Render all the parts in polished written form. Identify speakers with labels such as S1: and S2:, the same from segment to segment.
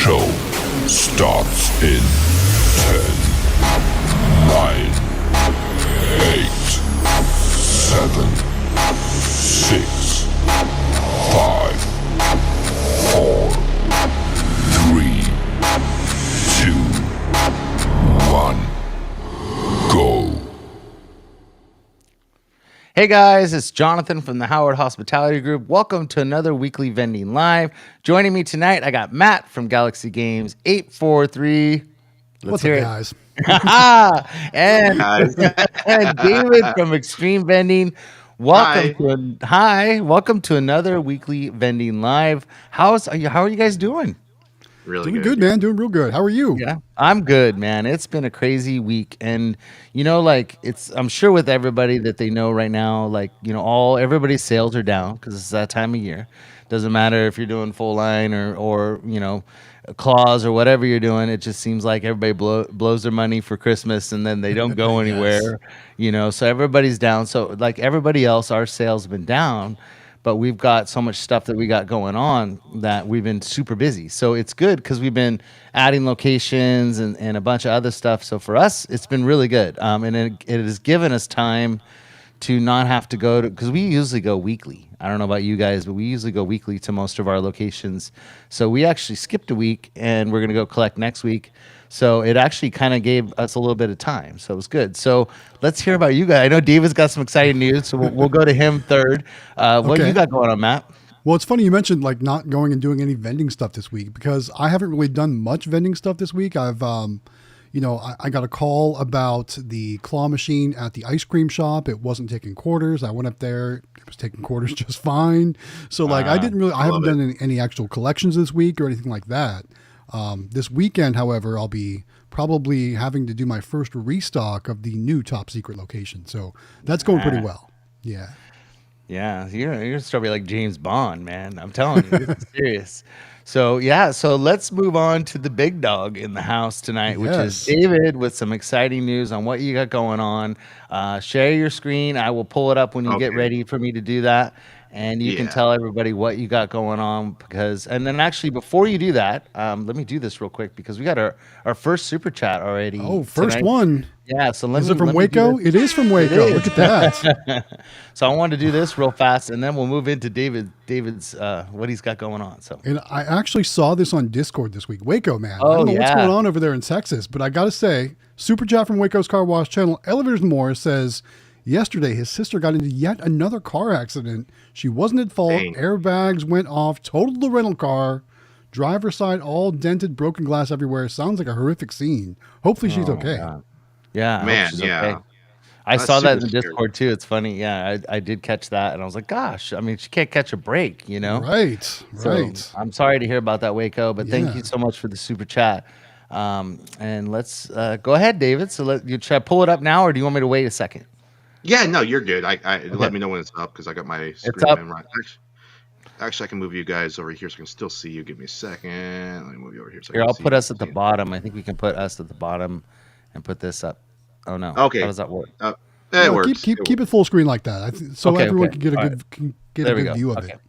S1: show starts in 10, 9, 8, 7, 6, 5, 4, 3, 2, 1, go.
S2: Hey guys, it's Jonathan from the Howard Hospitality Group. Welcome to another weekly Vending Live. Joining me tonight, I got Matt from Galaxy Games 843.
S3: What's up, guys?
S2: and, and David from Xtreme Vending. Welcome to another weekly Vending Live. How are you guys doing?
S3: Really doing good, man. Doing real good. How are you?
S2: Yeah, I'm good, man. It's been a crazy week, and I'm sure with everybody that they know right now, everybody's sales are down because it's that time of year. Doesn't matter if you're doing full line or claws or whatever you're doing. It just seems like everybody blows their money for Christmas and then they don't go anywhere. So everybody's down. So like everybody else, our sales have been down. But we've got so much stuff that we got going on that we've been super busy. So it's good because we've been adding locations and a bunch of other stuff. So for us, it's been really good. And it has given us time to not have to go to, because we usually go weekly. I don't know about you guys, but we usually go weekly to most of our locations. So we actually skipped a week and we're going to go collect next week. So it actually kind of gave us a little bit of time. So it was good. So let's hear about you guys. I know David's got some exciting news, so we'll go to him third. What do you got going on, Matt?
S3: Well, it's funny you mentioned like not going and doing any vending stuff this week because I haven't really done much vending stuff this week. I've, I got a call about the claw machine at the ice cream shop. It wasn't taking quarters. I went up there. It was taking quarters just fine. So I haven't done any actual collections this week or anything like that. This weekend, however, I'll be probably having to do my first restock of the new top secret location. So that's going pretty well. Yeah.
S2: Yeah. You're going to start be like James Bond, man. I'm telling you, this is serious. So let's move on to the big dog in the house tonight, which is David with some exciting news on what you got going on. Share your screen. I will pull it up when you get ready for me to do that. And you can tell everybody what you got going on and then actually before you do that, let me do this real quick because we got our first super chat already.
S3: Oh, first tonight. One.
S2: Yeah. So
S3: is it from Waco? It is from Waco. Look at that.
S2: So I wanted to do this real fast and then we'll move into David's what he's got going on. So
S3: and I actually saw this on Discord this week. Waco, man. I don't know what's going on over there in Texas, but I gotta say, super chat from Waco's Car Wash channel, Elevators More says yesterday, his sister got into yet another car accident. She wasn't at fault. Dang. Airbags went off, totaled the rental car. Driver's side all dented, broken glass everywhere. Sounds like a horrific scene. Hopefully she's okay.
S2: God. Yeah,
S4: man. Yeah.
S2: Okay. I saw that in the Discord too. It's funny. Yeah, I did catch that, and I was like, "Gosh, I mean, she can't catch a break, you know?"
S3: Right.
S2: So I'm sorry to hear about that, Waco, but thank you so much for the super chat. And let's go ahead, David. So should I pull it up now, or do you want me to wait a second?
S4: Yeah, no, you're good. Let me know when it's up because I got my screen right. Actually, I can move you guys over here so I can still see you. Give me a second. Let me move you over here.
S2: I'll put us at the bottom. I think we can put us at the bottom and put this up. Oh no.
S4: Okay.
S2: How does that work?
S4: It works.
S3: Keep it full screen like that, everyone can get a good view of it.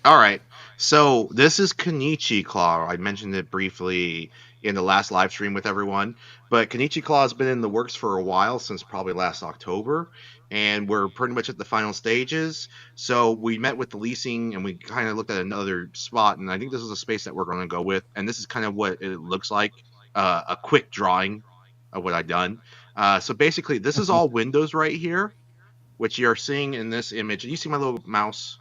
S4: All right. So this is Kenichi Claw. I mentioned it briefly in the last live stream with everyone, but Kenichi Claw has been in the works for a while, since probably last October, and we're pretty much at the final stages. So we met with the leasing and we kind of looked at another spot, and I think this is a space that we're going to go with, and this is kind of what it looks like, a quick drawing of what I've done. So basically this is all windows right here, which you're seeing in this image. You see my little mouse?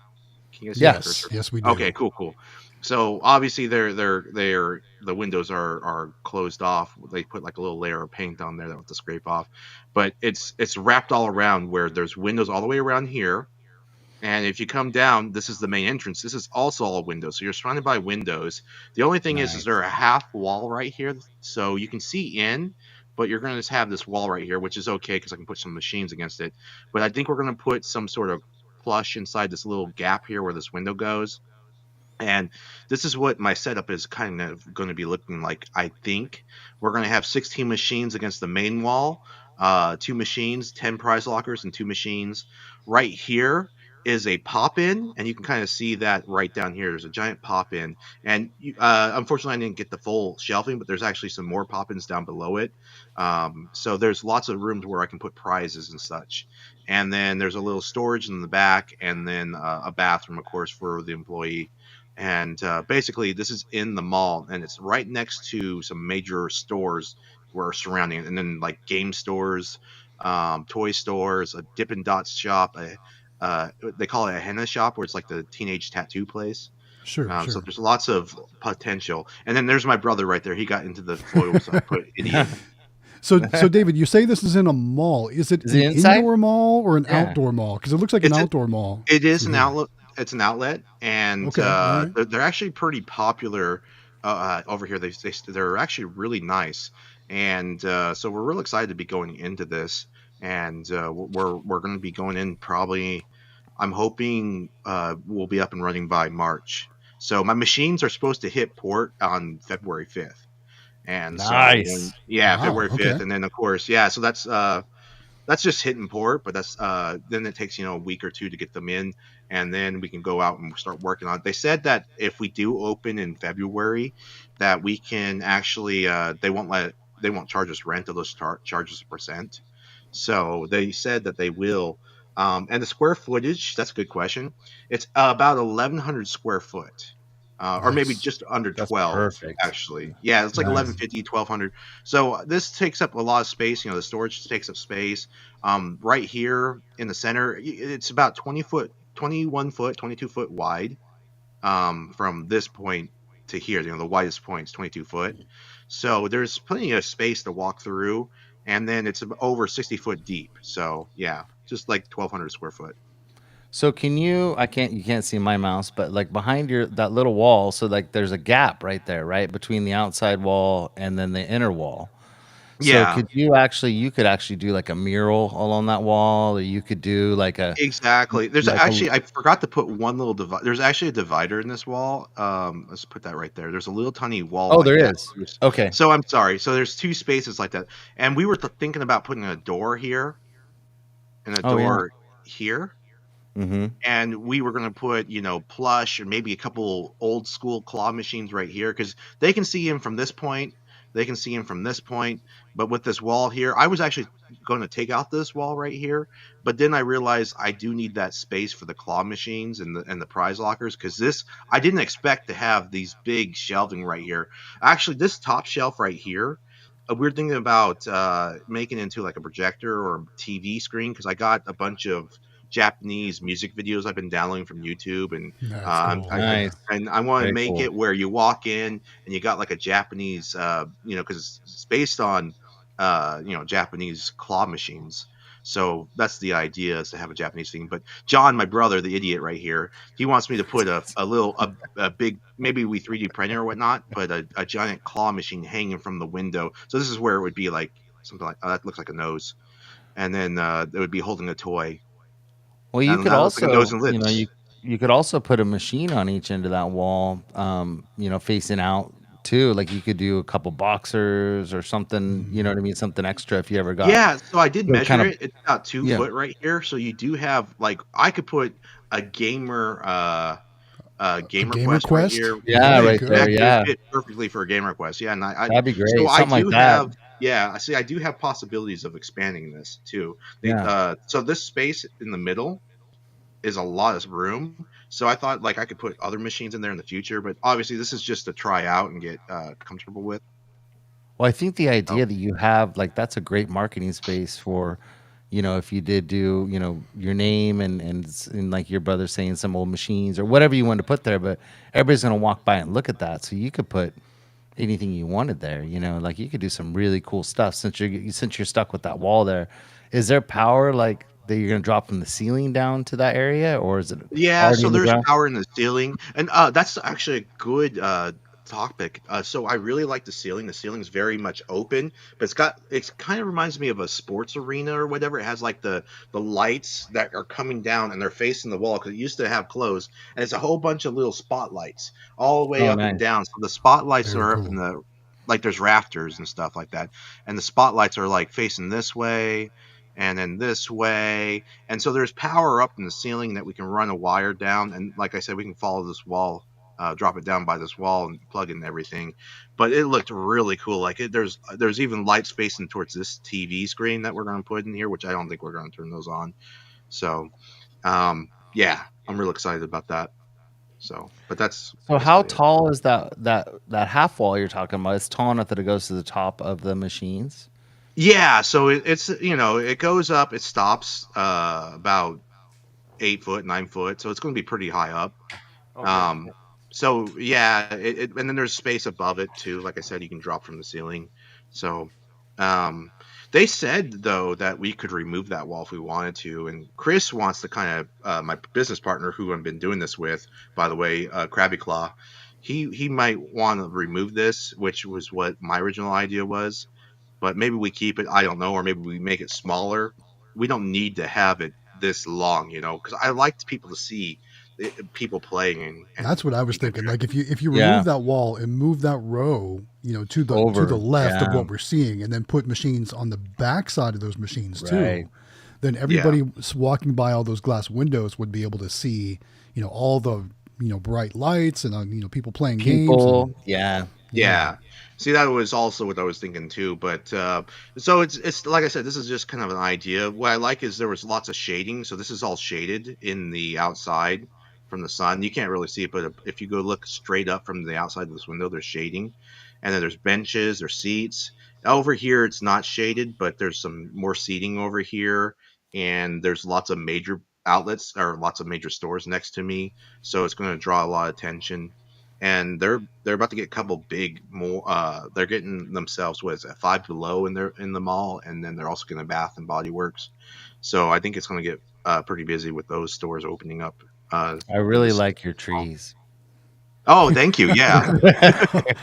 S4: Can you guys see
S3: yes, we do.
S4: Okay, cool. So obviously the windows are closed off. They put like a little layer of paint on there that we have to scrape off, but it's wrapped all around where there's windows all the way around here. And if you come down, this is the main entrance. This is also all windows. So you're surrounded by windows. The only thing is there a half wall right here, so you can see in, but you're going to just have this wall right here, which is okay because I can put some machines against it. But I think we're going to put some sort of plush inside this little gap here where this window goes. And this is what my setup is kind of going to be looking like. I think we're going to have 16 machines against the main wall, 2 machines, 10 prize lockers, and 2 machines right here. is a pop-in, and you can kind of see that right down here. There's a giant pop-in, and unfortunately, I didn't get the full shelving, but there's actually some more pop-ins down below it. So there's lots of rooms where I can put prizes and such. And then there's a little storage in the back, and then a bathroom, of course, for the employee. And basically, this is in the mall, and it's right next to some major stores were surrounding it, and then like game stores, toy stores, a Dippin' Dots shop, they call it a henna shop, where it's like the teenage tattoo place.
S3: Sure,
S4: So
S3: sure.
S4: there's lots of potential. And then there's my brother right there. He got into the foils. I put idiot.
S3: So David, you say this is in a mall. Is it
S2: Is
S3: an
S2: it inside?
S3: indoor mall or an
S2: Yeah.
S3: outdoor mall? Because it looks like an outdoor mall.
S4: It is
S3: from
S4: an
S3: here.
S4: outlet. It's an outlet, and
S3: Okay, all right.
S4: they're actually pretty popular over here. They're actually really nice, and so we're real excited to be going into this. And we're going to be going in probably. I'm hoping we'll be up and running by March. So my machines are supposed to hit port on February 5th. And
S2: Nice.
S3: Wow,
S4: February 5th.
S3: okay.
S4: And then of course, so that's just hitting port, but that's then it takes a week or two to get them in, and then we can go out and start working on it. They said that if we do open in February, that we can actually they won't charge us rent, they'll just charge us a percent. So they said that they will. And the square footage, that's a good question. It's about 1,100 square foot. Or maybe
S3: Nice.
S4: just under
S2: That's
S4: 12,
S2: perfect.
S4: actually. Yeah, it's like
S3: Nice.
S4: 1150, 1200. So this takes up a lot of space. The storage takes up space. Right here in the center, it's about 21 foot, 22 foot wide. From this point to here, the widest point is 22 foot. So there's plenty of space to walk through, and then it's over 60 foot deep. So yeah, just like 1,200 square foot.
S2: So can you? You can't see my mouse, but like behind that little wall, so like there's a gap right there, right between the outside wall and then the inner wall. So
S4: Yeah.
S2: you could actually do like a mural along that wall, or you could do like a
S4: Exactly. There's
S2: like a
S4: actually I forgot to put one little divider. There's actually a divider in this wall. Let's put that right there. There's a little tiny wall
S2: Oh,
S4: like
S2: there
S4: that.
S2: is. Okay.
S4: So I'm sorry. So there's two spaces like that, and we were thinking about putting a door here and a
S2: Oh yeah.
S4: door here.
S2: Mm-hmm.
S4: And we were going to put, plush or maybe a couple old school claw machines right here, because they can see him from this point. They can see him from this point. But with this wall here, I was actually going to take out this wall right here. But then I realized I do need that space for the claw machines and the prize lockers, because I didn't expect to have these big shelving right here. Actually, this top shelf right here, we're thinking about making it into like a projector or TV screen, because I got a bunch of Japanese music videos I've been downloading from YouTube, and
S3: That's cool.
S2: Nice.
S4: and I want to
S2: Very
S4: make
S2: cool.
S4: it where you walk in and you got like a Japanese, because it's based on, Japanese claw machines. So that's the idea, is to have a Japanese thing. But John, my brother, the idiot right here, he wants me to put a big, maybe we 3D printer or whatnot, but a giant claw machine hanging from the window. So this is where it would be like something like, oh, that looks like a nose, and then it would be holding a toy.
S2: Well, you
S4: And
S2: could
S4: that looks like a nose
S2: also,
S4: and lips.
S2: you could also put a machine on each end of that wall, facing out too. Like you could do a couple boxers or something, you know what I mean? Something extra if you ever got
S4: Yeah, so I did
S2: kind
S4: measure
S2: of,
S4: it. It's about 2
S2: yeah.
S4: foot right here. So you do have, like, I could put a
S3: A
S4: gamer
S3: gamer
S4: quest right
S3: quest?
S4: here.
S2: Yeah,
S3: Very
S2: right
S4: It
S2: there.
S3: good.
S4: actually would
S2: Yeah.
S4: fit perfectly for a gamer quest. Yeah, and
S2: That'd be
S4: so
S2: great.
S4: I
S2: Something like
S4: do
S2: that.
S4: have, yeah, I see. I do have possibilities of expanding this too.
S2: Yeah.
S4: So this space in the middle is a lot of room. So I thought like I could put other machines in there in the future, but obviously this is just to try out and get comfortable with.
S2: Well, I think the
S4: Oh,
S2: idea that you have, like, that's a great marketing space for, if you did do, your name and like your brother saying some old machines or whatever you wanted to put there, but everybody's gonna walk by and look at that. So you could put anything you wanted there, like you could do some really cool stuff since you're stuck with that wall there. Is there power like that you're gonna drop from the ceiling down to that area, or is it
S4: yeah,
S2: already
S4: so
S2: in the
S4: there's
S2: ground?
S4: power in the ceiling, and that's actually a good topic. So I really like the ceiling. The ceiling's very much open, but it kind of reminds me of a sports arena or whatever. It has like the lights that are coming down and they're facing the wall, because it used to have closed, and it's a whole bunch of little spotlights all the way
S2: Oh,
S4: up and
S2: nice.
S4: down. So the spotlights
S3: Very
S4: are up in
S3: cool.
S4: like there's rafters and stuff like that, and the spotlights are like facing this way, and then this way. And so there's power up in the ceiling that we can run a wire down. And like I said, we can follow this wall, drop it down by this wall and plug in everything. But it looked really cool. Like there's even lights facing towards this TV screen that we're going to put in here, which I don't think we're going to turn those on. So, yeah, I'm real excited about that. So, but that's
S2: So how
S4: basically it.
S2: tall is that half wall you're talking about? It's tall enough that it goes to the top of the machines.
S4: Yeah, so it's it goes up, it stops about 8 foot, 9 foot, so it's going to be pretty high up.
S2: Okay.
S4: Um, so yeah, and then there's space above it too. Like I said, you can drop from the ceiling. So, um, they said though that we could remove that wall if we wanted to. And Chris wants to kind of my business partner, who I've been doing this with, by the way, Krabby Claw. He might want to remove this, which was what my original idea was. But maybe we keep it. I don't know, or maybe we make it smaller. We don't need to have it this long, because I like people to see people playing and
S3: That's what I was
S4: be
S3: thinking.
S4: good.
S3: Like if you
S2: Yeah.
S3: remove that wall and move that row, to the
S2: Over,
S3: left of
S2: yeah.
S3: what we're seeing, and then put machines on the back side of those machines
S2: Right.
S3: too, then everybody walking by all those glass windows would be able to see, all the bright lights and people playing games.
S2: People, yeah.
S4: Yeah. See, that was also what I was thinking too. But so it's like I said, this is just kind of an idea. What I like is there was lots of shading, so this is all shaded in the outside from the sun. You can't really see it, but if you go look straight up from the outside of this window, there's shading, and then there's benches, there's seats. Over here, it's not shaded, but there's some more seating over here, and there's lots of major outlets or lots of major stores next to me, so it's going to draw a lot of attention. And they're about to get a couple big more. They're getting themselves Five Below in the mall, and then they're also getting Bath and Body Works. So I think it's going to get pretty busy with those stores opening up.
S2: I
S4: for
S2: really
S4: this
S2: like your
S4: fall.
S2: trees.
S4: Oh, thank you. Yeah.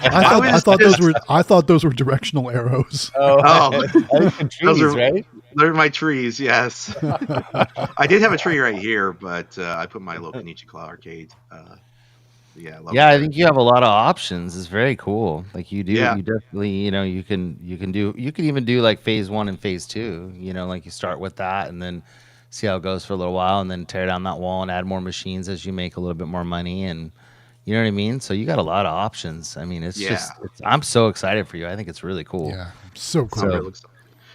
S3: I
S4: was
S3: thought
S4: just-
S3: I thought those were directional arrows.
S4: Oh.
S2: I like the
S4: Those
S2: trees,
S4: are-
S2: right?
S4: They're my trees. Yes. I did have a tree right here, but I put my little Kenichi Claw arcade. Yeah.
S2: Yeah, I think you have a lot of options. It's very cool. Like you do,
S4: Yeah.
S2: you definitely, you can even do like phase 1 and phase 2. Like you start with that and then see how it goes for a little while, and then tear down that wall and add more machines as you make a little bit more money, and you know what I mean. So you got a lot of options. I mean, I'm so excited for you. I think it's really cool.
S3: Yeah, so cool.
S4: I'm
S2: So-
S4: real excited.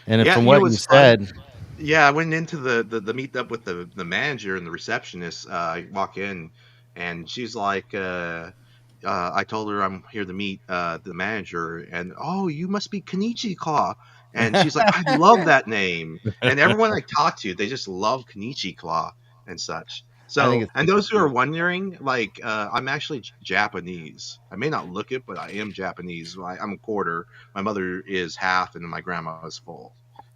S2: And
S4: Yeah,
S2: from
S4: you know
S2: what you
S4: what's fun?
S2: said,
S4: Yeah, I went into the meet up with the manager and the receptionist. I walk in, and she's like, I told her I'm here to meet the manager, and oh, you must be Kenichi Claw. And she's like, I love that name. And everyone I talk to, they just love Kenichi Claw and such.
S2: I think
S4: So,
S2: it's
S4: and
S2: super
S4: those who are
S2: cool.
S4: wondering, like, I'm actually Japanese. I may not look it, but I am Japanese. I'm a quarter. My mother is half, and my grandma is full.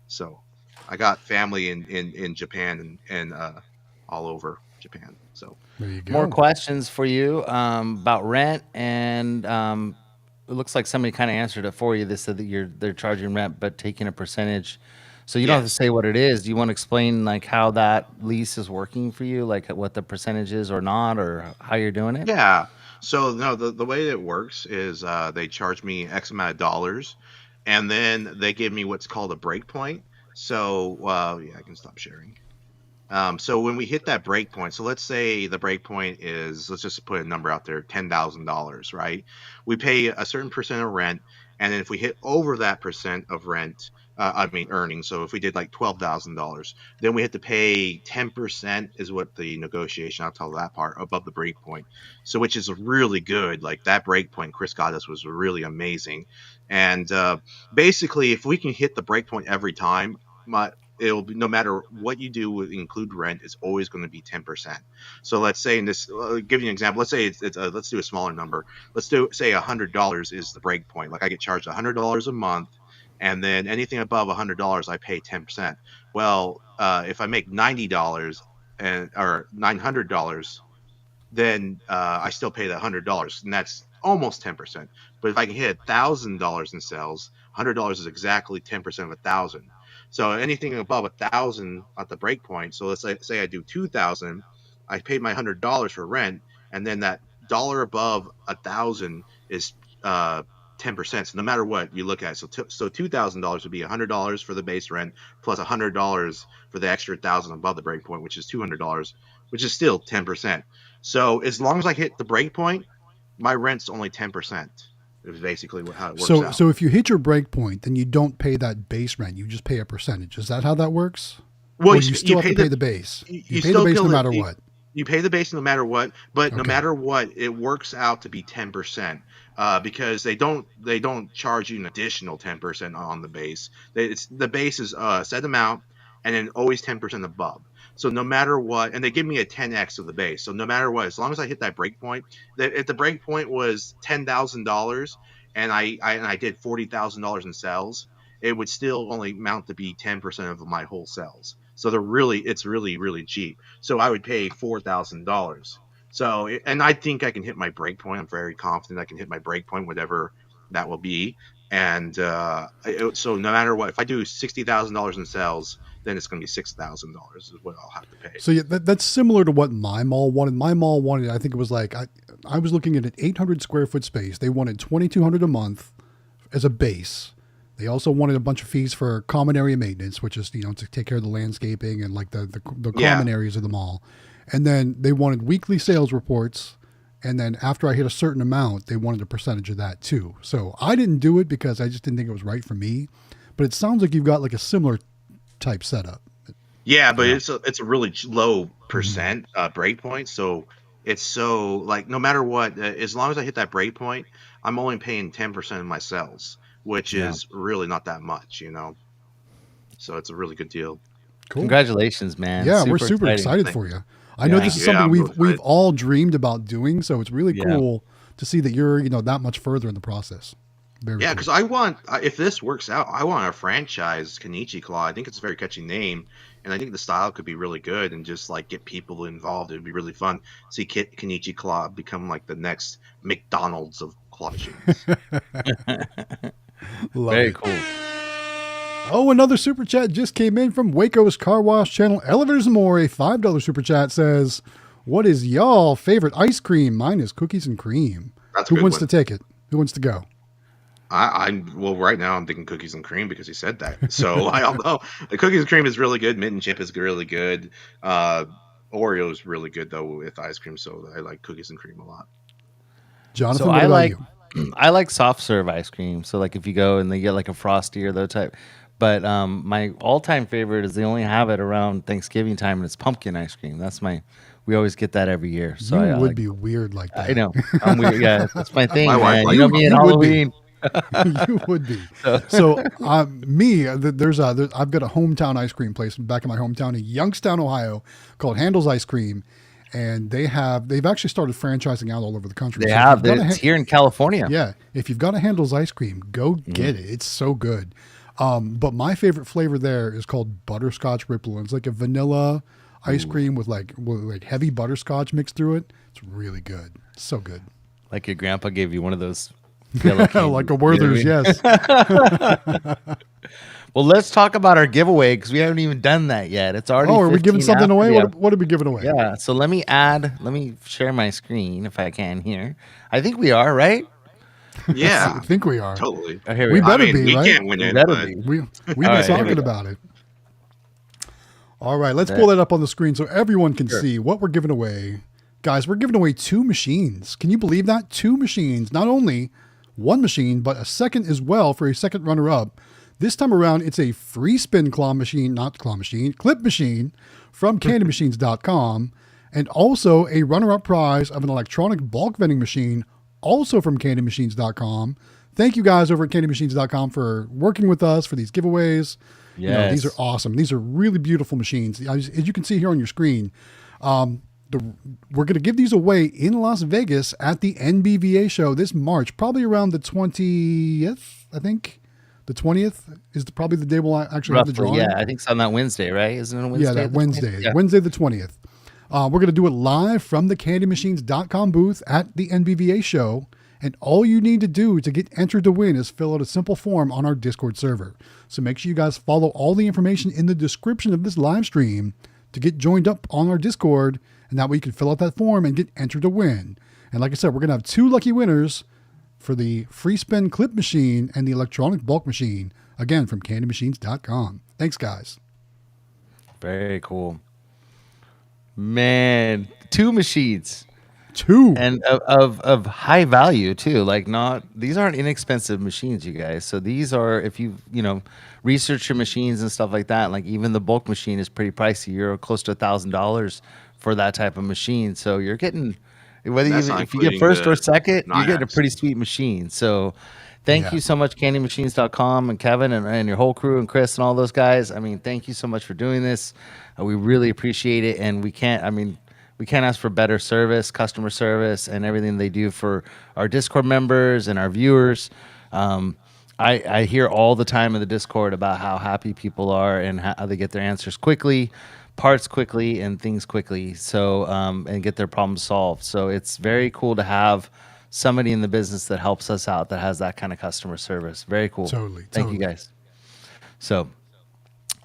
S4: So, I got family in Japan and all over Japan. So
S3: There you go.
S2: More questions for you about rent, and it looks like somebody kind of answered it for you. They said that they're charging rent but taking a percentage. So you don't have to
S4: Yes.
S2: say what it is. Do you want to explain like how that lease is working for you, like what the percentage is or not, or how you're doing it?
S4: Yeah. So no, the way it works is they charge me X amount of dollars, and then they give me what's called a break point. So yeah, I can stop sharing. So when we hit that break point, so let's say the break point is, let's just put a number out there, $10,000, right? We pay a certain percent of rent, and then if we hit over that percent of rent, earnings. So if we did like $12,000, then we have to pay 10% is what the negotiation. I'll tell that part above the break point. So which is really good. Like that break point Chris got us was really amazing, and basically if we can hit the break point every time, it'll be, no matter what you do with include rent, it's always going to be 10%. So let's say in this, give you an example. Let's say let's do a smaller number. Let's say $100 is the break point. Like I get charged $100 a month, and then anything above $100 I pay 10%. Well, if I make $90 or $900, then I still pay that $100, and that's almost 10%. But if I can hit $1,000 in sales, $100 is exactly 10% of 1,000. So anything above 1,000 at the break point. So let's say I do 2,000, I paid my $100 for rent, and then that dollar above 1,000 is 10%. So no matter what you look at, so $2,000 would be $100 for the base rent plus $100 for the extra 1,000 above the break point, which is $200, which is still 10%. So as long as I hit the break point, my rent's only 10%. Is basically how it works out.
S3: So if you hit your break point, then you don't pay that base rent. You just pay a percentage. Is that how that works?
S4: Well,
S3: you still have to pay the base. You pay the base no matter what.
S4: You pay the base no matter what, but no matter what, it works out to be 10%. Because they don't charge you an additional 10% on the base. The base is a set amount, and then always 10% above. So no matter what, and they give me a 10x of the base. So no matter what, as long as I hit that break point, if the break point was $10,000 and I did $40,000 in sales, it would still only amount to be 10% of my whole sales. So it's really, really cheap. So I would pay $4,000. So, and I think I can hit my break point. I'm very confident I can hit my break point, whatever that will be. And so no matter what, if I do $60,000 in sales, then it's going to be $6,000 is what I'll have to pay.
S3: So yeah, that's similar to what my mall wanted. My mall wanted, I think it was like, I was looking at an 800 square foot space. They wanted $2,200 a month as a base. They also wanted a bunch of fees for common area maintenance, which is, to take care of the landscaping and like the common areas of the mall. And then they wanted weekly sales reports. And then after I hit a certain amount, they wanted a percentage of that too. So I didn't do it because I just didn't think it was right for me. But it sounds like you've got like a similar type setup.
S4: Yeah, but it's a really low percent break point. So it's so like no matter what, as long as I hit that break point, I'm only paying 10% of my sales, which is really not that much, So it's a really good deal.
S3: Cool.
S2: Congratulations, man.
S3: Yeah, we're super excited for you. I know this is something we've all dreamed about doing, so it's really cool to see that you're, that much further in the process.
S4: Because I want, if this works out, I want a franchise Kenichi Claw. I think it's a very catchy name, and I think the style could be really good and just like get people involved. It'd be really fun to see Kenichi Claw become like the next McDonald's of claw machines.
S2: Very cool.
S3: Oh, another super chat just came in from Waco's Car Wash channel, Elevators and More. A $5 super chat says, "What is y'all favorite ice cream?" Mine is cookies and cream. Who wants to take it? Who wants to go?
S4: Well, right now I'm thinking cookies and cream because he said that. So I don't know. The cookies and cream is really good. Mint and chip is really good. Oreo is really good though with ice cream. So I like cookies and cream a lot.
S3: Jonathan, what about you?
S2: I like soft serve ice cream. So like if you go and they get like a Frosty or those type. But my all-time favorite is they only have it around Thanksgiving time, and it's pumpkin ice cream. We always get that every year. So
S3: you would be weird like that.
S2: I know. I'm weird. Yeah, that's my thing, man.
S3: You
S2: me and Halloween.
S3: You would be. So I've got a hometown ice cream place back in my hometown in Youngstown, Ohio, called Handel's Ice Cream. And they've actually started franchising out all over the country.
S2: It's here in California.
S3: Yeah. If you've got a Handel's Ice Cream, go get it. It's so good. But my favorite flavor there is called butterscotch ripple. It's like a vanilla ice cream with like heavy butterscotch mixed through it. It's really good. It's so good.
S2: Like your grandpa gave you one of those yellow
S3: like a Werther's, yes.
S2: Well, let's talk about our giveaway because we haven't even done that yet. It's already.
S3: Are we giving something away? Yeah. What are we giving away?
S2: Yeah. So let me share my screen if I can here. I think we are, right?
S4: Yeah,
S3: I think we are.
S4: Totally.
S3: Oh, we better be,
S4: we
S3: right?
S4: Can't win it.
S3: We've been talking about it. All right, let's pull that up on the screen so everyone can see what we're giving away. Guys, we're giving away 2 machines. Can you believe that? 2 machines. Not only one machine, but a second as well for a second runner-up. This time around, it's a free spin clip machine from candymachines.com, and also a runner-up prize of an electronic bulk vending machine also from candymachines.com. Thank you guys over at candymachines.com for working with us for these giveaways.
S2: Yes.
S3: These are awesome. These are really beautiful machines. As you can see here on your screen, we're going to give these away in Las Vegas at the NVVA show this March, probably around the 20th, I think. The 20th is probably the day we'll actually have the drawing.
S2: Yeah, I think it's on that Wednesday, right? Isn't it a Wednesday?
S3: Yeah, that Wednesday. Yeah. Wednesday the 20th. We're going to do it live from the candymachines.com booth at the NVVA show. And all you need to do to get entered to win is fill out a simple form on our Discord server. So make sure you guys follow all the information in the description of this live stream to get joined up on our Discord. And that way you can fill out that form and get entered to win. And like I said, we're going to have 2 lucky winners for the free spin clip machine and the electronic bulk machine. Again, from candymachines.com. Thanks, guys.
S2: Very cool. Man, 2 machines.
S3: 2.
S2: And of high value too. Like these aren't inexpensive machines, you guys. So these are, if you research your machines and stuff like that, like even the bulk machine is pretty pricey. You're close to $1,000 for that type of machine. So you're getting, if you get first or second, you're getting a pretty sweet machine. So thank you so much, candymachines.com, and Kevin and your whole crew and Chris and all those guys. I mean, thank you so much for doing this. We really appreciate it. And we can't ask for better service, customer service, and everything they do for our Discord members and our viewers. I hear all the time in the Discord about how happy people are and how they get their answers quickly, parts quickly, and things quickly. So and get their problems solved. So it's very cool to have somebody in the business that helps us out that has that kind of customer service. Very cool.
S3: Totally.
S2: Thank you guys. So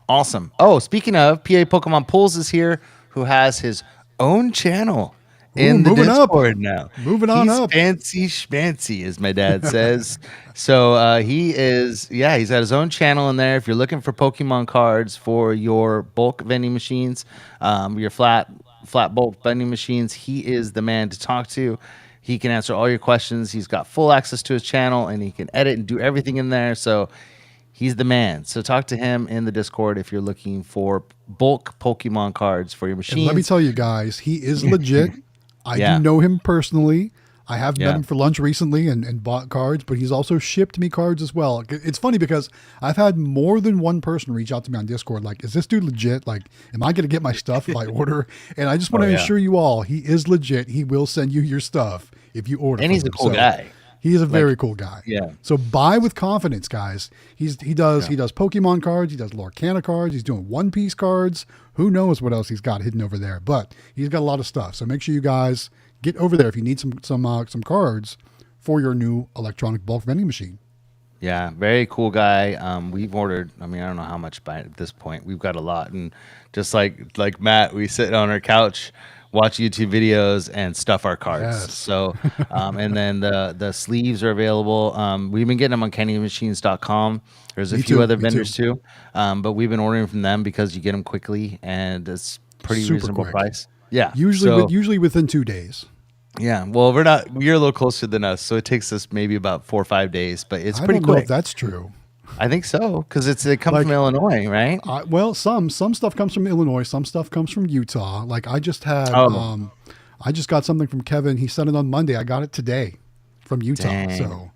S2: awesome. Oh, speaking of, PA Pokemon Pools is here, who has his own channel in the Discord now.
S3: Moving on up.
S2: Fancy schmancy, as my dad says. So he's got his own channel in there. If you're looking for Pokemon cards for your bulk vending machines, your flat bulk vending machines, he is the man to talk to. He can answer all your questions. He's got full access to his channel, and he can edit and do everything in there. So he's the man. So talk to him in the Discord if you're looking for bulk Pokemon cards for your machines.
S3: And let me tell you guys, he is legit. I do know him personally. I have met him for lunch recently and bought cards, but he's also shipped me cards as well. It's funny because I've had more than one person reach out to me on Discord like, is this dude legit? Like, am I going to get my stuff if I order? And I just want to assure you all, he is legit. He will send you your stuff if you order.
S2: And he's a cool guy.
S3: He is a very cool guy.
S2: Yeah.
S3: So buy with confidence, guys. He does Pokemon cards. He does Lorcana cards. He's doing One Piece cards. Who knows what else he's got hidden over there? But he's got a lot of stuff. So make sure you guys get over there if you need some cards for your new electronic bulk vending machine.
S2: Yeah, very cool guy. We've ordered, I don't know how much by at this point. We've got a lot. And just like Matt, we sit on our couch, watch YouTube videos, and stuff our cards.
S3: Yes.
S2: So, and then the sleeves are available. We've been getting them on candymachines.com. There's a few other vendors too. But we've been ordering from them because you get them quickly and it's pretty
S3: Super
S2: reasonable
S3: quick.
S2: price. Yeah.
S3: Usually within 2 days.
S2: Yeah. Well, you're a little closer than us. So it takes us maybe about 4 or 5 days, but it's pretty quick.
S3: I don't know if that's true.
S2: I think so. Cause it comes from Illinois, right?
S3: Well, some stuff comes from Illinois. Some stuff comes from Utah. Like I just had, I just got something from Kevin. He sent it on Monday. I got it today from Utah.
S2: Dang.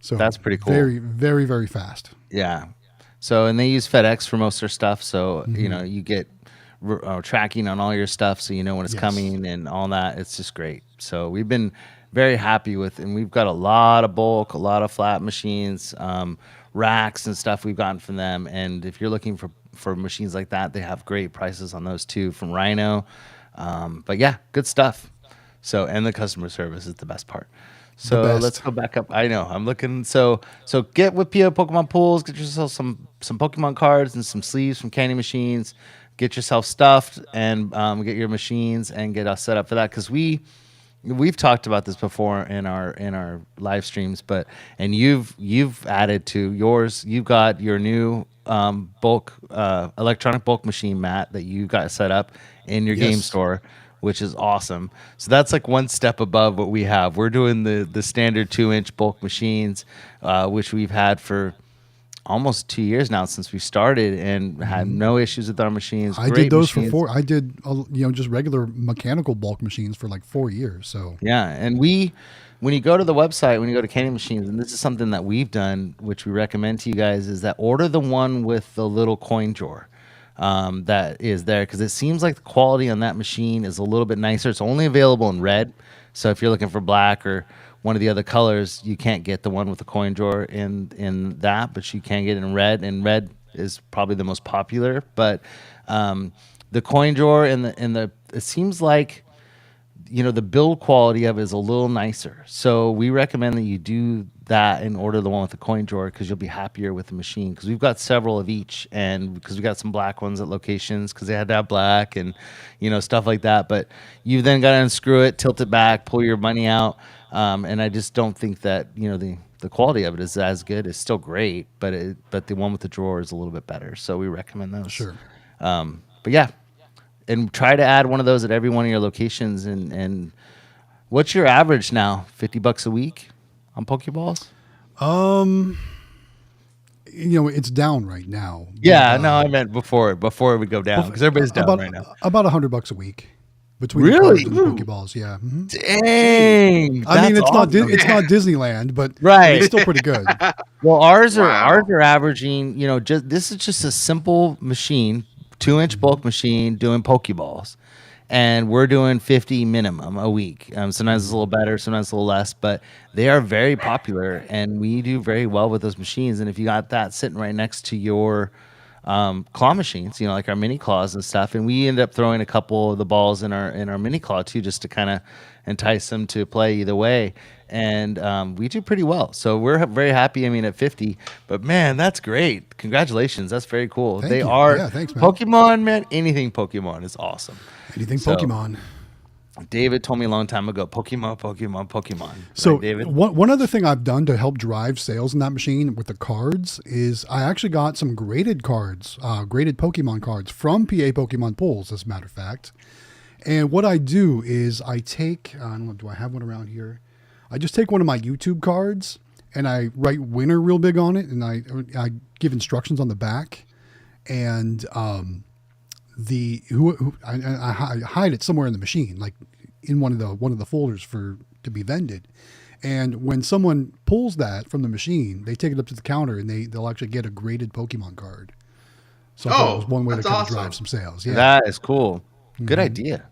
S3: So
S2: that's pretty cool.
S3: Very, very, very fast.
S2: Yeah. So, and they use FedEx for most of their stuff. So, you get tracking on all your stuff. So, you know when it's coming and all that. It's just great. So we've been very happy with, and we've got a lot of bulk, a lot of flat machines, racks and stuff we've gotten from them. And if you're looking for machines like that, they have great prices on those too from Rhino. But yeah, good stuff. So, and the customer service is the best part. So let's go back up. I know I'm looking. So get with Pokemon Pools, get yourself some Pokemon cards and some sleeves from Candy Machines, get yourself stuffed and get your machines and get us set up for that. Cause we've talked about this before in our live streams, and you've added to yours. You've got your new bulk electronic bulk machine, Matt, that you got set up in your game store, which is awesome. So that's like one step above what we have. We're doing the standard 2-inch bulk machines, which we've had for almost 2 years now since we started and had no issues with our machines.
S3: I did those for 4. I did just regular mechanical bulk machines for like 4 years. So
S2: yeah, and when you go to the website, when you go to Candy Machines, and this is something that we've done, which we recommend to you guys, is that order the one with the little coin drawer that is there, because it seems like the quality on that machine is a little bit nicer. It's only available in red, so if you're looking for black or one of the other colors, you can't get the one with the coin drawer in that, but you can get it in red, and red is probably the most popular. But the coin drawer and the it seems like the build quality of it is a little nicer. So we recommend that you do that and order the one with the coin drawer because you'll be happier with the machine. Because we've got several of each, and because we got some black ones at locations because they had to have black and stuff like that. But you then got to unscrew it, tilt it back, pull your money out, and I just don't think that the quality of it is as good. It's still great, but the one with the drawer is a little bit better. So we recommend those.
S3: Sure.
S2: But yeah, and try to add one of those at every one of your locations. And what's your average now? $50 a week on Pokeballs?
S3: It's down right now.
S2: Yeah, no, I meant before we go down because everybody's down right now.
S3: About $100 a week between
S2: really
S3: the cards and the Pokeballs. Yeah. Mm-hmm.
S2: Dang.
S3: I mean, it's
S2: awesome.
S3: it's not Disneyland, but
S2: right.
S3: It's still pretty good.
S2: Well, ours are averaging. This is just a simple machine, 2-inch bulk machine doing Pokeballs. And we're doing 50 minimum a week. Sometimes it's a little better, sometimes it's a little less, but they are very popular, and we do very well with those machines. And if you got that sitting right next to your claw machines, like our mini claws and stuff, and we end up throwing a couple of the balls in our mini claw too, just to kind of entice them to play either way. And we do pretty well. So we're very happy. I mean, at 50, but man, that's great. Congratulations. That's very cool.
S3: Thank you.
S2: Are
S3: yeah, thanks, man.
S2: Pokemon, man. Anything Pokemon is awesome.
S3: Anything Pokemon.
S2: David told me a long time ago, Pokemon.
S3: So
S2: right, David?
S3: One other thing I've done to help drive sales in that machine with the cards is I actually got some graded cards, graded Pokemon cards from PA Pokemon Pulls, as a matter of fact. And what I do is I take, I don't know, do I have one around here? I just take one of my YouTube cards and I write winner real big on it, and I give instructions on the back, and I hide it somewhere in the machine, like in one of the folders to be vended. And when someone pulls that from the machine, they take it up to the counter and they'll actually get a graded Pokemon card. So I thought it was one way to kind of drive some sales. Yeah,
S2: that is cool. Good idea.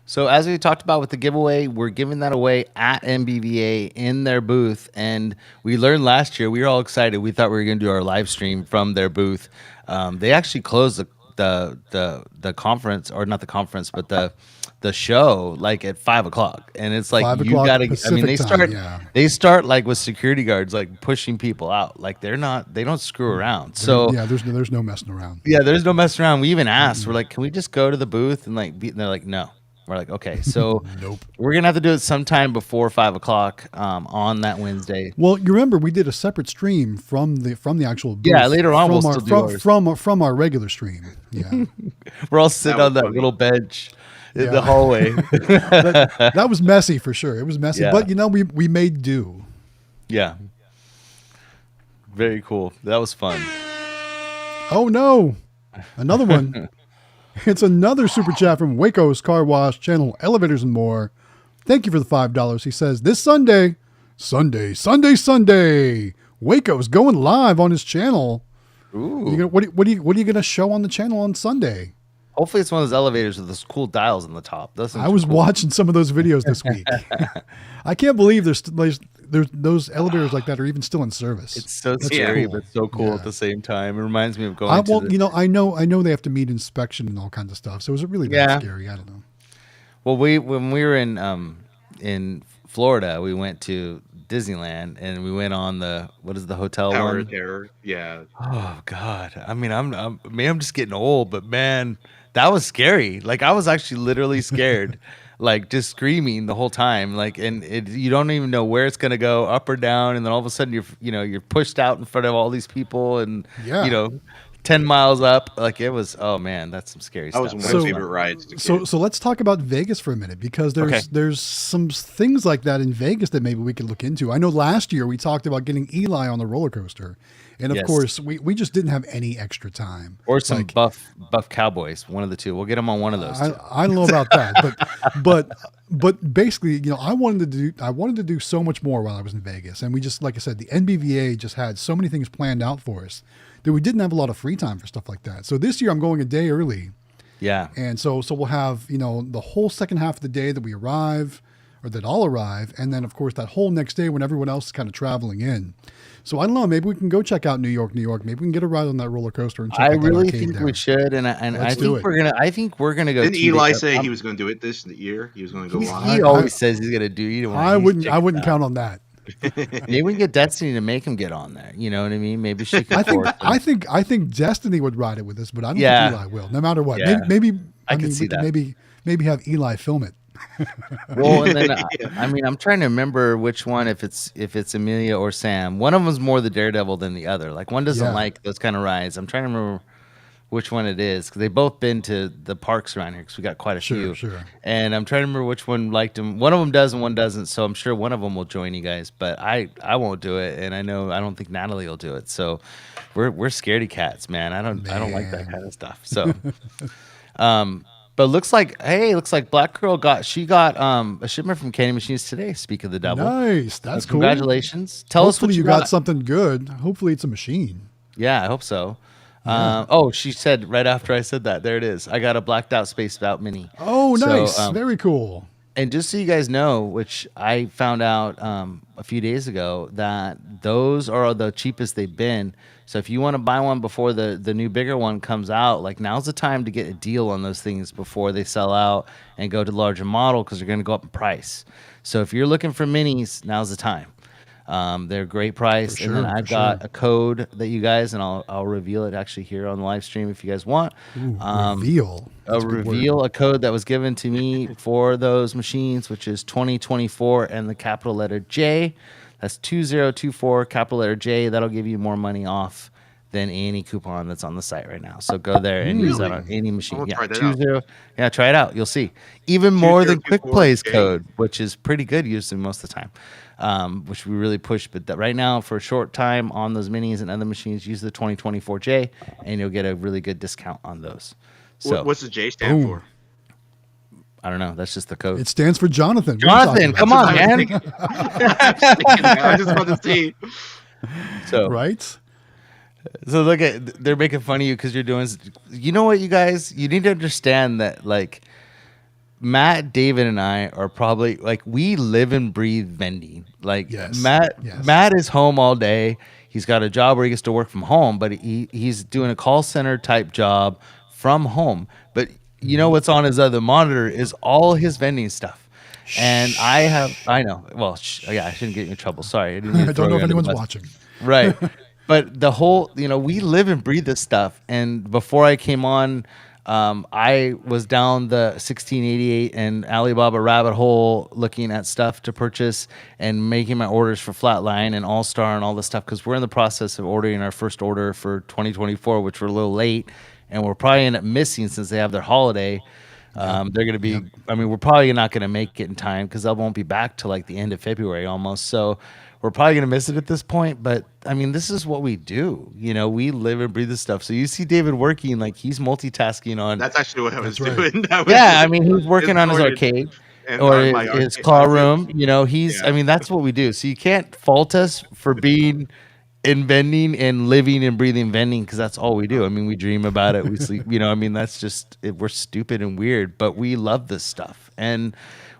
S2: So as we talked about with the giveaway, we're giving that away at NVVA in their booth. And we learned last year, we were all excited. We thought we were going to do our live stream from their booth. They actually closed the conference, or not the conference, but the show like at 5:00. And it's like, you gotta, Pacific they start like with security guards, like pushing people out. Like they don't screw around. So
S3: yeah, there's no messing around.
S2: Yeah, there's no messing around. We even asked, we're like, can we just go to the booth and like and they're like, no. We're like, okay, so
S3: nope.
S2: We're gonna have to do it sometime before 5:00 on that Wednesday.
S3: Well, you remember we did a separate stream from the actual booth.
S2: Yeah, later on we'll still do ours.
S3: from our regular stream. Yeah,
S2: we're all sitting on that little bench in the hallway.
S3: that was messy for sure. It was messy, but we made do.
S2: Yeah, very cool. That was fun.
S3: Oh no, another one. It's another super chat from Waco's Car Wash Channel, Elevators and More. Thank you for the $5. He says, this Sunday, Waco's going live on his channel.
S2: Ooh.
S3: What are you going to show on the channel on Sunday?
S2: Hopefully it's one of those elevators with those cool dials on the top.
S3: I was watching some of those videos this week. I can't believe there's those elevators like that are even still in service.
S2: It's so scary, but so cool at the same time. It reminds me of going.
S3: I know they have to meet inspection and all kinds of stuff. So is it really that scary? I don't know.
S2: Well, when we were in Florida, we went to Disneyland and we went on the hotel
S4: Tower
S2: one?
S4: of Terror. Yeah.
S2: Oh God. I mean, I'm just getting old, but man, that was scary. Like I was actually literally scared, like just screaming the whole time. Like, and you don't even know where it's gonna go, up or down, and then all of a sudden you're pushed out in front of all these people, and 10 miles up. Like it was. Oh man, that's some scary stuff.
S4: That was one of my favorite rides.
S3: So let's talk about Vegas for a minute, because there's some things like that in Vegas that maybe we could look into. I know last year we talked about getting Eli on the roller coaster. And of course, we just didn't have any extra time.
S2: Or some buff cowboys, one of the two. We'll get them on one of those.
S3: I don't know about that, but basically, I wanted to do so much more while I was in Vegas, and we just, like I said, the NVVA just had so many things planned out for us that we didn't have a lot of free time for stuff like that. So this year I'm going a day early.
S2: Yeah.
S3: And so we'll have the whole second half of the day that we arrive. or that I'll arrive. And then, of course, that whole next day when everyone else is kind of traveling in. So I don't know. Maybe we can go check out New York. Maybe we can get a ride on that roller coaster and check
S2: I
S3: out that
S2: really
S3: arcade
S2: think
S3: there.
S2: we should, and I
S3: do
S2: think
S3: it.
S2: we're gonna. I think we're gonna go.
S4: Didn't
S2: 2
S4: Eli
S2: days.
S4: say he was going to do it this year? He was going to go live.
S2: He always says he's gonna do. You know,
S3: I wouldn't count on that.
S2: Maybe we can get Destiny to make him get on there. You know what I mean? Maybe she can.
S3: I think Destiny would ride it with us, but I don't think Eli will. No matter what.
S2: Yeah.
S3: Maybe
S2: I can see that.
S3: Maybe have Eli film it.
S2: Well, and then I mean, I'm trying to remember which one, if it's Amelia or Sam. One of them's more the daredevil than the other. Like one doesn't like those kind of rides. I'm trying to remember which one it is because they've both been to the parks around here because we got quite a few.
S3: Sure.
S2: And I'm trying to remember which one liked them. One of them does and one doesn't. So I'm sure one of them will join you guys, but I won't do it. And I don't think Natalie will do it. So we're scaredy cats, man. I don't like that kind of stuff. So, but looks like Black Girl got a shipment from Candy Machines today. Speak of the devil.
S3: Nice. That's cool.
S2: Congratulations. Tell us what
S3: you got something good. Hopefully it's a machine.
S2: Yeah, I hope so.
S3: Yeah.
S2: She said right after I said that, there it is. I got a blacked out Spaced Out Mini.
S3: Oh, nice.
S2: So,
S3: very cool.
S2: And just so you guys know, which I found out a few days ago, that those are the cheapest they've been. So if you want to buy one before the new bigger one comes out, like now's the time to get a deal on those things before they sell out and go to the larger model because they're going to go up in price. So if you're looking for minis, now's the time. They're a great price.
S3: For sure,
S2: and then I've got a code that you guys, and I'll reveal it actually here on the live stream if you guys want.
S3: Ooh, reveal. That's
S2: A code that was given to me for those machines, which is 2024 and the capital letter J. That's 2024 capital letter J. That'll give you more money off than any coupon that's on the site right now. So go there and use that on any machine. Yeah, 20. Yeah, try it out. You'll see. Even more than Quick Play's code, which is pretty good usually most of the time, which we really push. But right now, for a short time on those minis and other machines, use the 2024J, and you'll get a really good discount on those. So
S4: what's the J stand for?
S2: I don't know. That's just the code.
S3: It stands for Jonathan.
S2: Jonathan, come on, man.
S4: I just want to see.
S2: So
S3: right.
S2: So they're making fun of you because you're doing. You know what, you guys? You need to understand that, like, Matt, David, and I are probably like we live and breathe vending. Like Matt is home all day. He's got a job where he gets to work from home, but he's doing a call center type job from home. But you know what's on his other monitor is all his vending stuff. And I know. Well, I shouldn't get you in trouble. Sorry.
S3: I don't know if anyone's watching.
S2: Right. But the whole, we live and breathe this stuff. And before I came on, I was down the 1688 and Alibaba rabbit hole looking at stuff to purchase and making my orders for Flatline and All Star and all this stuff because we're in the process of ordering our first order for 2024, which we're a little late. And we'll probably end up missing since they have their holiday. They're going to be, we're probably not going to make it in time because they won't be back till like the end of February almost. So we're probably going to miss it at this point. But this is what we do. We live and breathe this stuff. So you see David working, like he's multitasking on.
S4: That's actually what I was doing.
S2: He's working on his arcade or his claw room. That's what we do. So you can't fault us for being in vending and living and breathing vending because that's all we do. We dream about it. We sleep. That's just we're stupid and weird, but we love this stuff. And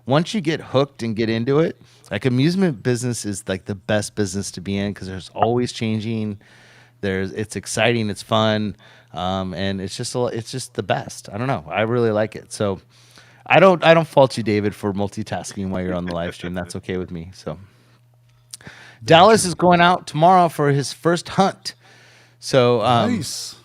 S2: once you get hooked and get into it, like amusement business is like the best business to be in because there's always changing. It's exciting, it's fun, and it's just the best. I don't know. I really like it. So I don't fault you, David, for multitasking while you're on the live stream. That's okay with me. So. Dallas is going out tomorrow for his first hunt. So
S3: nice.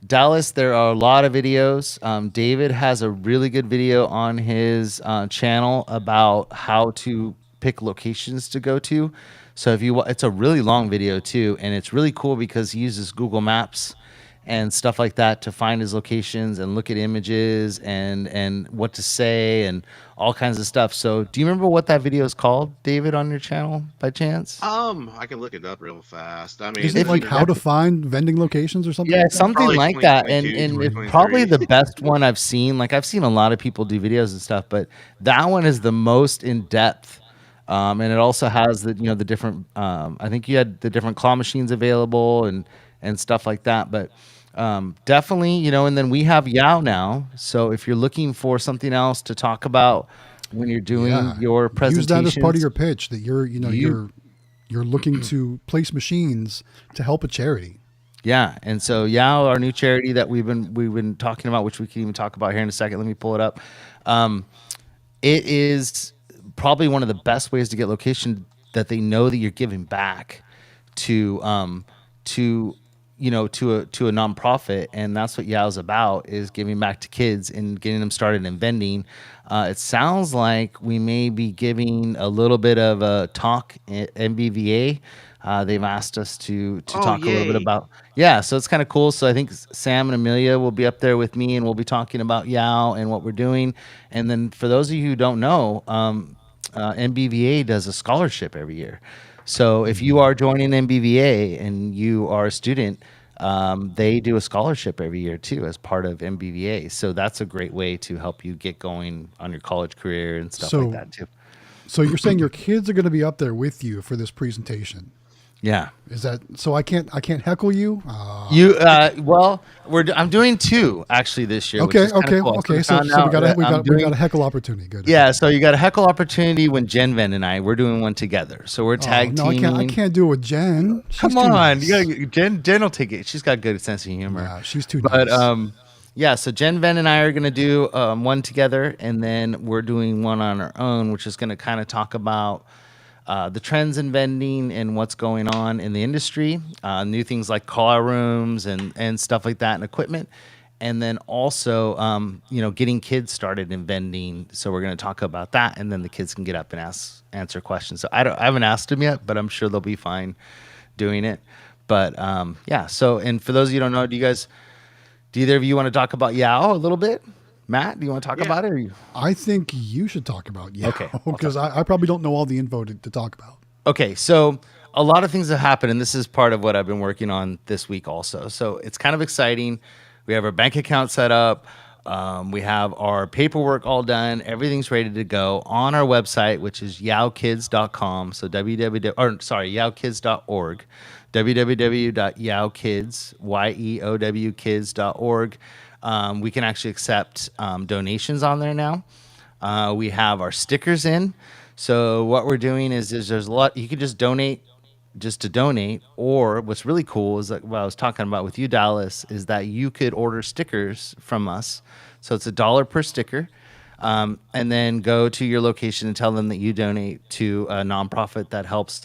S2: Dallas, there are a lot of videos. David has a really good video on his channel about how to pick locations to go to. So it's a really long video too, and it's really cool because he uses Google Maps and stuff like that to find his locations and look at images and what to say and all kinds of stuff. So do you remember what that video is called, David, on your channel by chance?
S4: I can look it up real fast.
S3: Is it like how to find vending locations or something?
S2: Yeah,
S3: like
S2: something like that. And it's probably the best one I've seen. Like I've seen a lot of people do videos and stuff, but that one is the most in depth. And it also has the different I think you had the different claw machines available and stuff like that. But definitely, and then we have Yao now. So if you're looking for something else to talk about when you're doing
S3: Yeah.
S2: your
S3: Use
S2: presentations.
S3: that as part of your pitch that you're looking to place machines to help a charity.
S2: Yeah, and so Yao, our new charity that we've been talking about, which we can even talk about here in a second. Let me pull it up. It is probably one of the best ways to get location that they know that you're giving back to to a nonprofit, and that's what Yao's about, is giving back to kids and getting them started in vending. It sounds like we may be giving a little bit of a talk at NVVA. They've asked us to
S4: Oh,
S2: talk a little bit
S4: yay.
S2: about, yeah, so it's kind of cool. So I think Sam and Amelia will be up there with me, and we'll be talking about Yao and what we're doing. And then for those of you who don't know, NVVA does a scholarship every year. So if you are joining MBVA and you are a student, they do a scholarship every year too as part of MBVA. So that's a great way to help you get going on your college career and stuff like that too.
S3: So you're saying your kids are going to be up there with you for this presentation?
S2: Yeah.
S3: Is that so? I can't heckle you.
S2: Well, I'm doing two actually this year.
S3: Okay,
S2: which is kinda cool.
S3: okay.
S2: So
S3: So we got
S2: doing
S3: a heckle opportunity. Good.
S2: yeah. So you got a heckle opportunity when Jen Ven and I we're doing one together. So we're tag
S3: No,
S2: teaming.
S3: I can't do it with Jen. She's
S2: Come
S3: too
S2: on,
S3: nice.
S2: Jen will take it. She's got a good sense of humor.
S3: Yeah, she's too
S2: But
S3: nice.
S2: yeah. So Jen Ven and I are gonna do one together, and then we're doing one on our own, which is gonna kind of talk about the trends in vending and what's going on in the industry, new things like call rooms and stuff like that, and equipment, and then also getting kids started in vending. So we're going to talk about that, and then the kids can get up and answer questions. So I haven't asked them yet, but I'm sure they'll be fine doing it. But yeah. So, and for those of you who don't know, do either of you want to talk about Yao a little bit? Matt, do you want to talk about it? Or
S3: I think you should talk about
S2: Okay,
S3: because I probably don't know all the info to talk about.
S2: Okay, so a lot of things have happened, and this is part of what I've been working on this week also. So it's kind of exciting. We have our bank account set up. We have our paperwork all done. Everything's ready to go on our website, which is yaokids.com. So yaokids.org, www.yaokids.org. We can actually accept donations on there now. We have our stickers in. So what we're doing is there's a lot. You can just donate just to donate, or what's really cool is like what I was talking about with you, Dallas, is that you could order stickers from us. So it's $1 per sticker. And then go to your location and tell them that you donate to a nonprofit that helps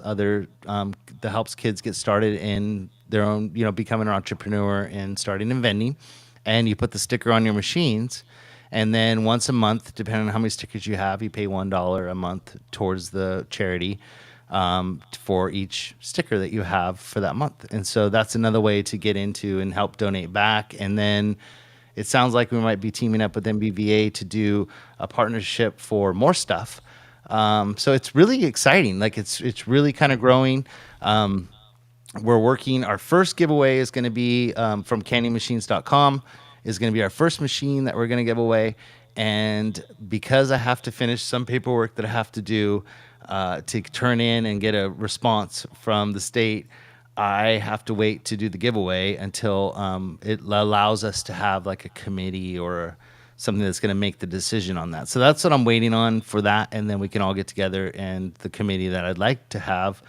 S2: kids get started in their own, becoming an entrepreneur and starting in vending. And you put the sticker on your machines, and then once a month, depending on how many stickers you have, you pay $1 a month towards the charity for each sticker that you have for that month. And so that's another way to get into and help donate back. And then it sounds like we might be teaming up with NVVA to do a partnership for more stuff. So it's really exciting. Like it's really kind of growing. We're working. Our first giveaway is going to be from candymachines.com. Is going to be our first machine that we're going to give away. And because I have to finish some paperwork that I have to do to turn in and get a response from the state, I have to wait to do the giveaway until it allows us to have like a committee or something that's going to make the decision on that. So that's what I'm waiting on for that. And then we can all get together and the committee that I'd like to have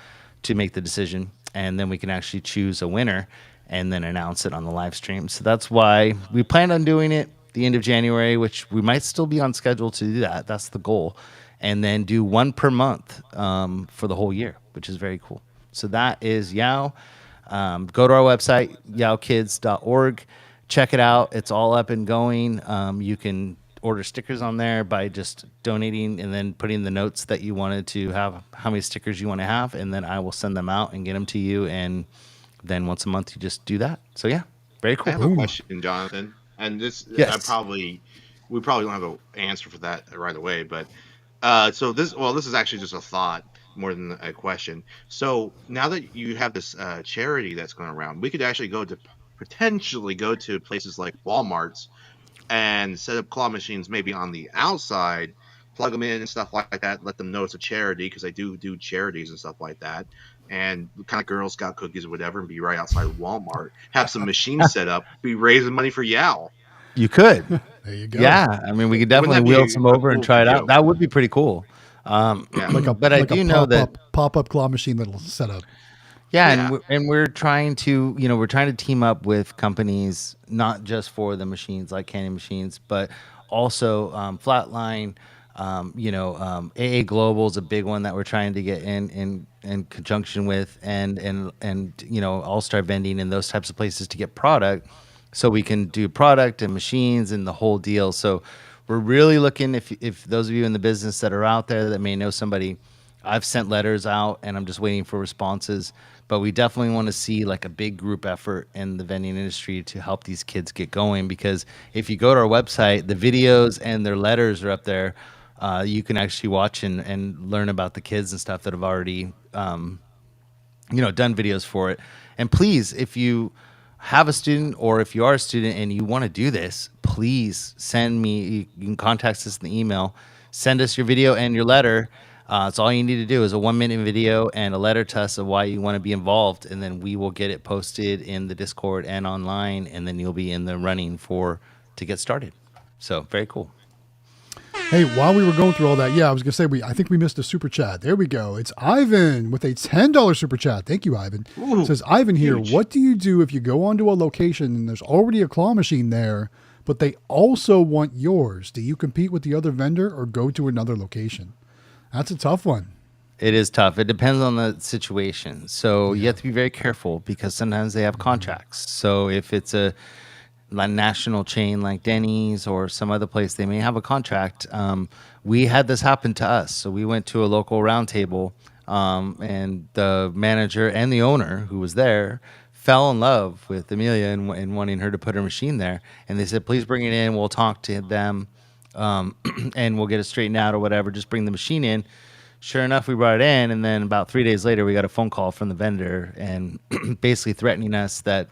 S2: to make the decision. And then we can actually choose a winner and then announce it on the live stream. So that's why we planned on doing it the end of January, which we might still be on schedule to do that. That's the goal. And then do one per month for the whole year, which is very cool. So that is Yao. Go to our website, yaokids.org. Check it out. It's all up and going. You can order stickers on there by just donating and then putting the notes that you wanted to have, how many stickers you want to have, and then I will send them out and get them to you. And then once a month, you just do that. So yeah, very cool.
S4: I have a question, Jonathan, and this
S2: Yes.
S4: we probably don't have an answer for that right away, but so this is actually just a thought more than a question. So now that you have this charity that's going around, we could actually potentially go to places like Walmart's and set up claw machines maybe on the outside, plug them in and stuff like that, let them know it's a charity, because they do charities and stuff like that, and kind of Girl Scout cookies or whatever, and be right outside Walmart, have some machines set up, be raising money for Yao.
S2: You could.
S3: There you go.
S2: Yeah, I mean, we could definitely
S4: Wouldn't that
S2: wheel
S4: be
S2: some
S4: a
S2: over and
S4: cool
S2: try it out.
S4: video?
S2: That would be pretty cool.
S4: Yeah.
S2: But I
S3: like
S2: do
S3: a
S2: know that.
S3: pop-up claw machine that'll set up.
S2: Yeah,
S4: Yeah.
S2: and we're trying to, we're trying to team up with companies not just for the machines like Canyon Machines, but also Flatline. AA Global is a big one that we're trying to get in conjunction with, and All Star Vending and those types of places to get product, so we can do product and machines and the whole deal. So we're really looking, if those of you in the business that are out there that may know somebody. I've sent letters out and I'm just waiting for responses. But we definitely want to see like a big group effort in the vending industry to help these kids get going. Because if you go to our website, the videos and their letters are up there. You can actually watch and learn about the kids and stuff that have already, done videos for it. And please, if you have a student or if you are a student and you want to do this, please send me. You can contact us in the email. Send us your video and your letter. It's all you need to do is a 1-minute video and a letter to us of why you want to be involved, and then we will get it posted in the Discord and online, and then you'll be in the running to get started. So very cool.
S3: Hey, while we were going through all that, I was gonna say I think we missed a super chat. There we go. It's Ivan with a $10 super chat. Thank you, Ivan.
S4: Ooh,
S3: It says Ivan here.
S4: huge.
S3: What do you do if you go onto a location and there's already a claw machine there, but they also want yours? Do you compete with the other vendor or go to another location? That's a tough one.
S2: It is tough. It depends on the situation. So you have to be very careful because sometimes they have contracts. So if it's a national chain like Denny's or some other place, they may have a contract. We had this happen to us. So we went to a local roundtable, and the manager and the owner who was there fell in love with Amelia and wanting her to put her machine there. And they said, please bring it in. We'll talk to them. And we'll get it straightened out or whatever. Just bring the machine in. Sure enough, we brought it in, and then about 3 days later, we got a phone call from the vendor and basically threatening us that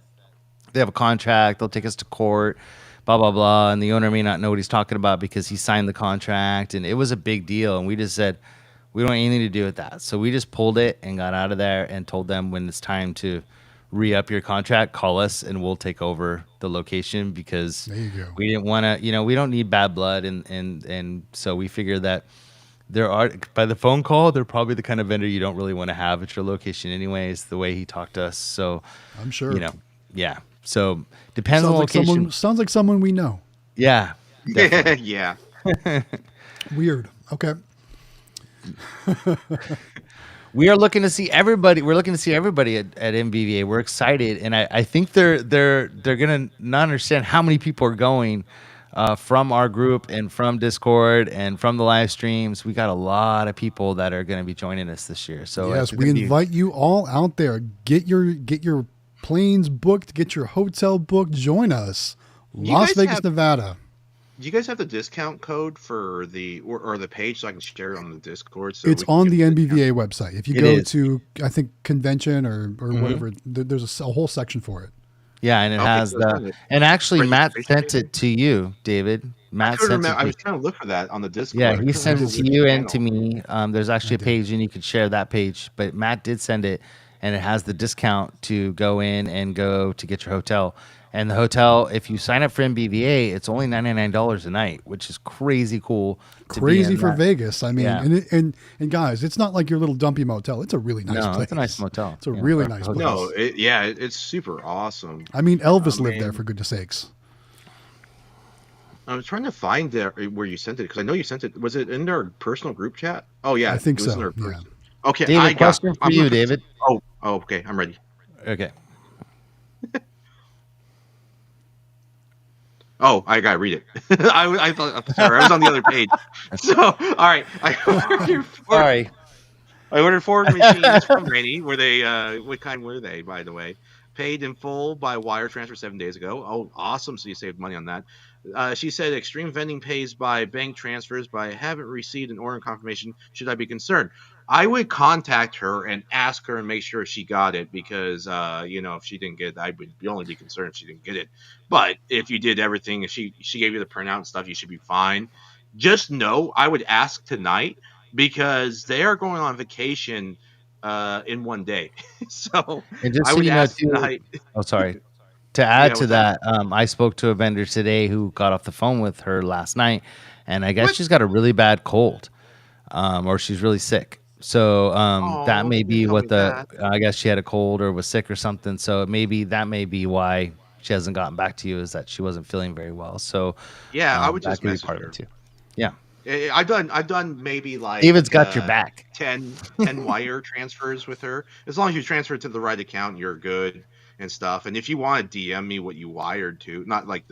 S2: they have a contract, they'll take us to court, blah, blah, blah, and the owner may not know what he's talking about because he signed the contract, and it was a big deal, and we just said, we don't want anything to do with that. So we just pulled it and got out of there and told them when it's time to re-up your contract, call us and we'll take over the location, because
S3: There you go.
S2: we didn't want to, we don't need bad blood. And so we figured that by the phone call, they're probably the kind of vendor you don't really want to have at your location anyways, the way he talked to us. So,
S3: I'm sure.
S2: Yeah. So depends on the
S3: Sounds
S2: location.
S3: sounds like someone we know.
S2: Yeah. Definitely.
S4: Yeah.
S3: Weird. Okay.
S2: We are looking to see everybody. We're looking to see everybody at NVVA. We're excited, and I think they're gonna not understand how many people are going from our group and from Discord and from the live streams. We got a lot of people that are gonna be joining us this year. So
S3: Yes, we invite you all out there. Get your planes booked. Get your hotel booked. Join us, Las
S4: guys
S3: Vegas,
S4: have-
S3: Nevada.
S4: Do you guys have the discount code for the or the page so I can share it on the Discord? So
S3: It's
S4: we can
S3: on
S4: get
S3: the
S4: discount?
S3: NVVA website. If you
S2: It
S3: go
S2: is.
S3: to, I think, convention or whatever, there's a whole section for it.
S2: Yeah, and it
S4: Okay,
S2: has
S4: so it's on
S2: the
S4: it.
S2: and actually Matt
S4: Registration
S2: sent it to you, David.
S4: I
S2: Matt
S4: couldn't
S2: sent it
S4: remember. I
S2: to
S4: was trying to look for that on the Discord.
S2: Yeah,
S4: I
S2: he
S4: couldn't
S2: sent it
S4: remember
S2: to
S4: which
S2: you and to
S4: channel.
S2: me. There's actually a page, and you could share that page. But Matt did send it, and it has the discount to go in and go to get your hotel. And the hotel, if you sign up for MBVA, it's only $99 a night, which is crazy cool. to be
S3: Crazy
S2: in
S3: for
S2: that.
S3: Vegas. I mean,
S2: Yeah.
S3: and guys, it's not like your little dumpy motel. It's a really nice
S2: No,
S3: place.
S2: it's a nice motel.
S3: It's a
S2: Yeah,
S3: really
S2: or
S3: nice
S2: hotel.
S3: place.
S4: No, it's super awesome.
S3: I mean, Elvis lived
S4: mean-
S3: there, for goodness sakes.
S4: I was trying to find where you sent it because I know you sent it. Was it in our personal group chat? Oh yeah,
S3: I think
S4: it was
S3: so,
S4: in our
S3: yeah.
S4: Okay,
S2: David,
S4: I got.
S2: question for
S4: I'm
S2: you,
S4: looking-
S2: David.
S4: Oh, okay, I'm ready.
S2: Okay.
S4: Oh, I gotta read it. I thought. Sorry, I was on the other page. So, all right,
S2: Sorry.
S4: I ordered 4 machines from Rainy. Were they? What kind were they, by the way? Paid in full by wire transfer 7 days ago. Oh, awesome! So you saved money on that. She said Xtreme Vending pays by bank transfers, but I haven't received an order confirmation. Should I be concerned? I would contact her and ask her and make sure she got it because, if she didn't get it, I would only be concerned if she didn't get it. But if you did everything, if she gave you the printout and stuff, you should be fine. Just know I would ask tonight because they are going on vacation in one day. So
S2: And just
S4: I
S2: so
S4: would
S2: you know,
S4: ask
S2: too.
S4: tonight.
S2: Oh, sorry. To add
S4: Yeah,
S2: to
S4: what's that?
S2: that, I spoke to a vendor today who got off the phone with her last night, and I guess
S4: What?
S2: she's got a really bad cold, or she's really sick. So that
S4: Oh,
S2: may
S4: you didn't
S2: be
S4: tell
S2: what
S4: me that.
S2: I guess she had a cold or was sick or something. So maybe that may be why she hasn't gotten back to you, is that she wasn't feeling very well. So
S4: Yeah, I would
S2: that
S4: just
S2: could be
S4: message
S2: part of it
S4: her.
S2: too. Yeah,
S4: I've done maybe like
S2: David's got your back.
S4: 10 wire transfers with her. As long as you transfer it to the right account, you're good and stuff. And if you want to DM me what you wired to, not like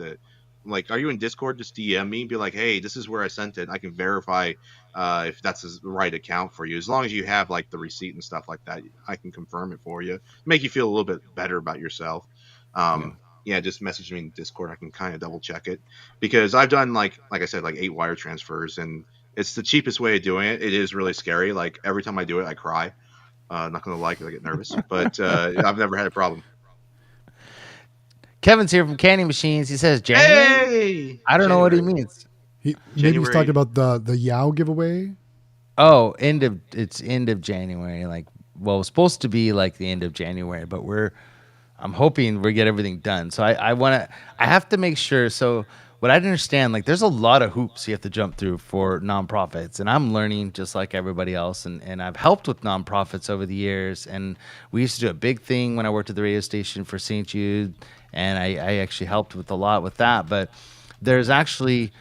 S4: are you in Discord? Just DM me, be like, hey, this is where I sent it. I can verify if that's the right account for you. As long as you have like the receipt and stuff like that, I can confirm it for you. Make you feel a little bit better about yourself.
S2: Yeah.
S4: Yeah, just message me in Discord. I can kind of double check it because I've done like I said, like 8 wire transfers, and it's the cheapest way of doing it. It is really scary. Like every time I do it, I cry. Not gonna lie, 'cause I get nervous, but I've never had a problem.
S2: Kevin's here from Candy Machines. He says January.
S4: Hey,
S2: I don't know what he
S4: January.
S2: means.
S3: Maybe he's talking
S4: January.
S3: about the Yao giveaway.
S2: Oh, it's end of January. Like, well, it's supposed to be like the end of January, but I'm hoping we get everything done. So I have to make sure. So what I understand, like, there's a lot of hoops you have to jump through for nonprofits, and I'm learning just like everybody else. And I've helped with nonprofits over the years, and we used to do a big thing when I worked at the radio station for St. Jude, and I actually helped with a lot with that. But there's actually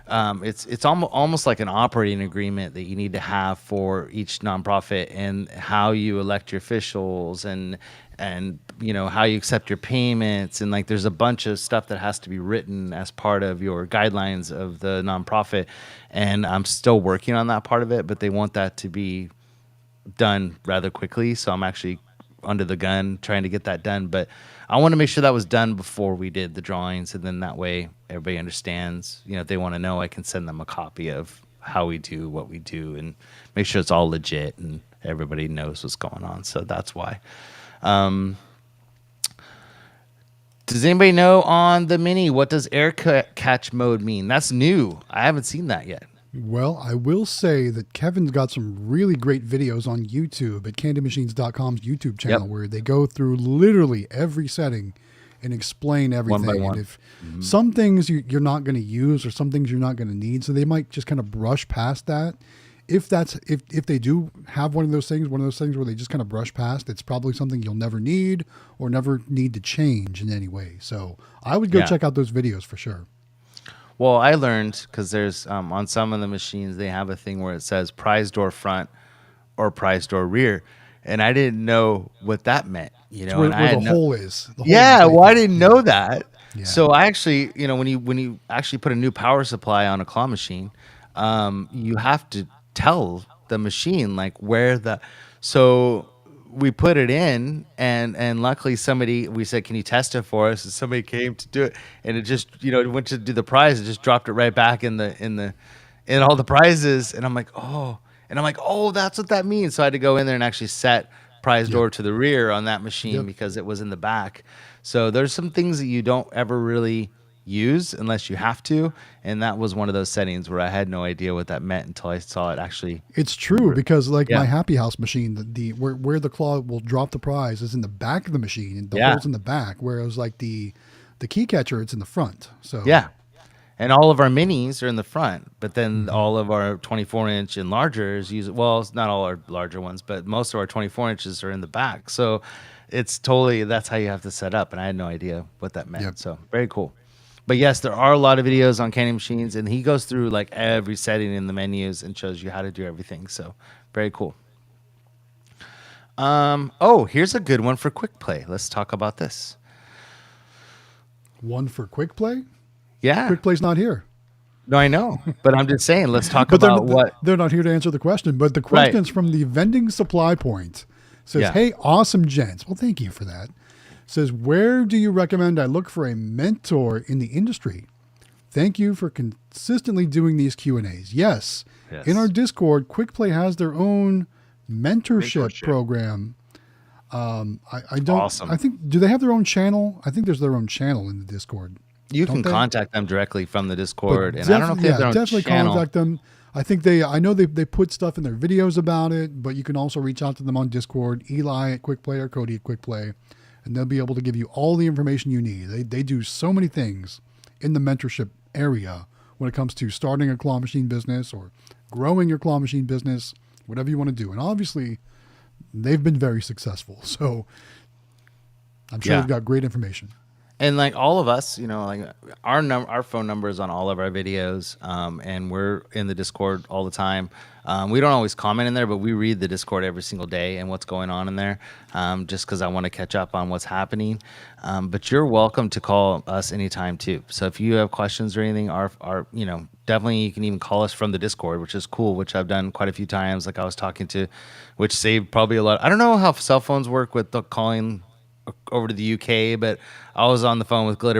S2: it's almost like an operating agreement that you need to have for each nonprofit, and how you elect your officials, and how you accept your payments, and like there's a bunch of stuff that has to be written as part of your guidelines of the nonprofit, and I'm still working on that part of it, but they want that to be done rather quickly, so I'm actually under the gun trying to get that done. But I want to make sure that was done before we did the drawings, and then that way everybody understands. If they want to know, I can send them a copy of how we do what we do, and make sure it's all legit and everybody knows what's going on. So that's why. Does anybody know on the Mini, what does air catch mode mean? That's new. I haven't seen that yet.
S3: Well, I will say that Kevin's got some really great videos on YouTube at candymachines.com's YouTube channel, where they go through literally every setting and explain everything.
S2: One by one.
S3: And if some things you're not going to use, or some things you're not going to need, so they might just kind of brush past that. If they do have one of those things where they just kind of brush past, it's probably something you'll never need or never need to change in any way. So I would go check out those videos for sure.
S2: Well, I learned, because there's on some of the machines, they have a thing where it says prize door front or prize door rear, and I didn't know what that meant.
S3: It's where the hole is. The hole
S2: Yeah,
S3: is
S2: well, I didn't know that.
S3: Yeah.
S2: So I actually, when you actually put a new power supply on a claw machine, you have to tell the machine like where the. So we put it in, and luckily we said, can you test it for us? And somebody came to do it, and it just went to do the prize, it just dropped it right back in all the prizes, and I'm like, oh, that's what that means. So I had to go in there and actually set prize door to the rear on that machine because it was in the back. So there's some things that you don't ever really use unless you have to, and that was one of those settings where I had no idea what that meant until I saw it actually.
S3: It's true, because like my Happy House machine, where the claw will drop the prize is in the back of the machine, and the hole's in the back, whereas like the key catcher, it's in the front. So
S2: and all of our minis are in the front, but then all of our 24-inch and largers it's not all our larger ones, but most of our 24 inches are in the back. So it's that's how you have to set up, and I had no idea what that meant. So very cool. But yes, there are a lot of videos on Candy Machines, and he goes through like every setting in the menus and shows you how to do everything. So very cool. Here's a good one for quick play. Let's talk about this.
S3: One for quick play?
S2: Yeah.
S3: Quick play's not here.
S2: No, I know, but I'm just saying, let's talk about what.
S3: They're not here to answer the question, but the question is from the Vending Supply Point. Says, hey, awesome gents. Well, thank you for that. Says, where do you recommend I look for a mentor in the industry? Thank you for consistently doing these Q&As. Yes. In our Discord, Quick Play has their own mentorship program. I don't. Awesome. I think, do they have their own channel? I think there's their own channel in the Discord.
S2: You can contact them directly from the Discord, and I don't know if they have their own
S3: definitely
S2: channel.
S3: Contact them. I think I know they put stuff in their videos about it, but you can also reach out to them on Discord. Eli at Quick Play or Cody at Quick Play, and they'll be able to give you all the information you need. They do so many things in the mentorship area when it comes to starting a claw machine business or growing your claw machine business, whatever you want to do. And obviously, they've been very successful. So I'm sure they've got great information.
S2: And like all of us, like our phone number is on all of our videos, and we're in the Discord all the time. We don't always comment in there, but we read the Discord every single day and what's going on in there, just because I want to catch up on what's happening. But you're welcome to call us anytime too. So if you have questions or anything, our definitely you can even call us from the Discord, which is cool, which I've done quite a few times. Like I was talking to, which saved probably a lot. I don't know how cell phones work with the calling over to the UK, but I was on the phone with Glitter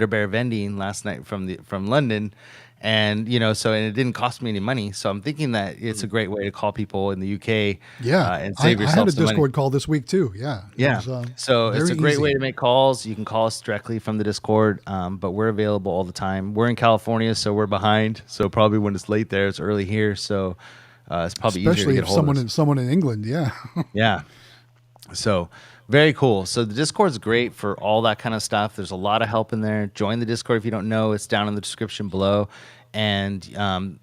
S2: Bear Vending last night from London, and and it didn't cost me any money. So I'm thinking that it's a great way to call people in the UK. And save yourself
S3: I had a
S2: some
S3: Discord
S2: money.
S3: call this week too.
S2: So it's a great
S3: easy
S2: way to make calls. You can call us directly from the Discord, but we're available all the time. We're in California, so we're behind. So probably when it's late there, it's early here. So it's probably easier to
S3: especially
S2: get
S3: if
S2: hold of us.
S3: someone in England.
S2: Yeah. So very cool. So the Discord's great for all that kind of stuff. There's a lot of help in there. Join the Discord if you don't know. It's down in the description below. And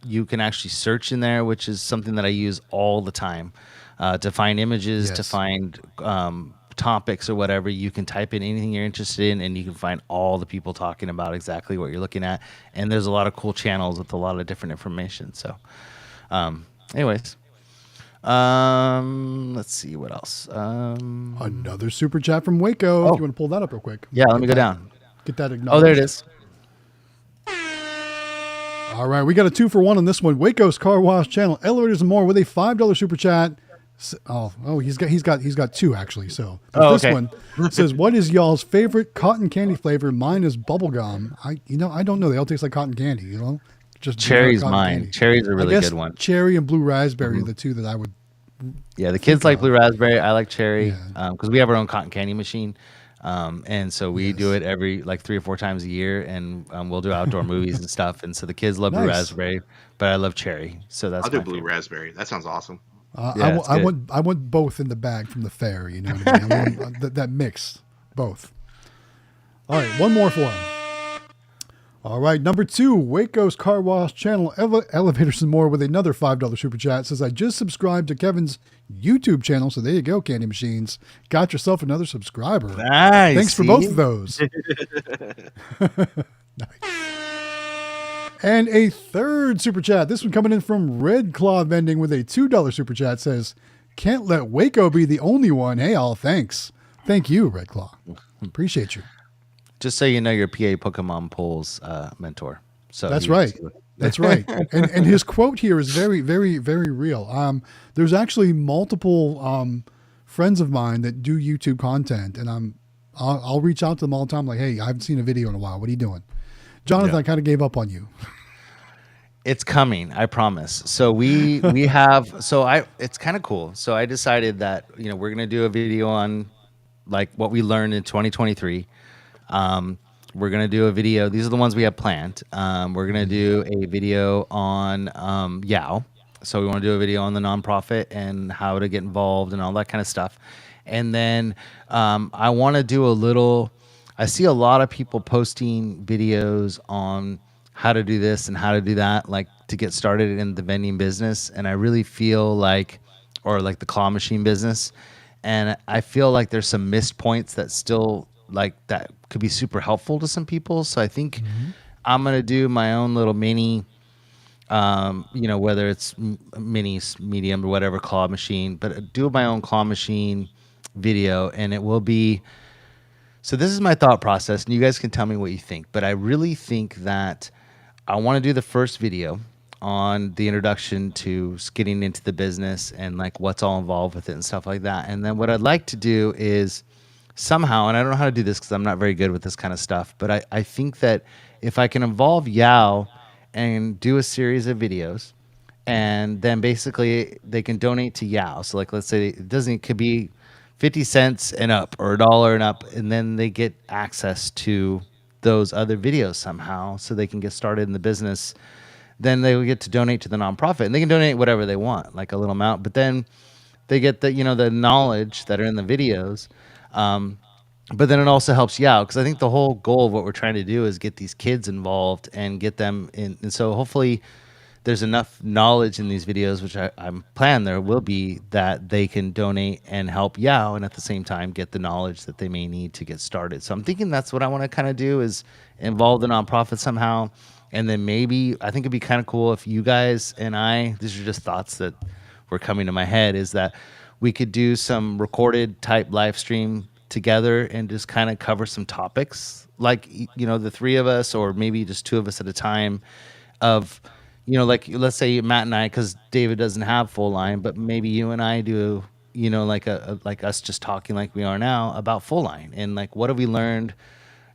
S2: you can actually search in there, which is something that I use all the time to find images, to find topics or whatever. You can type in anything you're interested in, and you can find all the people talking about exactly what you're looking at. And there's a lot of cool channels with a lot of different information. So anyways. Let's see what else.
S3: Another super chat from Waco. If you want to pull that up real quick.
S2: Yeah, let me go down.
S3: Get that acknowledged.
S2: Oh, there it is.
S3: All right, we got a 2-for-1 on this one. Waco's Car Wash Channel, Elevators and More, with a $5 super chat. He's got two actually. So this one says, "What is y'all's favorite cotton candy flavor? Mine is bubblegum. I don't know. They all taste like cotton candy. Just
S2: cherry's mine.
S3: Candy.
S2: Cherry's a really good one.
S3: Cherry and blue raspberry are the two that I would.
S2: Yeah, the kids like blue raspberry. I like cherry because we have our own cotton candy machine, and so we do it every 3 or 4 times a year, and we'll do outdoor movies and stuff. And so the kids love blue raspberry, but I love cherry. So that's
S4: I'll do blue raspberry. That sounds awesome.
S3: I want both in the bag from the fair. You know what I mean? I want that mix, both. All right, one more for him. All right, number 2, Waco's Car Wash Channel, Elevators and More, with another $5 super chat. Says, "I just subscribed to Kevin's YouTube channel." So there you go, Candy Machines. Got yourself another subscriber.
S2: Nice.
S3: Thanks for both of those. Nice. And a third super chat. This one coming in from Red Claw Vending with a $2 super chat. Says, "Can't let Waco be the only one. Hey, all, thanks." Thank you, Red Claw. Appreciate you.
S2: Just so you know, your PA Pokemon Polls mentor. So
S3: that's right. That's right. And his quote here is very, very, very real. There's actually multiple friends of mine that do YouTube content, and I'll reach out to them all the time. Like, hey, I haven't seen a video in a while. What are you doing, Jonathan? I kind of gave up on you.
S2: It's coming, I promise. So we have. So it's kind of cool. So I decided that we're gonna do a video on what we learned in 2023. We're going to do a video. These are the ones we have planned. We're going to do a video on YOW. So we want to do a video on the nonprofit and how to get involved and all that kind of stuff. And then I want to do I see a lot of people posting videos on how to do this and how to do that, to get started in the vending business. And I really feel or the claw machine business. And I feel like there's some missed points that still that could be super helpful to some people. So I think I'm going to do my own little mini, whether it's mini, medium, or whatever claw machine, but do my own claw machine video. And it will be, so this is my thought process, and you guys can tell me what you think, but I really think that I want to do the first video on the introduction to getting into the business and what's all involved with it and stuff like that. And then what I'd like to do is somehow, and I don't know how to do this because I'm not very good with this kind of stuff, but I think that if I can involve YOW and do a series of videos, and then basically they can donate to YOW. So let's say it could be 50 cents and up or $1 and up, and then they get access to those other videos somehow so they can get started in the business. Then they will get to donate to the nonprofit, and they can donate whatever they want, a little amount, but then they get the knowledge that are in the videos. but then it also helps you out because I think the whole goal of what we're trying to do is get these kids involved and get them in. And so hopefully there's enough knowledge in these videos, which I'm planning there will be, that they can donate and help Yao, and at the same time get the knowledge that they may need to get started. So I'm thinking that's what I want to kind of do, is involve the nonprofit somehow. And then maybe I think it'd be kind of cool if you guys and I, these are just thoughts that were coming to my head, is that we could do some recorded type live stream together and just kind of cover some topics, like, you know, the three of us, or maybe just two of us at a time, of, you know, like let's say Matt and I, because David doesn't have full line, but maybe you and I do, you know, like like us just talking like we are now about full line, and like what have we learned,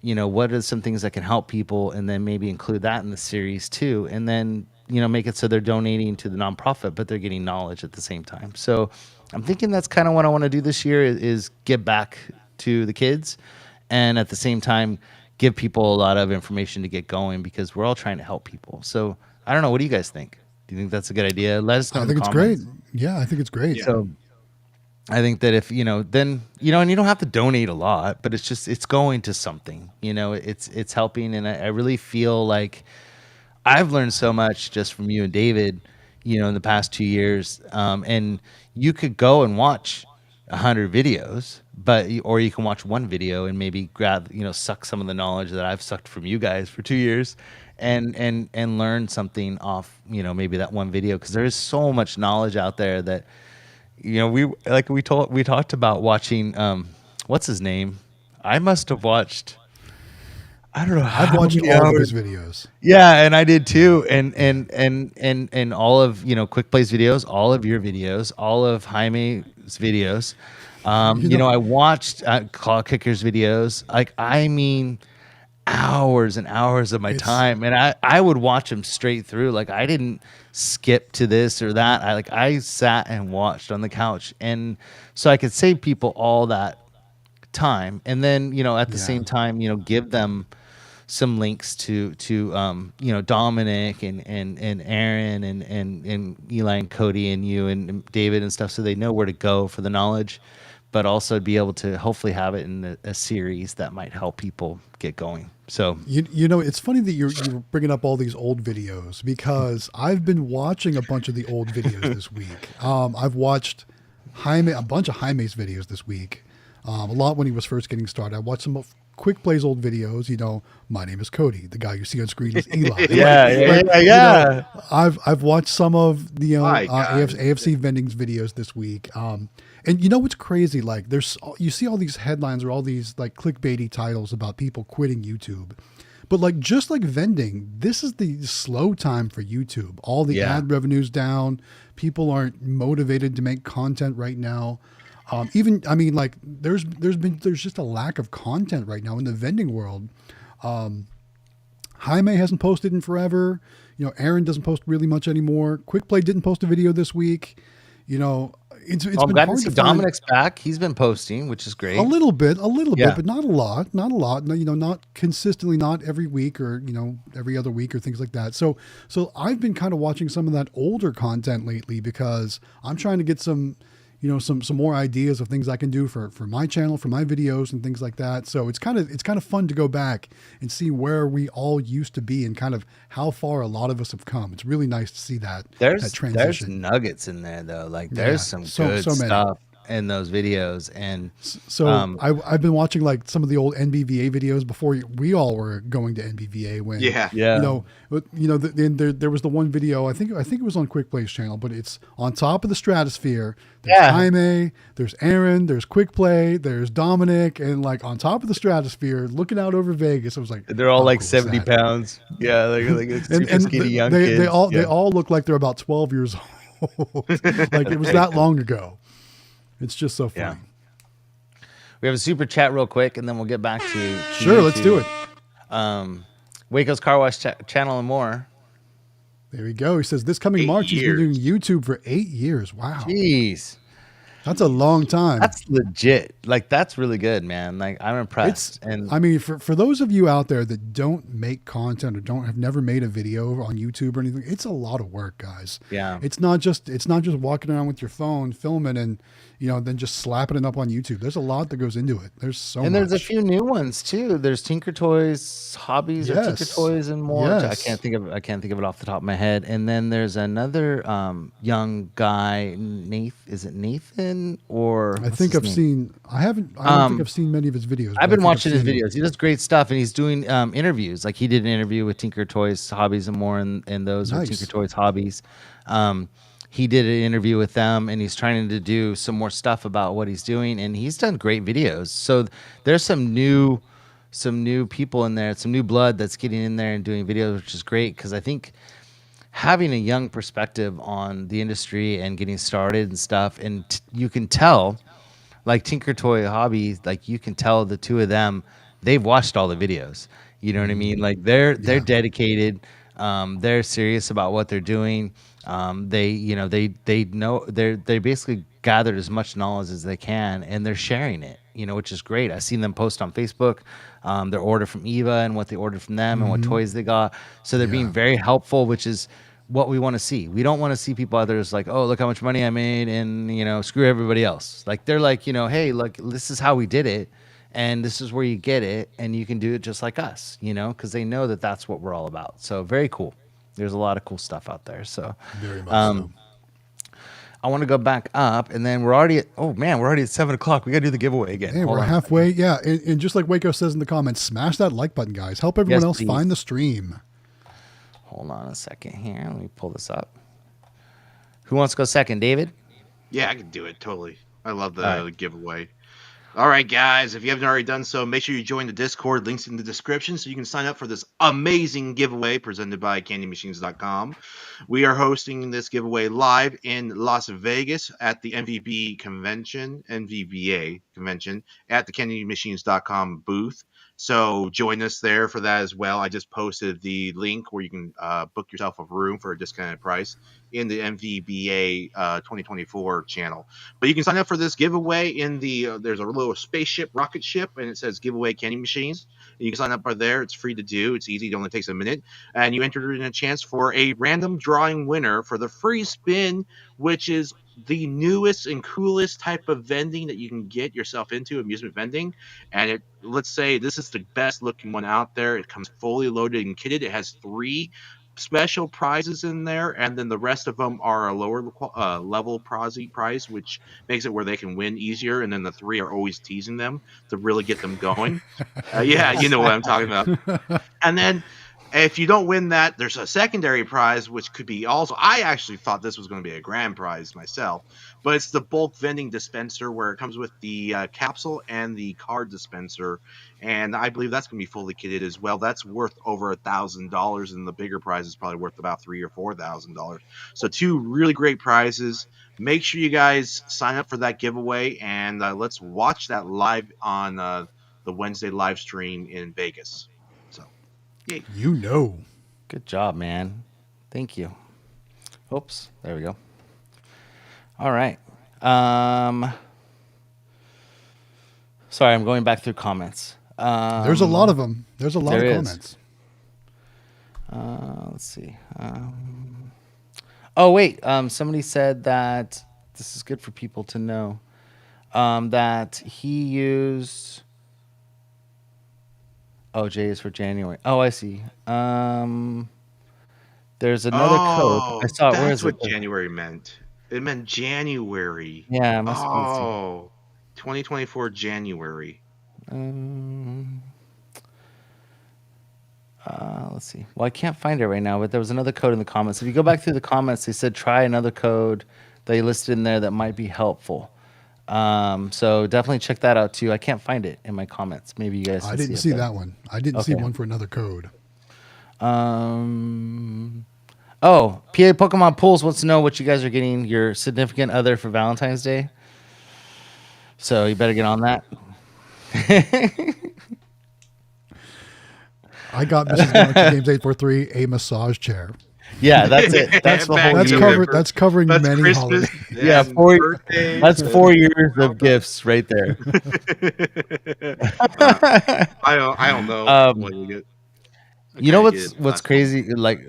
S2: you know, what are some things that can help people, and then maybe include that in the series too, and then, you know, make it so they're donating to the nonprofit, but they're getting knowledge at the same time. So I'm thinking that's kind of what I want to do this year, is give back to the kids, and at the same time give people a lot of information to get going, because we're all trying to help people. So I don't know. What do you guys think? Do you think that's a good idea? Let us know.
S3: I think it's great. Yeah, I think it's great.
S2: So I think that if, you know, then, you know, and you don't have to donate a lot, but it's just, it's going to something, you know, it's helping. And I really feel like I've learned so much just from you and David, you know, in the past 2 years. And you could go and watch 100 videos, or you can watch one video and maybe grab, you know, suck some of the knowledge that I've sucked from you guys for 2 years, and learn something off, you know, maybe that one video. Because there is so much knowledge out there that, you know, we talked about watching, what's his name? I must have watched, I don't know.
S3: I've watched all of his videos.
S2: Yeah, and I did too. And all of, you know, Quick Plays videos, all of your videos, all of Jaime's videos. You know, I watched Claw Kicker's videos. Like, I mean, hours and hours of my time, and I would watch them straight through. Like, I didn't skip to this or that. I sat and watched on the couch, and so I could save people all that time, and then, you know, at the same time, you know, give them some links to you know, Dominic and Aaron and Eli and Cody and you and David and stuff, so they know where to go for the knowledge, but also be able to hopefully have it in a series that might help people get going. So
S3: you know, it's funny that you're bringing up all these old videos, because I've been watching a bunch of the old videos this week. I've watched a bunch of Jaime's videos this week. A lot when he was first getting started. I watched some of Quick Play's old videos. You know, my name is Cody. The guy you see on screen is Eli.
S2: yeah.
S3: You know, I've watched some of the AFC Vending's videos this week. And you know what's crazy? Like, you see all these headlines or all these like clickbaity titles about people quitting YouTube. But like, just like Vending, this is the slow time for YouTube. All the ad revenue's down. People aren't motivated to make content right now. Even, I mean, like, there's just a lack of content right now in the vending world. Jaime hasn't posted in forever. You know, Aaron doesn't post really much anymore. Quick Play didn't post a video this week. You know, it's been hard to find.
S2: Dominic's back. He's been posting, which is great.
S3: A little bit, but not a lot. You know, not consistently, not every week, or, you know, every other week or things like that. So I've been kind of watching some of that older content lately, because I'm trying to get some, you know, some more ideas of things I can do for my channel, for my videos and things like that. So it's kind of fun to go back and see where we all used to be and kind of how far a lot of us have come. It's really nice to see that transition.
S2: There's nuggets in there though. Like, there's some good stuff in those videos. And
S3: so I've been watching like some of the old NVVA videos before we all were going to NVVA, when you know there was the one video, I think it was on Quick Play's channel, but it's on top of the stratosphere. There's Jaime, there's Aaron, there's Quick Play, there's Dominic, and like on top of the stratosphere, looking out over Vegas. I was like,
S2: they're all like cool 70 pounds. Yeah, like super skinny young kids.
S3: They all look like they're about 12 years old. Like, it was that long ago. It's just so funny.
S2: Yeah. We have a super chat real quick, and then we'll get back to
S3: sure. Let's do it.
S2: Waco's Car Wash channel and more.
S3: There we go. He says this coming March he's been doing YouTube for 8 years. Wow.
S2: Jeez.
S3: That's a long time.
S2: That's legit. Like, that's really good, man. Like, I'm impressed. And
S3: I mean, for those of you out there that don't make content or have never made a video on YouTube or anything, it's a lot of work, guys.
S2: Yeah.
S3: It's not just walking around with your phone filming and than just slapping it up on YouTube. There's a lot that goes into it. There's so much.
S2: And there's a few new ones too. There's Tinker Toys Hobbies or Tinker
S3: Yes.
S2: Toys and more. I
S3: Yes.
S2: can't think of it off the top of my head. And then there's another Young guy, Is it Nathan or
S3: I
S2: what's
S3: think
S2: his
S3: I've
S2: name?
S3: seen. I don't think I've seen many of his videos. but
S2: I've
S3: I
S2: been
S3: think
S2: watching his
S3: seen
S2: videos. He does great stuff, and he's doing interviews. Like he did an interview with Tinker Toys Hobbies and more, and those are
S3: Nice.
S2: Tinker Toys Hobbies. He did an interview with them, and he's trying to do some more stuff about what he's doing, and he's done great videos. So there's some new people in there, some new blood that's getting in there and doing videos, which is great because I think having a young perspective on the industry and getting started and stuff, and you can tell, like Tinker Toy Hobby, like you can tell the two of them, they've watched all the videos. You know what I mean? Like they're dedicated. They're serious about what they're doing. They know they basically gathered as much knowledge as they can, and they're sharing it. Which is great. I've seen them post on Facebook their order from Eva and what they ordered from them and what toys they got. So they're being very helpful, which is what we want to see. We don't want to see people others like, oh, look how much money I made, and screw everybody else. Like they're like, hey, look, this is how we did it, and this is where you get it, and you can do it just like us, because they know that that's what we're all about. So very cool. There's a lot of cool stuff out there. So
S3: Very much so.
S2: I want to go back up, and then we're already at 7:00. We got to do the giveaway again.
S3: Hey,
S2: Hold
S3: we're
S2: on.
S3: halfway. Yeah, and just like Waco says in the comments, smash that like button, guys. Help everyone
S2: Yes,
S3: else
S2: please.
S3: find the stream.
S2: Hold on a second here. Let me pull this up. Who wants to go second, David?
S4: Yeah, I can do it totally. I love the
S2: All right.
S4: giveaway. All right, guys, if you haven't already done so, make sure you join the Discord. Links in the description so you can sign up for this amazing giveaway presented by CandyMachines.com. We are hosting this giveaway live in Las Vegas at the NVVA convention at the CandyMachines.com booth. So join us there for that as well. I just posted the link where you can book yourself a room for a discounted price in the NVVA 2024 channel. But you can sign up for this giveaway in the there's a little spaceship rocket ship, and it says giveaway Candy Machines. You can sign up right there. It's free to do. It's easy. It only takes a minute, and you enter in a chance for a random drawing winner for the free spin, which is the newest and coolest type of vending that you can get yourself into, amusement vending. And let's say this is the best looking one out there. It comes fully loaded and kitted. It has 3 special prizes in there, and then the rest of them are a lower level prize, which makes it where they can win easier, and then the 3 are always teasing them to really get them going. Yeah, you know what I'm talking about. And then if you don't win that, there's a secondary prize, which could be also, I actually thought this was going to be a grand prize myself, but it's the bulk vending dispenser where it comes with the capsule and the card dispenser. And I believe that's going to be fully kitted as well. That's worth over $1,000, and the bigger prize is probably worth about $3,000 or $4,000. So 2 really great prizes. Make sure you guys sign up for that giveaway, and let's watch that live on the Wednesday live stream in Vegas. So, yay.
S2: Good job, man. Thank you. Oops. There we go. All right. Sorry, I'm going back through comments.
S3: There's a lot of them. There's a lot of
S2: there is.
S3: comments.
S2: Let's see. Oh, wait. Somebody said that this is good for people to know that he used. Oh, J is for January. Oh, I see. There's another code. I saw it. Where is
S4: That's
S2: it?
S4: what January meant. It meant January.
S2: Yeah, it must have been.
S4: Oh, 2024 January.
S2: Let's see. Well, I can't find it right now, but there was another code in the comments. If you go back through the comments, they said try another code they listed in there that might be helpful. So definitely check that out too. I can't find it in my comments. Maybe you guys can
S3: I didn't
S2: see
S3: see
S2: it,
S3: that one. I didn't see one for another code.
S2: Oh, PA Pokemon Pools wants to know what you guys are getting your significant other for Valentine's Day. So you better get on that.
S3: I got Mrs. Galaxy Games 843 a massage chair.
S2: Yeah, that's it. That's the whole
S3: That's
S2: year.
S3: That's covering
S4: That's
S3: many
S4: Christmas.
S3: holidays.
S2: Yeah,
S4: birthdays.
S2: that's 4 years of gifts right there.
S4: I don't know what you get.
S2: You know
S4: Okay,
S2: what's crazy? Like,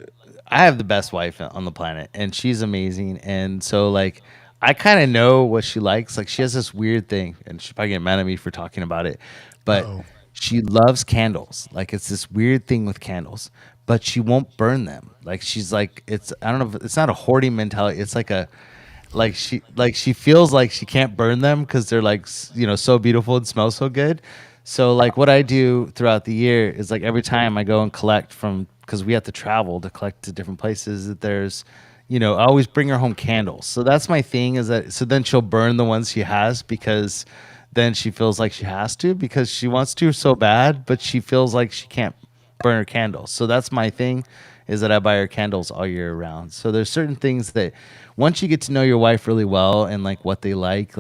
S2: I have the best wife on the planet, and she's amazing. And so, like, I kind of know what she likes. Like she has this weird thing, and she'll probably get mad at me for talking about it, but
S3: Uh-oh.
S2: she loves candles. Like it's this weird thing with candles, but she won't burn them. Like she's like, it's I don't know, if it's not a hoarding mentality. It's like a she feels like she can't burn them because they're like so beautiful and smell so good. So like what I do throughout the year is like every time I go and collect from, because we have to travel to collect to different places, that there's I always bring her home candles. So that's my thing, is that so then she'll burn the ones she has, because then she feels like she has to, because she wants to so bad, but she feels like she can't burn her candles. So that's my thing, is that I buy her candles all year round. So there's certain things that once you get to know your wife really well and like what they like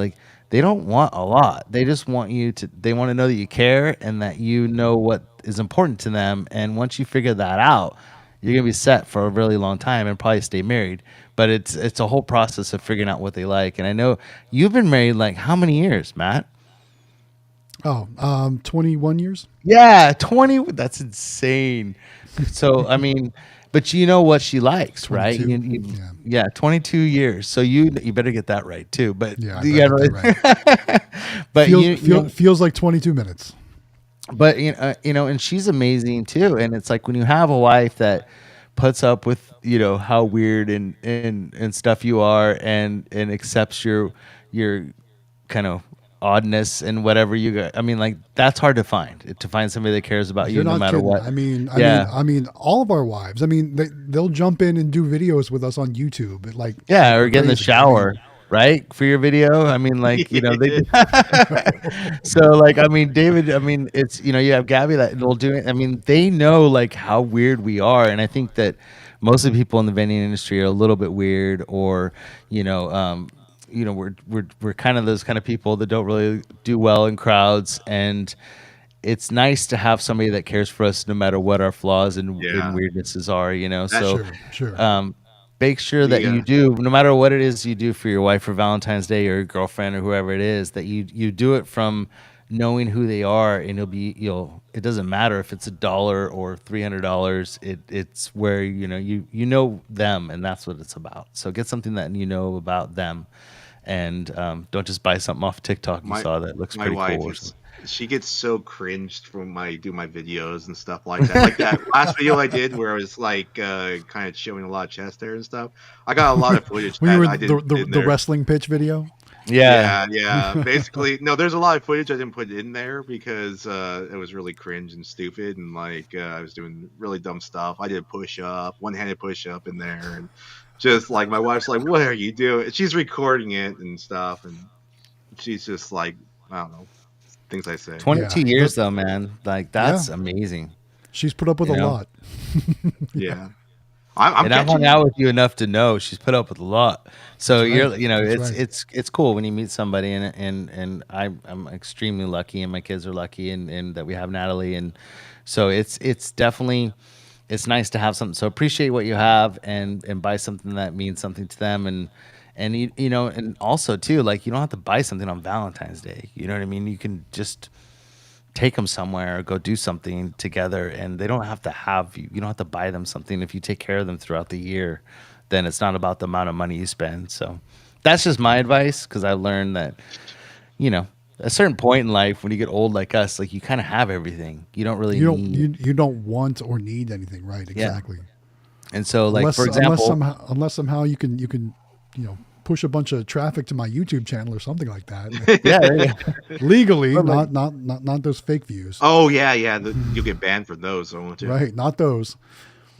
S2: they don't want a lot. They just want they want to know that you care and that you know what is important to them. And once you figure that out, you're going to be set for a really long time and probably stay married. But it's a whole process of figuring out what they like. And I know you've been married like how many years, Matt?
S3: 21 years.
S2: Yeah, 20. That's insane. So, I mean, but you know what she likes, right?
S3: 22.
S2: Yeah, 22 years. So you better get that right too. But
S3: Yeah, I
S2: you
S3: bet
S2: gotta-
S3: that's right.
S2: but
S3: Feels like 22 minutes.
S2: but and she's amazing too. And it's like when you have a wife that puts up with how weird and stuff you are, and accepts your kind of oddness and whatever you got. I mean, like that's hard to find somebody that cares about you
S3: You're
S2: no
S3: not
S2: matter
S3: kidding.
S2: what.
S3: I mean, all of our wives. I mean, they'll jump in and do videos with us on YouTube.
S2: Or get in the
S3: crazy.
S2: shower, right, for your video. I mean, like they. So, like, I mean, David. I mean, it's you have Gabby that will do it. I mean, they know like how weird we are, and I think that most of the people in the vending industry are a little bit weird, or we're kind of those kind of people that don't really do well in crowds, and it's nice to have somebody that cares for us no matter what our flaws and weirdnesses are. So
S3: Sure.
S2: make sure that you do, no matter what it is you do for your wife for Valentine's Day or your girlfriend or whoever it is, that you do it from knowing who they are, and it doesn't matter if it's $1 or $300. It's where you know them, and that's what it's about. So get something that you know about them, and don't just buy something off TikTok you saw that looks pretty
S4: wife
S2: cool.
S4: She gets so cringed when I do my videos and stuff like that. Like that last video I did where I was like kind of showing a lot of chest hair and stuff. I got a lot of footage
S3: When you were
S4: I did
S3: the wrestling pitch video.
S4: Yeah. Basically, no, there's a lot of footage I didn't put in there because it was really cringe and stupid, and like I was doing really dumb stuff. I did a push-up, one-handed push-up in there, and just like my wife's like, "What are you doing?" She's recording it and stuff, and she's just like, I don't know, things I say.
S2: 22 years though, man. Like that's amazing.
S3: She's put up with a lot.
S4: Yeah. I've
S2: hung out with you enough to know she's put up with a lot. So it's cool when you meet somebody, and I'm extremely lucky, and my kids are lucky, and that we have Natalie, and so it's definitely nice to have something. So appreciate what you have, and buy something that means something to them, and and also too, like you don't have to buy something on Valentine's Day. You know what I mean? You can just take them somewhere or go do something together, and they don't have to have you don't have to buy them something. If you take care of them throughout the year, then it's not about the amount of money you spend. So that's just my advice, because I learned that at a certain point in life, when you get old like us, like you kind of have everything. You don't really
S3: you don't want or need anything, right? Exactly.
S2: And so, like, for example,
S3: unless somehow you can push a bunch of traffic to my YouTube channel or something like that. Legally, not those fake views.
S4: Oh yeah. You'll get banned for those, won't you?
S3: Right, not those.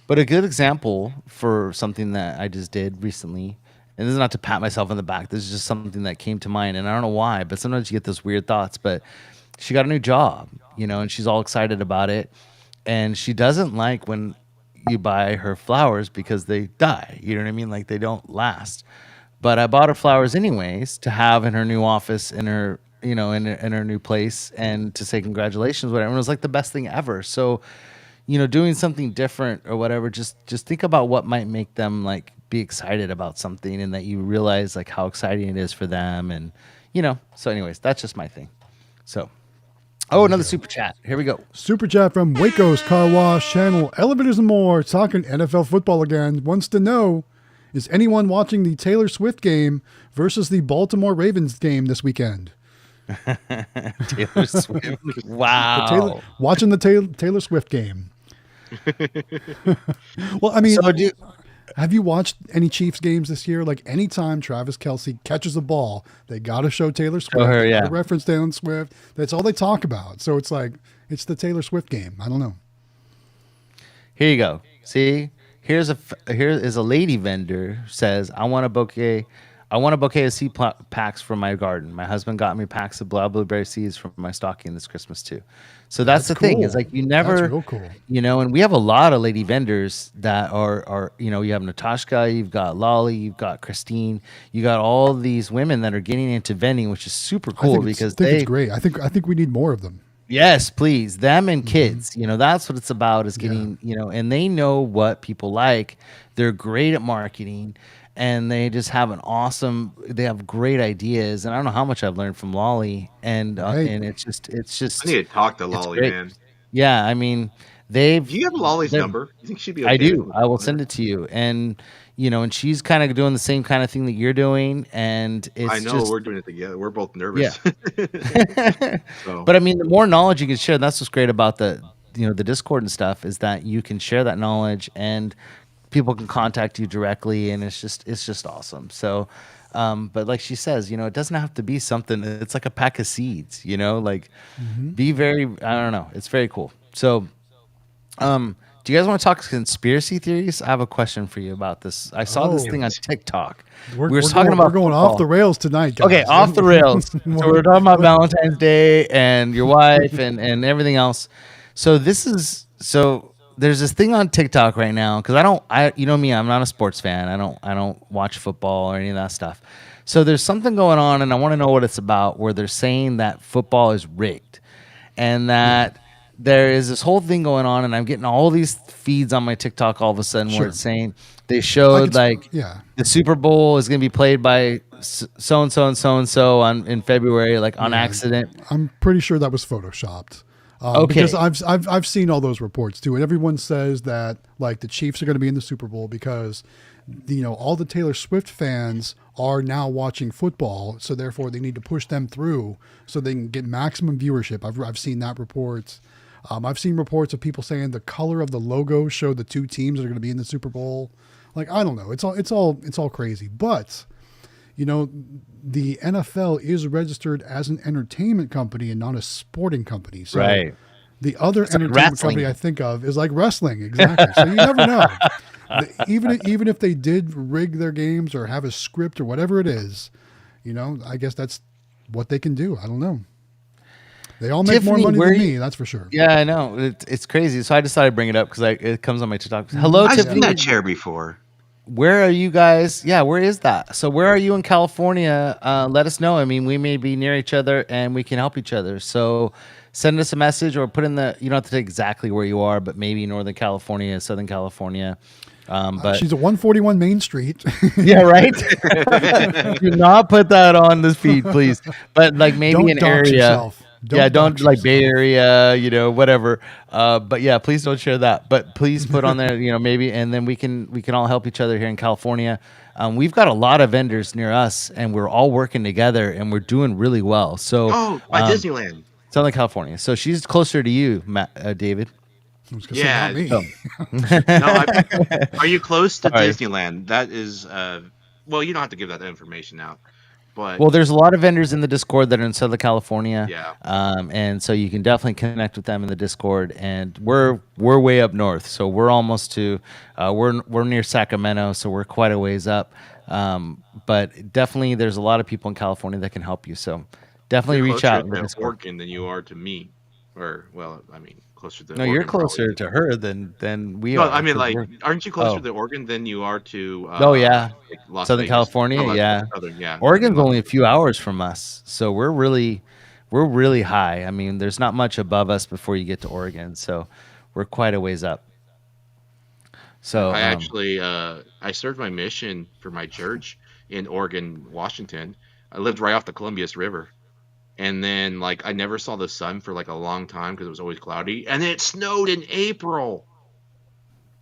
S2: But a good example for something that I just did recently, and this is not to pat myself on the back, this is just something that came to mind, and I don't know why, but sometimes you get those weird thoughts. But she got a new job, and she's all excited about it, and she doesn't like when you buy her flowers because they die. You know what I mean? Like they don't last. But I bought her flowers anyways to have in her new office, in her in her new place, and to say congratulations, whatever. And it was like the best thing ever. So, doing something different or whatever, just think about what might make them like be excited about something, and that you realize like how exciting it is for them, and So, anyways, that's just my thing. So, another super chat. Here we go.
S3: Super chat from Waco's Car Wash Channel, Elevators and More, talking NFL football again. Wants to know, Is anyone watching the Taylor Swift game versus the Baltimore Ravens game this weekend?
S2: Taylor Swift.
S3: The
S2: Wow.
S3: watching the Taylor Swift game. Well, I mean,
S2: So do
S3: have you watched any Chiefs games this year? Like anytime Travis Kelce catches a ball, they got to show Taylor Swift.
S2: her,
S3: They
S2: yeah.
S3: gotta reference Taylor Swift. That's all they talk about. So it's like, it's the Taylor Swift game. I don't know.
S2: Here you go. See, here is a lady vendor who says, I want a bouquet of seed packs for my garden. My husband got me packs of blueberry seeds from my stocking this Christmas too. So that's the thing. Is
S3: cool.
S2: like you never,
S3: That's real cool.
S2: and we have a lot of lady vendors that are you have Natashka, you've got Lolly, you've got Christine, you got all these women that are getting into vending, which is super cool because
S3: I think it's great. I think we need more of them.
S2: Yes, please. Them and kids. That's what it's about is getting, and they know what people like. They're great at marketing and they just have they have great ideas. And I don't know how much I've learned from Lolly and it's just
S4: I need to talk to Lolly,
S2: great.
S4: man.
S2: Yeah. I mean,
S4: Do you have Lolly's number? You think she'd be okay?
S2: I do. I will send it to you. And, and she's kind of doing the same kind of thing that you're doing. And it's
S4: I know
S2: just,
S4: we're doing it together. We're both nervous. So.
S2: But I mean, the more knowledge you can share, that's what's great about the Discord and stuff is that you can share that knowledge and people can contact you directly, and it's just awesome. So, but like she says, it doesn't have to be something. It's like a pack of seeds, be very. I don't know. It's very cool. So, do you guys want to talk conspiracy theories? I have a question for you about this. I saw this thing on TikTok.
S3: We're talking about. We're going off the rails tonight, guys.
S2: Okay, off the rails. So we're talking about Valentine's Day and your wife and everything else. So there's this thing on TikTok right now because you know me, I'm not a sports fan. I don't watch football or any of that stuff. So there's something going on, and I want to know what it's about. Where they're saying that football is rigged, and that there is this whole thing going on, and I'm getting all these feeds on my TikTok all of a sudden where it's saying they showed the Super Bowl is going to be played by so and so and so and so in February, like on accident.
S3: I'm pretty sure that was photoshopped.
S2: Okay.
S3: Because I've seen all those reports too, and everyone says that like the Chiefs are going to be in the Super Bowl because all the Taylor Swift fans are now watching football, so therefore they need to push them through so they can get maximum viewership. I've seen that report. I've seen reports of people saying the color of the logo showed the two teams that are going to be in the Super Bowl. Like I don't know, it's all crazy, but. The NFL is registered as an entertainment company and not a sporting company. So
S2: right.
S3: The other entertainment company I think of is like wrestling. Exactly. So you never know. Even if they did rig their games or have a script or whatever it is, I guess that's what they can do. I don't know. They all make more money than me, that's for sure.
S2: Yeah, I know. It's crazy. So I decided to bring it up because it comes on my TikTok. Hello,
S4: I've
S2: Tiffany.
S4: seen that chair before.
S2: Where are you guys? Yeah, where is that? So where are you in California? Let us know. I mean, we may be near each other and we can help each other. So send us a message or put in you don't have to say exactly where you are, but maybe Northern California, Southern California. But
S3: she's at 141 Main Street.
S2: Yeah, right. Do not put that on this feed, please. But like maybe
S3: don't
S2: an
S3: dox
S2: area.
S3: yourself.
S2: Don't like Bay Area, whatever. But yeah, please don't share that. But please put on there, maybe, and then we can all help each other here in California. We've got a lot of vendors near us, and we're all working together, and we're doing really well. So,
S4: by Disneyland,
S2: Southern California. So she's closer to you, David.
S4: Yeah.
S3: Me.
S4: Are you close to
S2: Right.
S4: Disneyland? That is, well, you don't have to give that information out. But
S2: Well, there's a lot of vendors in the Discord that are in Southern California.
S4: Yeah.
S2: And so you can definitely connect with them in the Discord. And we're way up north, so we're almost to we're near Sacramento, so we're quite a ways up. But definitely, there's a lot of people in California that can help you. So definitely
S4: you're
S2: reach out.
S4: closer
S2: in the
S4: to
S2: Discord.
S4: Oregon than you are to me, or well, I mean, closer to.
S2: No,
S4: Oregon,
S2: you're closer
S4: probably.
S2: to her than we
S4: No,
S2: are.
S4: I mean,
S2: 'cause
S4: like,
S2: we're-
S4: aren't you closer
S2: Oh.
S4: to Oregon than you are to?
S2: Oh, yeah.
S4: like Las
S2: Southern
S4: Vegas?
S2: California,
S4: Oh,
S2: yeah.
S4: Southern, yeah.
S2: Oregon's only a few hours from us, so we're really high. I mean, there's not much above us before you get to Oregon, so we're quite a ways up. So
S4: I actually I served my mission for my church in Oregon, Washington. I lived right off the Columbia River. And then like I never saw the sun for like a long time because it was always cloudy. And then it snowed in April.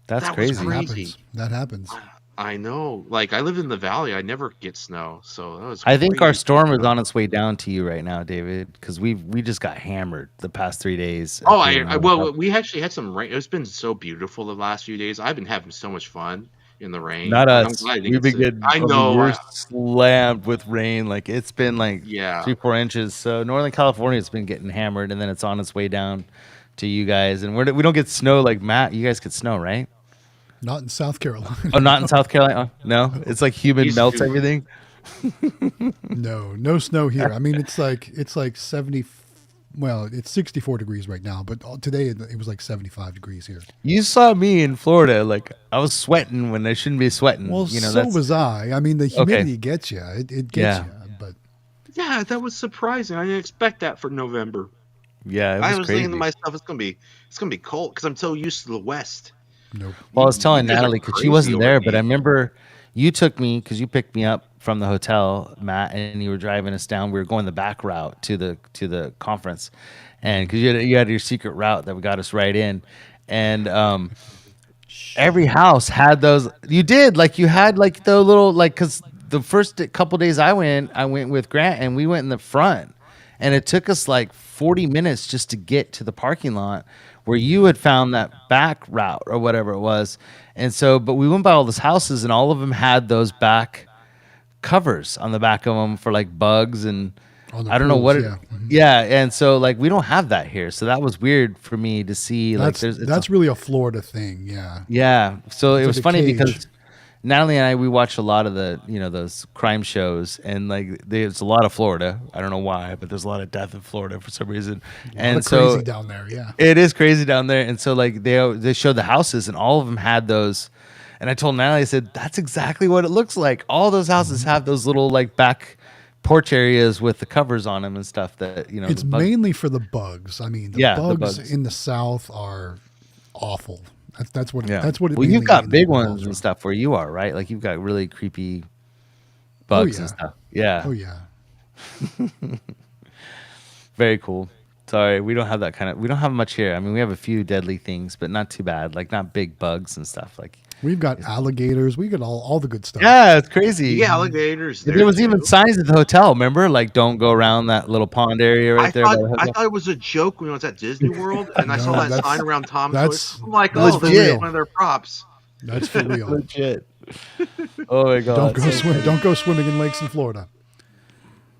S2: that's
S4: that was
S2: crazy.
S4: crazy.
S3: That happens.
S4: I know. Like I lived in the valley, I never get snow, so that was
S2: I think our
S4: crazy.
S2: storm is on its way down to you right now, David, because we just got hammered the past 3 days
S4: Oh,
S2: up here in Northern
S4: well,
S2: California.
S4: we actually had some rain. It's been so beautiful the last few days. I've been having so much fun in the rain.
S2: Not
S4: Like I'm
S2: us.
S4: glad I didn't
S2: We've
S4: get
S2: been
S4: sick.
S2: getting,
S4: I
S2: I mean,
S4: know.
S2: we're slammed with rain. Like it's been like
S4: Yeah.
S2: 3-4 inches. So Northern California has been getting hammered, and then it's on its way down to you guys. And we don't get snow like Matt. You guys get snow, right?
S3: Not in South Carolina.
S2: Oh, not in South Carolina. Oh, no, it's like humid
S4: He's
S2: melts
S4: dude.
S2: everything.
S3: No snow here. I mean, it's like 70. Well, it's 64 degrees right now, but today it was like 75 degrees here.
S2: You saw me in Florida. Like I was sweating when I shouldn't be sweating.
S3: Well,
S2: you know,
S3: so was I. I mean, the humidity gets you. It gets
S2: Yeah.
S3: you. But
S4: Yeah, that was surprising. I didn't expect that for November.
S2: Yeah, it was
S4: I was
S2: crazy.
S4: thinking to myself, it's gonna be cold because I'm so used to the West.
S3: nope.
S2: Well, I was telling
S4: You guys are
S2: Natalie because she
S4: crazy
S2: wasn't
S4: over
S2: there,
S4: at
S2: but I
S4: me.
S2: remember you took me because you picked me up from the hotel, Matt, and you were driving us down. We were going the back route to the conference, and because you had your secret route that we got us right in, and every house had those. You did like you had like the little like because the first couple days I went with Grant and we went in the front, and it took us like 40 minutes just to get to the parking lot where you had found that back route or whatever it was. And so, but we went by all those houses and all of them had those back covers on the back of them for like bugs and
S3: On the
S2: I don't know what
S3: pools,
S2: it,
S3: yeah. Mhm.
S2: yeah. And so like we don't have that here. So that was weird for me to see like
S3: That's really a Florida thing. Yeah.
S2: yeah. So it
S3: It's
S2: was
S3: like a
S2: funny
S3: cage.
S2: because Natalie and I we watch a lot of the those crime shows and like there's a lot of Florida. I don't know why, but there's a lot of death in Florida for some reason.
S3: A lot
S2: And
S3: of
S2: so
S3: crazy down there. Yeah.
S2: it is crazy down there. And so like they showed the houses and all of them had those. And I told Natalie, I said that's exactly what it looks like. All those houses have those little like back porch areas with the covers on them and stuff that
S3: It's
S2: the bug-
S3: mainly for the bugs. I mean, the
S2: Yeah, the
S3: bugs
S2: bugs.
S3: in the South are awful. That's what.
S2: Yeah.
S3: That's what. It
S2: Well, you've
S3: mainly
S2: got big ones
S3: involves
S2: and
S3: around.
S2: stuff where you are, right? Like you've got really creepy bugs and
S3: yeah.
S2: stuff. Yeah.
S3: Oh yeah.
S2: Very cool. Sorry, we don't have that kind of. We don't have much here. I mean, we have a few deadly things, but not too bad. Like not big bugs and stuff. Like
S3: We've got alligators. We got all the good stuff.
S2: yeah, it's crazy.
S4: You get alligators there.
S2: There was even
S4: too.
S2: signs at the hotel. Remember, like don't go around that little pond area right
S4: I
S2: there. by
S4: thought
S2: the
S4: I
S2: hotel.
S4: thought it was a joke when I was at Disney World and I
S3: No,
S4: saw that
S3: that's-
S4: sign around Tom's
S3: that's-
S4: Toys. I'm like,
S3: that's
S4: oh,
S3: for
S4: this is
S3: real.
S4: one of their props.
S3: That's for real.
S2: Legit. Oh my god.
S3: Don't go swimming in lakes in Florida.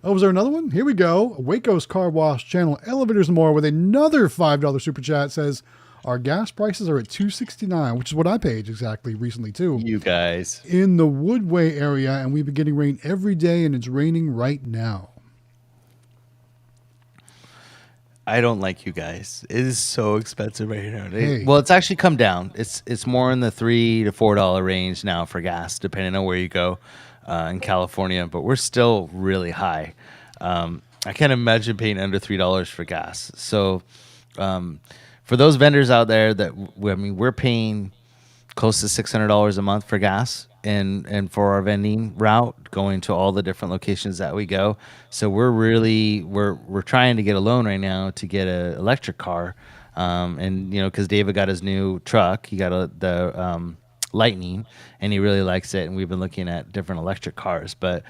S3: Oh, was there another one? Here we go. Waco's Car Wash Channel Elevators and More with another $5 super chat says our gas prices are at $2.69, which is what I paid exactly recently too.
S2: You guys.
S3: In the Woodway area, and we've been getting rain every day, and it's raining right now.
S2: I don't like you guys. It is so expensive right now.
S3: Hey.
S2: Well, it's actually come down. It's more in the $3 to $4 range now for gas, depending on where you go in California. But we're still really high. I can't imagine paying under $3 for gas. So for those vendors out there that we're paying close to $600 a month for gas and for our vending route going to all the different locations that we go. So we're trying to get a loan right now to get an electric car. And because David got his new truck, he got the Lightning and he really likes it. And we've been looking at different electric cars, but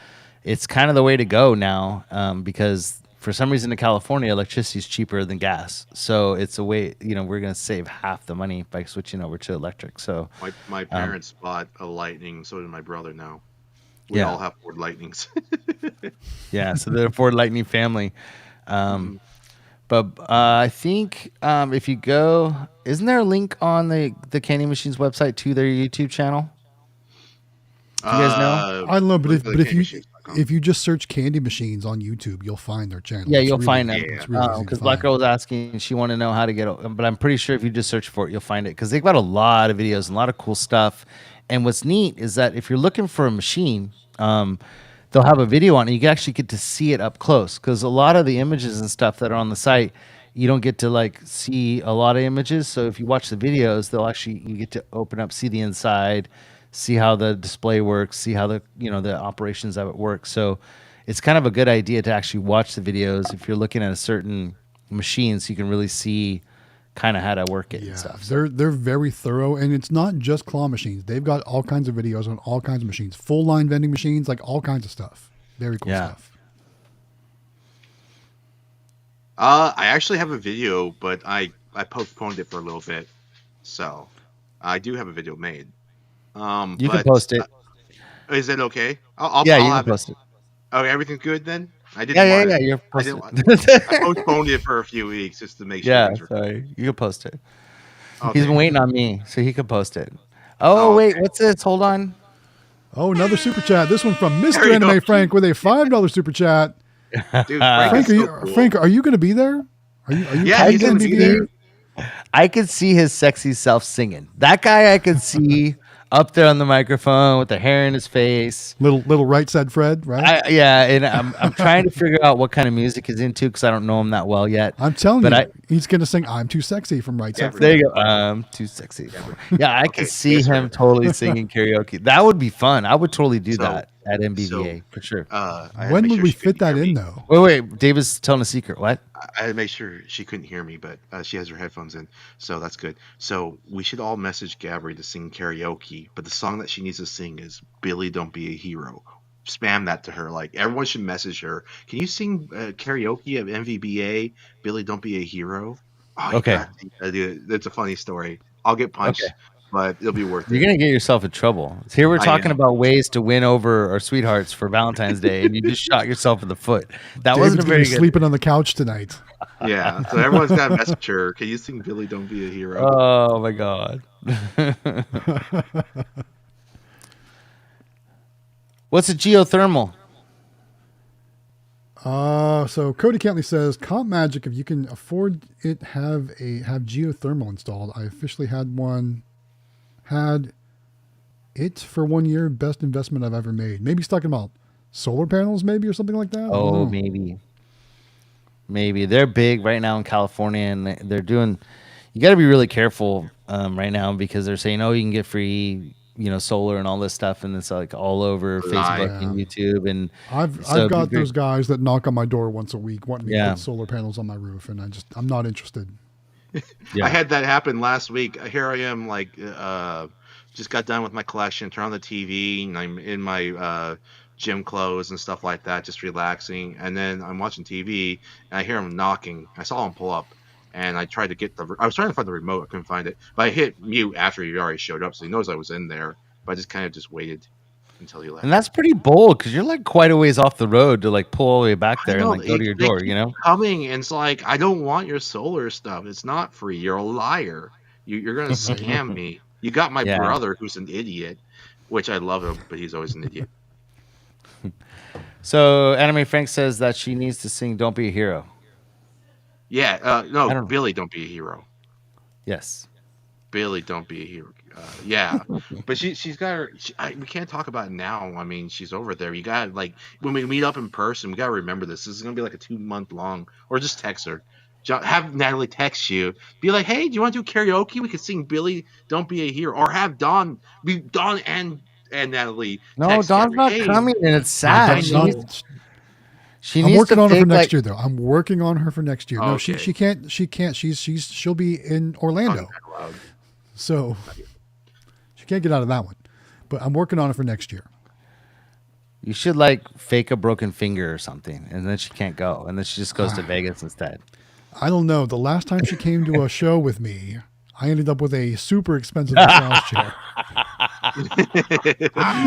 S2: it's kind of the way to go now because for some reason in California, electricity is cheaper than gas. So it's a way, we're going to save half the money by switching over to electric. So
S4: My parents bought a Lightning, so did my brother now. We
S2: Yeah.
S4: all have Ford Lightnings.
S2: yeah, so they're a Ford Lightning family. But I think if you go, isn't there a link on the Candy Machines website to their YouTube channel? Do you guys know?
S3: I don't know, but
S4: look at
S3: if you
S4: thecandymachines.com.
S3: if you just search Candy Machines on YouTube, you'll find their channel.
S2: Yeah,
S3: It's
S2: you'll
S3: really-
S2: find it.
S3: it's really easy to
S2: Because Black
S3: find.
S2: Girl was asking, she wanted to know how to get it. But I'm pretty sure if you just search for it, you'll find it. Because they've got a lot of videos and a lot of cool stuff. And what's neat is that if you're looking for a machine, they'll have a video on it. You can actually get to see it up close. Because a lot of the images and stuff that are on the site, you don't get to like see a lot of images. So if you watch the videos, you get to open up, see the inside, see how the display works, see how the operations of it work. So it's kind of a good idea to actually watch the videos if you're looking at a certain machine, so you can really see kind of how to work it
S3: Yeah,
S2: and stuff. So.
S3: they're very thorough, and it's not just claw machines. They've got all kinds of videos on all kinds of machines, full line vending machines, like all kinds of stuff. Very cool stuff.
S4: I actually have a video, but I postponed it for a little bit, so I do have a video made.
S2: You can post it.
S4: Is it okay? I'll
S2: You
S4: have
S2: can
S4: it.
S2: post it.
S4: Okay, everything's good then. I didn't.
S2: Yeah. You're
S4: I
S2: posted.
S4: I postponed it for a few weeks just to make sure.
S2: Yeah, sorry. You can post it.
S4: Okay.
S2: He's been waiting on me, so he could post it. Oh, wait, what's this? Hold on.
S3: Oh, another super chat. This one from Mr.
S4: There you
S3: Anime
S4: go.
S3: Frank with a $5 super chat.
S4: Dude,
S3: Frank, are you going to be there? Are you?
S4: Yeah, he's gonna be there.
S2: I could see his sexy self singing. That guy I could see up there on the microphone with the hair in his face.
S3: Little right side Fred, right?
S2: And I'm trying to figure out what kind of music he's into because I don't know him that well yet.
S3: I'm telling you, he's going to sing "I'm Too Sexy" from Right Side Fred.
S2: There you go. I'm too sexy. Yeah, I could see him totally singing karaoke. That would be fun. I would totally do that at NVVA for sure.
S3: When would we fit that in, though?
S2: Wait. David's telling a secret. What?
S4: I had to make sure she couldn't hear me, but she has her headphones in, so that's good. So we should all message Gabby to sing karaoke, but the song that she needs to sing is "Billy Don't Be a Hero." Spam that to her. Like, everyone should message her. Can you sing karaoke at NVBA? Billy Don't Be a Hero. Oh,
S2: okay,
S4: dude, it's a funny story. I'll get punched, but it'll be worth it.
S2: You're gonna get yourself in trouble. Here we're talking about ways to win over our sweethearts for Valentine's Day, and you just shot yourself in the foot. That wasn't a very good.
S3: Sleeping on the couch tonight.
S4: Yeah, so everyone's got to message her. Can you sing "Billy Don't Be a Hero"?
S2: Oh my god. What's a geothermal?
S3: So Cody Cantley says, "Comp Magic, if you can afford it, have geothermal installed. I officially had it for 1 year. Best investment I've ever made. Maybe he's talking about solar panels, maybe, or something like that.
S2: Oh, maybe they're big right now in California, and they're doing. You got to be really careful right now because they're saying, oh, you can get free." Solar and all this stuff, and it's like all over Facebook and YouTube. And
S3: I've got those guys that knock on my door once a week wanting me to put solar panels on my roof, and I'm not interested.
S4: I had that happen last week. Here I am, just got done with my collection, turn on the TV, and I'm in my gym clothes and stuff like that, just relaxing. And then I'm watching TV, and I hear him knocking. I saw him pull up. And I tried to I was trying to find the remote. I couldn't find it. But I hit mute after he already showed up. So he knows I was in there. But I just kind of waited until he left.
S2: And that's pretty bold because you're like quite a ways off the road to like pull all the way back there and like go to your door,
S4: Coming. And it's like, I don't want your solar stuff. It's not free. You're a liar. You're going to scam me. You got my brother who's an idiot, which I love him, but he's always an idiot.
S2: So Anime Frank says that she needs to sing Don't Be a Hero.
S4: Yeah, no, Billy, don't be a hero.
S2: Yes.
S4: Billy, don't be a hero. Yeah, but she's got her. We can't talk about it now. I mean, she's over there. You got when we meet up in person, we got to remember this. This is gonna be like a 2-month long, or just text her. Have Natalie text you. Be like, hey, do you want to do karaoke? We could sing Billy, Don't Be a Hero, or have Dawn and Natalie.
S2: No, Dawn's not coming, and it's sad.
S3: I'm working on her for next year, though. I'm working on her for next year. No,
S4: okay.
S3: she can't. She'll be in Orlando, so she can't get out of that one. But I'm working on it for next year.
S2: You should fake a broken finger or something, and then she can't go, and then she just goes to Vegas instead.
S3: I don't know. The last time she came to a show with me, I ended up with a super expensive massage chair.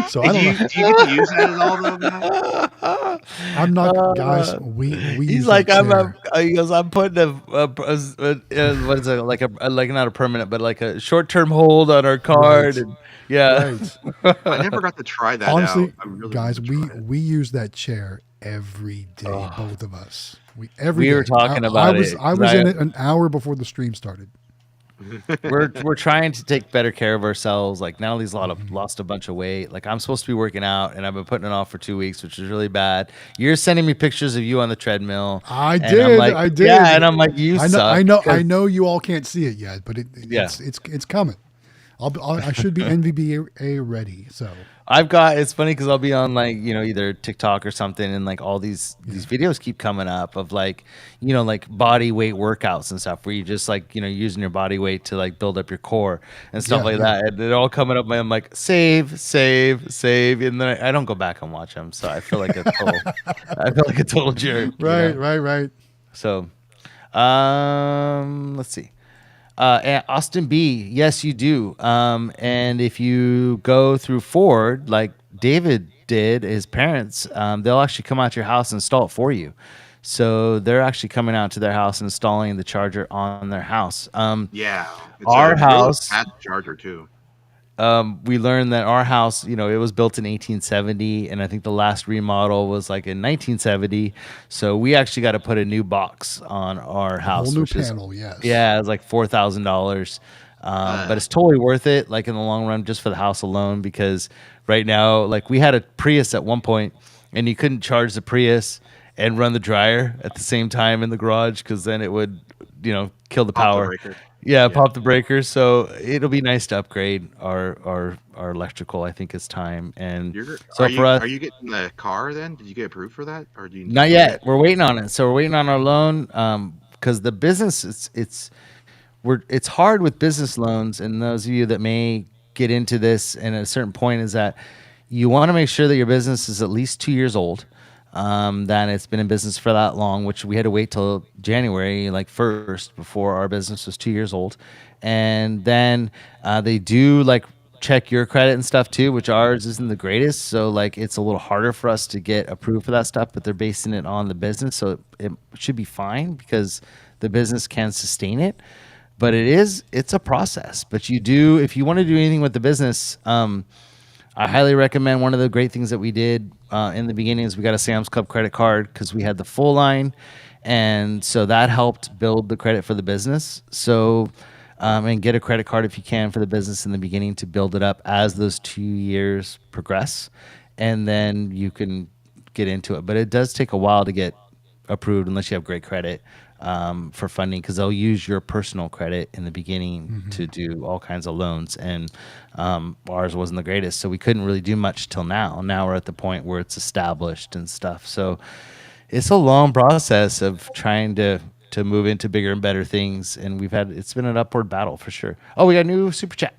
S3: So I don't know.
S4: Do you get to use that at all, though, now?
S3: I'm not, guys. We
S2: He's like, he goes, I'm putting what is it, like not a permanent, but like a short-term hold on our card,
S3: right.
S2: And yeah.
S3: Right.
S4: I never got to try that.
S3: Honestly,
S4: out. Really
S3: guys, we use that chair every day, both of us. We
S2: were talking about it.
S3: I was in it an hour before the stream started.
S2: We're trying to take better care of ourselves. Like Natalie's lost a bunch of weight. Like I'm supposed to be working out, and I've been putting it off for 2 weeks, which is really bad. You're sending me pictures of you on the treadmill.
S3: I did.
S2: Yeah, and I'm like, you suck.
S3: I know you all can't see it yet, but it's coming. I should be NVBA ready. So
S2: It's funny because I'll be on like, either TikTok or something, and like all these videos keep coming up of like, like body weight workouts and stuff where you just like, using your body weight to like build up your core and stuff like that. And they're all coming up and I'm like, save, save, save. And then I don't go back and watch them. So I feel like I feel like a total jerk.
S3: Right.
S2: So, let's see. And Austin B, yes, you do. And if you go through Ford, like David did, his parents, they'll actually come out to your house and install it for you. So they're actually coming out to their house and installing the charger on their house.
S4: Yeah, it's
S2: Our
S4: a
S2: house,
S4: fast charger too.
S2: we learned that our house, it was built in 1870, and I think the last remodel was like in 1970. So we actually got to put a new box on our house,
S3: whole new
S2: which
S3: panel. Yes.
S2: yeah, it's like $4,000. But it's totally worth it, like in the long run, just for the house alone. Because right now, like we had a Prius at one point, and you couldn't charge the Prius and run the dryer at the same time in the garage, because then it would, kill the
S4: Pop the
S2: power.
S4: breaker.
S2: Yeah, pop the breakers. So it'll be nice to upgrade our electrical. I think it's time. And so for us,
S4: Are you getting the car then? Did you get approved for that, or do you?
S2: not yet. We're waiting on it. So we're waiting on our loan. Because the business, it's hard with business loans. And those of you that may get into this, and at a certain point, is that you want to make sure that your business is at least 2 years old. That it's been in business for that long, which we had to wait till January, like 1st, before our business was 2 years old. And then they do like check your credit and stuff too, which ours isn't the greatest. So like it's a little harder for us to get approved for that stuff, but they're basing it on the business. So it should be fine because the business can sustain it. But it's a process. But if you want to do anything with the business, I highly recommend. One of the great things that we did in the beginning is we got a Sam's Club credit card because we had the full line. And so that helped build the credit for the business. So, and get a credit card if you can for the business in the beginning to build it up as those 2 years progress. And then you can get into it. But it does take a while to get approved unless you have great credit for funding, because they'll use your personal credit in the beginning to do all kinds of loans. And ours wasn't the greatest, so we couldn't really do much till now. Now we're at the point where it's established and stuff. So it's a long process of trying to move into bigger and better things. And it's been an upward battle for sure. Oh, we got a new super chat.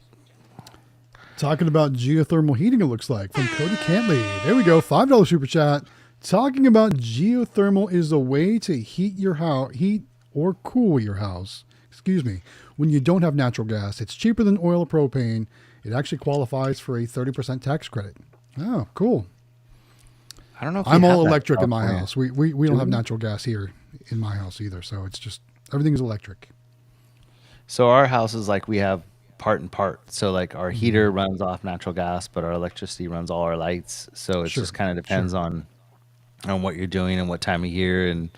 S3: Talking about geothermal heating, it looks like, from Cody Cantley. There we go. $5 super chat. Talking about geothermal is a way to heat or cool your house. When you don't have natural gas. It's cheaper than oil or propane. It actually qualifies for a 30% tax credit. Oh, cool.
S2: I don't know if
S3: I'm all
S2: have that
S3: electric in my
S2: California.
S3: house. We don't have natural gas here in my house either. So it's just, everything's electric.
S2: So our house is like we have part and part. So like our heater runs off natural gas, but our electricity runs all our lights. So it just kind of depends on what you're doing and what time of year. And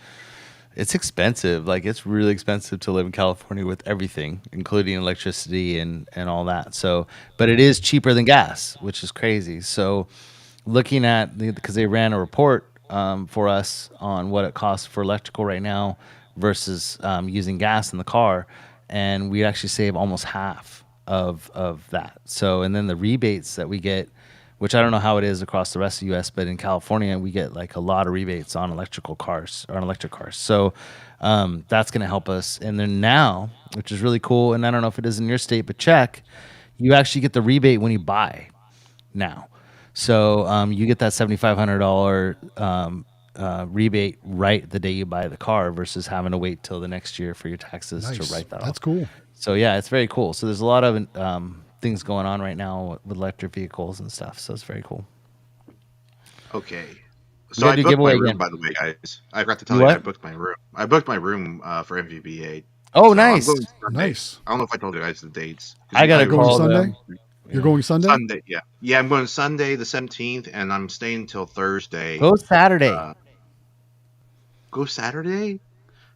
S2: it's expensive. Like it's really expensive to live in California with everything, including electricity and all that. So, but it is cheaper than gas, which is crazy. So looking at because they ran a report for us on what it costs for electrical right now versus using gas in the car, and we actually save almost half of that. So, and then the rebates that we get, which I don't know how it is across the rest of the U.S., but in California we get like a lot of rebates on electric cars. So that's going to help us. And then now, which is really cool, and I don't know if it is in your state, but check, you actually get the rebate when you buy now. So you get that $7,500 rebate right the day you buy the car versus having to wait till the next year for your taxes to write that off.
S3: That's cool.
S2: So yeah, it's very cool. So there's a lot of things going on right now with electric vehicles and stuff. So it's very cool.
S4: Okay. So I booked my room, by the way, guys. I forgot to tell you, I booked my room. I booked my room for MVVA.
S2: Oh,
S4: so
S2: nice.
S3: Nice.
S4: I don't know if I told you guys the dates.
S2: I got to call
S3: Sunday. You're going Sunday?
S4: Sunday, yeah. Yeah, I'm going Sunday the 17th, and I'm staying until Thursday.
S2: Go Saturday.
S4: Go Saturday?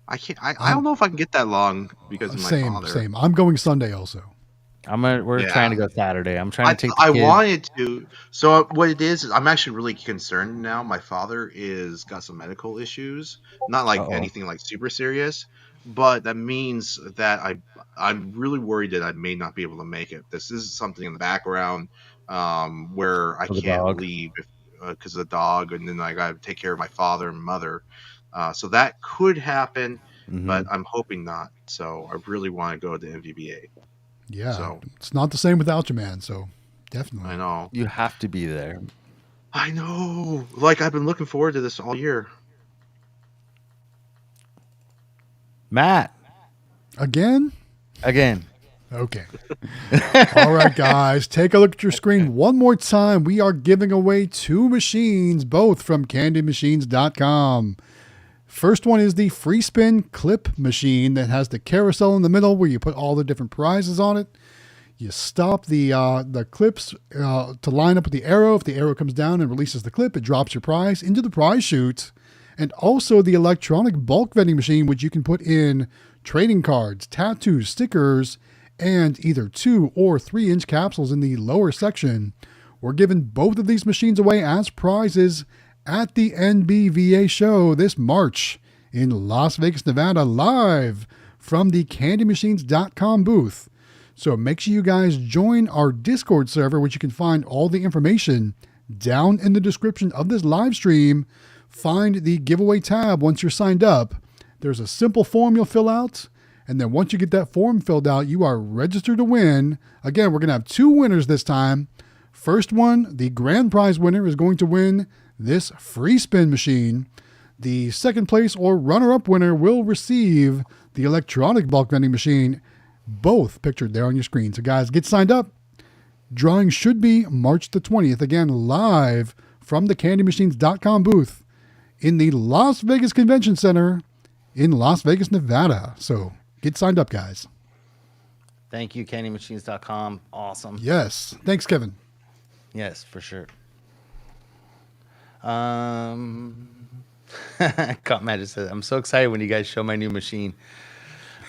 S4: I can't. I don't know if I can get that long because of my father.
S3: Same. I'm going Sunday also.
S2: We're trying to go Saturday. I'm trying to take the
S4: I
S2: kids.
S4: wanted to. So what it is I'm actually really concerned now. My father got some medical issues. Not like anything like super serious. but that means that I'm really worried that I may not be able to make it. This is something in the background where I
S2: For the
S4: can't
S2: dog.
S4: leave because of the dog, and then I got to take care of my father and mother. So that could happen, but I'm hoping not. So I really want to go to NVVA.
S3: Yeah,
S4: So
S3: it's not the same without you, man. So definitely.
S4: I know.
S2: You have to be there.
S4: I know. Like I've been looking forward to this all year.
S2: Matt,
S3: Again?
S2: Okay.
S3: All right, guys, take a look at your screen one more time. We are giving away 2 machines, both from candymachines.com. First one is the free spin clip machine that has the carousel in the middle where you put all the different prizes on it. You stop the clips to line up with the arrow. If the arrow comes down and releases the clip, it drops your prize into the prize chute. And also the electronic bulk vending machine, which you can put in trading cards, tattoos, stickers, and either 2 or 3 inch capsules in the lower section. We're giving both of these machines away as prizes at the NVVA show this March in Las Vegas, Nevada, live from the candymachines.com booth. So make sure you guys join our Discord server, which you can find all the information down in the description of this live stream. Find the giveaway tab once you're signed up. There's a simple form you'll fill out. And then once you get that form filled out, you are registered to win. Again, we're going to have 2 winners this time. First one, the grand prize winner, is going to win this free spin machine. The second place or runner-up winner will receive the electronic bulk vending machine, both pictured there on your screen. So guys, get signed up. Drawing should be March the 20th. Again, live from the candymachines.com booth in the Las Vegas Convention Center in Las Vegas, Nevada. So get signed up, guys.
S2: Thank you, candymachines.com. Awesome.
S3: Yes. Thanks, Kevin.
S2: Yes, for sure. Caught Matt just said, I'm so excited when you guys show my new machine.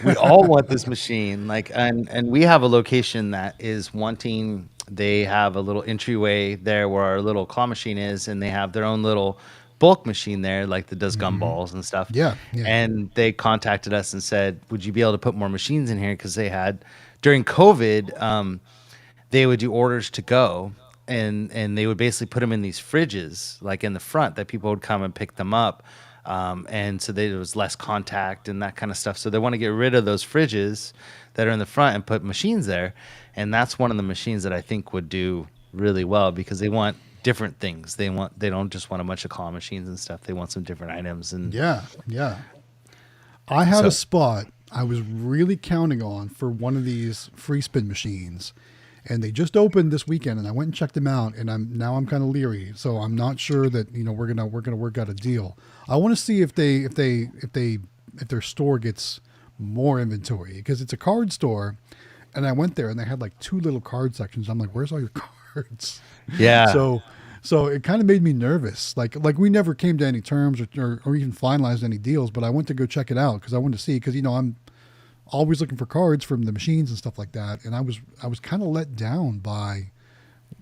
S2: We all want this machine. And we have a location that is wanting, they have a little entryway there where our little claw machine is, and they have their own little bulk machine there, like that does gumballs and stuff.
S3: Yeah.
S2: And they contacted us and said, would you be able to put more machines in here? Because they had, during COVID, they would do orders to go. And they would basically put them in these fridges, like in the front, that people would come and pick them up. And so there was less contact and that kind of stuff. So they want to get rid of those fridges that are in the front and put machines there. And that's one of the machines that I think would do really well, because they want different things. They don't just want a bunch of claw machines and stuff. They want some different items. And
S3: Yeah. I had a spot I was really counting on for one of these free spin machines. And they just opened this weekend, and I went and checked them out, and I'm kind of leery. So I'm not sure that we're gonna work out a deal. I want to see if their store gets more inventory, because it's a card store, and I went there and they had like 2 little card sections. I'm like, where's all your cards?
S2: yeah.
S3: So it kind of made me nervous. Like we never came to any terms or even finalized any deals, but I went to go check it out because I wanted to see, because I'm always looking for cards from the machines and stuff like that. And I was kind of let down by,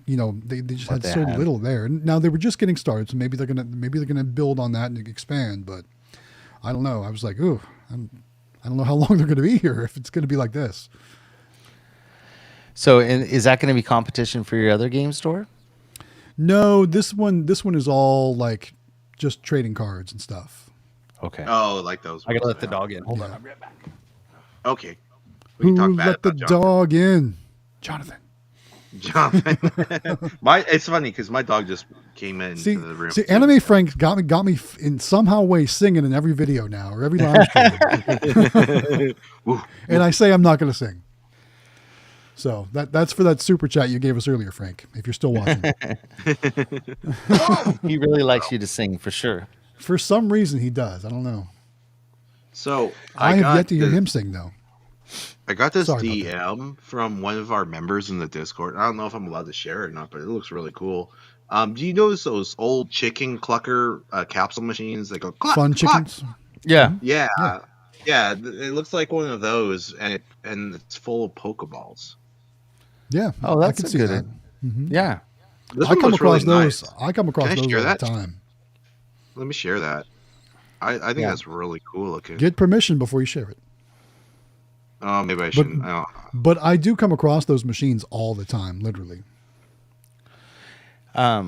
S3: they just had so little there. And now they were just getting started, so maybe they're gonna build on that and expand. But I don't know. I was like, ooh, I don't know how long they're gonna be here if it's gonna be like this.
S2: So is that going to be competition for your other game store?
S3: No, this one is all like just trading cards and stuff.
S2: Okay.
S4: Oh, like those.
S2: I got to
S4: ones,
S2: let the
S4: yeah.
S2: dog in. Hold on.
S3: Yeah.
S2: I'll be right back.
S4: Okay. We
S3: Who
S4: can talk bad
S3: let the
S4: about Jonathan.
S3: dog in? Jonathan.
S4: It's funny because my dog just came in
S3: See,
S4: the room.
S3: Anime Frank got me in somehow way singing in every video now, or every live stream. And I say I'm not going to sing. So that's for that super chat you gave us earlier, Frank, if you're still watching.
S2: He really likes you to sing, for sure.
S3: For some reason he does. I don't know.
S4: So
S3: I have yet to hear him sing, though.
S4: I got this
S3: Sorry about
S4: DM from one of our members in the Discord. I don't know if I'm allowed to share it or not, but it looks really cool. Do you notice those old chicken clucker capsule machines that go cluck,
S3: Fun
S4: cluck?
S3: chickens.
S2: Yeah.
S4: Yeah. It looks like one of those, and it's full of Pokeballs.
S3: Yeah.
S2: Oh, that's
S3: I can
S2: a
S3: see
S2: good
S3: that.
S2: one. Yeah.
S4: This
S3: I
S4: one
S3: come
S4: looks
S3: across
S4: really
S3: those.
S4: nice.
S3: I come across
S4: Can I
S3: those
S4: share
S3: all
S4: that?
S3: the time.
S4: Let me share that. I think
S2: Yeah.
S4: that's really cool looking.
S3: Get permission before you share it.
S4: Oh, maybe I
S3: But
S4: shouldn't.
S3: but I do come across those machines all the time, literally.
S4: I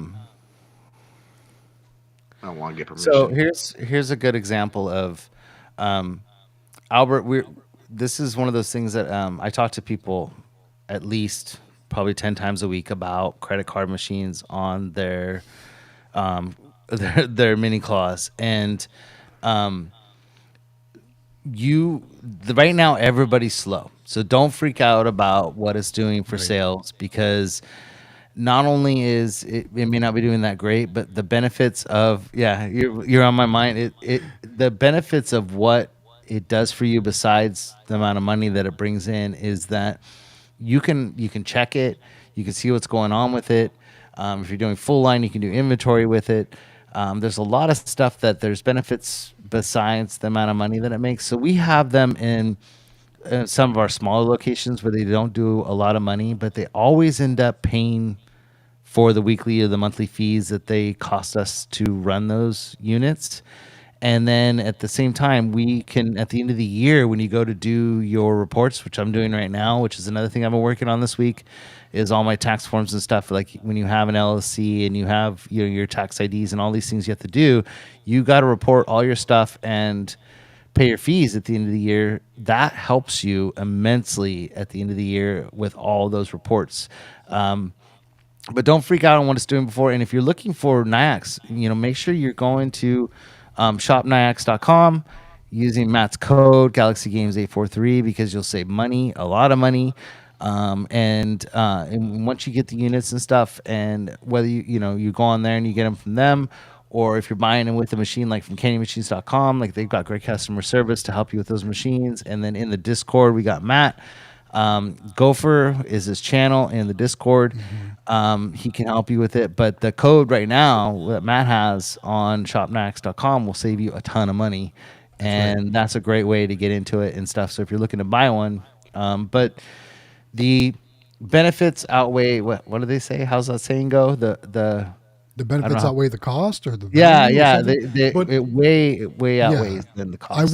S4: don't want to get permission.
S2: So here's a good example of Albert. This is one of those things that I talk to people at least probably 10 times a week about credit card machines on their their mini claws. And right now everybody's slow, so don't freak out about what it's doing for sales, because not only is it may not be doing that great, but the benefits of you're on my mind. The benefits of what it does for you, besides the amount of money that it brings in, is that you can check it, you can see what's going on with it. If you're doing full line, you can do inventory with it. There's a lot of stuff that there's benefits besides the amount of money that it makes. So we have them in some of our smaller locations where they don't do a lot of money, but they always end up paying for the weekly or the monthly fees that they cost us to run those units. And then at the same time, we can, at the end of the year, when you go to do your reports, which I'm doing right now, which is another thing I've been working on this week, is all my tax forms and stuff. Like when you have an LLC and you have your tax IDs and all these things you have to do, you got to report all your stuff and pay your fees at the end of the year. That helps you immensely at the end of the year with all those reports. But don't freak out on what it's doing before. And if you're looking for Nayax, make sure you're going to shopnayax.com using Matt's code Galaxy Games 843, because you'll save money, a lot of money. And once you get the units and stuff, and whether you go on there and you get them from them, or if you're buying them with a machine like from candymachines.com, like they've got great customer service to help you with those machines. And then in the Discord, we got Matt. Gopher is his channel in the Discord. He can help you with it, but the code right now that Matt has on shopnax.com will save you a ton of money. And that's a great way to get into it and stuff. So if you're looking to buy one, but the benefits outweigh what do they say? How's that saying go? The
S3: benefits outweigh the cost, or the
S2: it way outweighs than the cost.
S3: I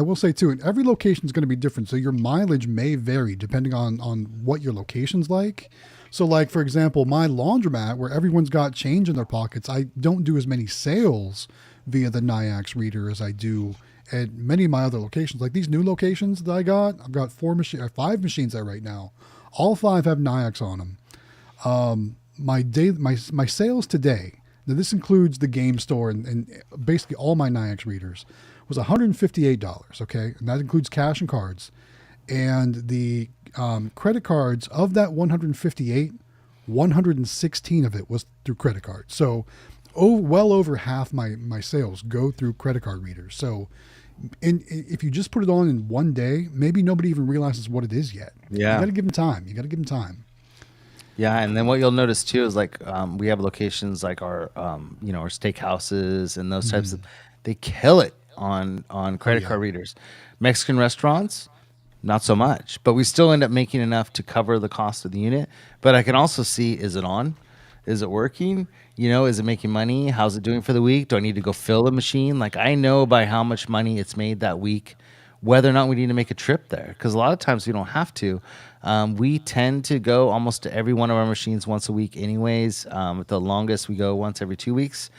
S3: will say too, and every location is going to be different, so your mileage may vary depending on what your location's like. So like, for example, my laundromat, where everyone's got change in their pockets, I don't do as many sales via the Nayax reader as I do at many of my other locations. Like these new locations that I've got 5 machines there right now. All 5 have Nayax on them. My sales today, now this includes the game store and basically all my Nayax readers, was $158. Okay, and that includes cash and cards. And the credit cards, of that 158, 116 of it was through credit cards. So well over half my sales go through credit card readers. So if you just put it on in one day, maybe nobody even realizes what it is yet.
S2: Yeah,
S3: you got to give them time.
S2: Yeah, and then what you'll notice too is like we have locations like our our steakhouses and those types of, they kill it on credit card readers. Mexican restaurants, not so much, but we still end up making enough to cover the cost of the unit. But I can also see, is it on? Is it working? Is it making money? How's it doing for the week? Do I need to go fill the machine? Like I know by how much money it's made that week, whether or not we need to make a trip there. Because a lot of times we don't have to. We tend to go almost to every one of our machines once a week anyways. At the longest, we go once every 2 weeks.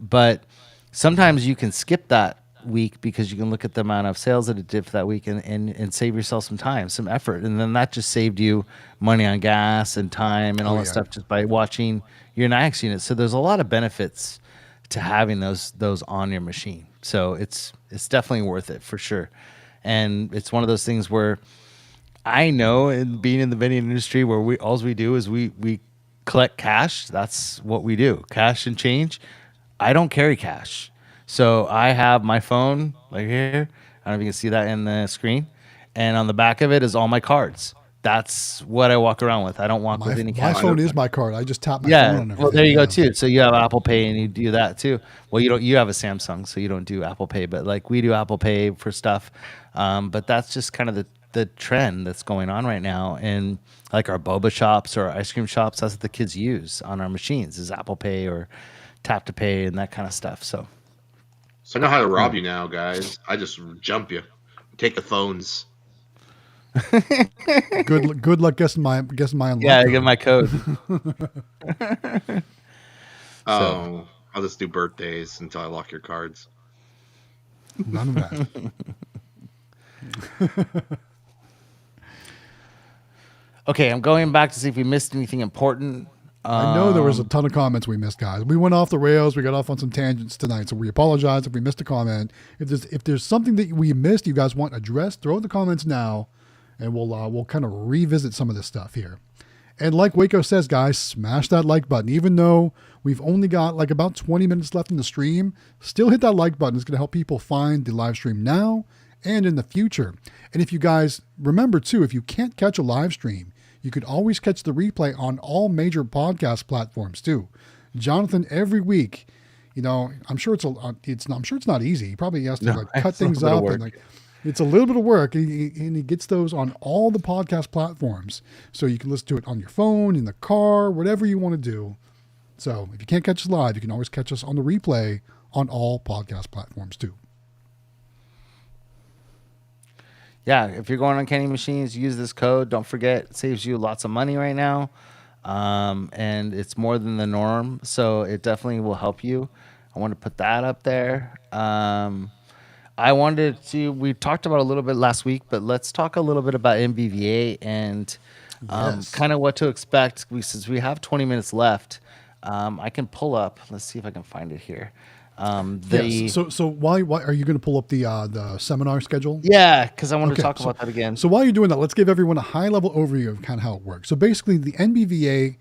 S2: But sometimes you can skip that week because you can look at the amount of sales that it did for that week and save yourself some time, some effort. And then that just saved you money on gas and time and all that stuff just by watching your Nayax units. So there's a lot of benefits to having those on your machine. So it's definitely worth it for sure. And it's one of those things where I know, in being in the vending industry, where all we do is we collect cash. That's what we do, cash and change. I don't carry cash. So I have my phone right here. I don't know if you can see that in the screen. And on the back of it is all my cards. That's what I walk around with. I don't walk with any cash.
S3: My phone is my card. I just tap my phone on everything.
S2: Well, there you go too. So you have Apple Pay and you do that too. Well, you have a Samsung, so you don't do Apple Pay, but like we do Apple Pay for stuff. But that's just kind of the trend that's going on right now. And like our boba shops or our ice cream shops, that's what the kids use on our machines is Apple Pay or Tap to Pay and that kind of stuff. So
S4: So I know how to rob you now, guys. I just jump you, take the phones.
S3: Good luck guessing my unlock
S2: Yeah, I
S3: code.
S2: get my code.
S4: Oh, I'll just do birthdays until I lock your cards.
S3: None of that.
S2: Okay, I'm going back to see if we missed anything important.
S3: I know there was a ton of comments we missed, guys. We went off the rails. We got off on some tangents tonight, so we apologize if we missed a comment. If there's something that we missed, you guys want addressed, throw in the comments now, and we'll kind of revisit some of this stuff here. And like Waco says, guys, smash that like button. Even though we've only got like about 20 minutes left in the stream, still hit that like button. It's going to help people find the live stream now and in the future. And if you guys remember too, if you can't catch a live stream, you could always catch the replay on all major podcast platforms too. Jonathan, every week, I'm sure it's not easy. He probably has to cut things up and it's a little bit of work, and he gets those on all the podcast platforms. So you can listen to it on your phone, in the car, whatever you want to do. So if you can't catch us live, you can always catch us on the replay on all podcast platforms too.
S2: Yeah, if you're going on Candy Machines, use this code. Don't forget, it saves you lots of money right now. And it's more than the norm, so it definitely will help you. I want to put that up there. We talked about a little bit last week, but let's talk a little bit about NVVA and kind of what to expect. Since we have 20 minutes left, I can pull up. Let's see if I can find it here.
S3: Yes. So why are you going to pull up the seminar schedule?
S2: Yeah, because I want to talk about that again.
S3: So while you're doing that, let's give everyone a high level overview of kind of how it works. So basically, the NVVA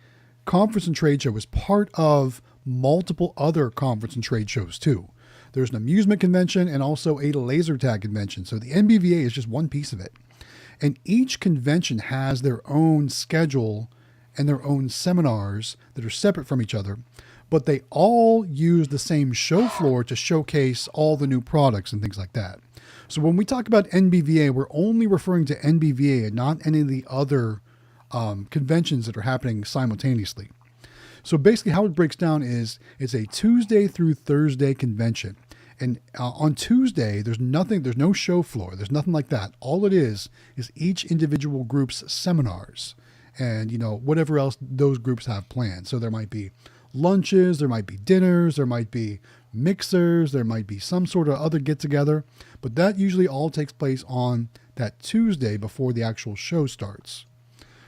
S3: conference and trade show is part of multiple other conference and trade shows too. There's an amusement convention and also a laser tag convention. So the NVVA is just one piece of it. And each convention has their own schedule and their own seminars that are separate from each other, but they all use the same show floor to showcase all the new products and things like that. So when we talk about NVVA, we're only referring to NVVA and not any of the other conventions that are happening simultaneously. So basically how it breaks down is it's a Tuesday through Thursday convention. And on Tuesday, there's no show floor. There's nothing like that. All it is each individual group's seminars and, whatever else those groups have planned. So there might be lunches, there might be dinners, there might be mixers, there might be some sort of other get together, but that usually all takes place on that Tuesday before the actual show starts.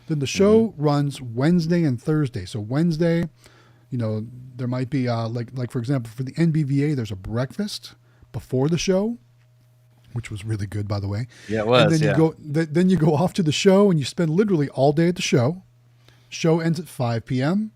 S3: Then the show runs Wednesday and Thursday. So Wednesday, there might be like for example, for the NVVA, there's a breakfast before the show, which was really good, by the way.
S2: Yeah, it was.
S3: And then you go off to the show and you spend literally all day at the show. Show ends at 5 p.m.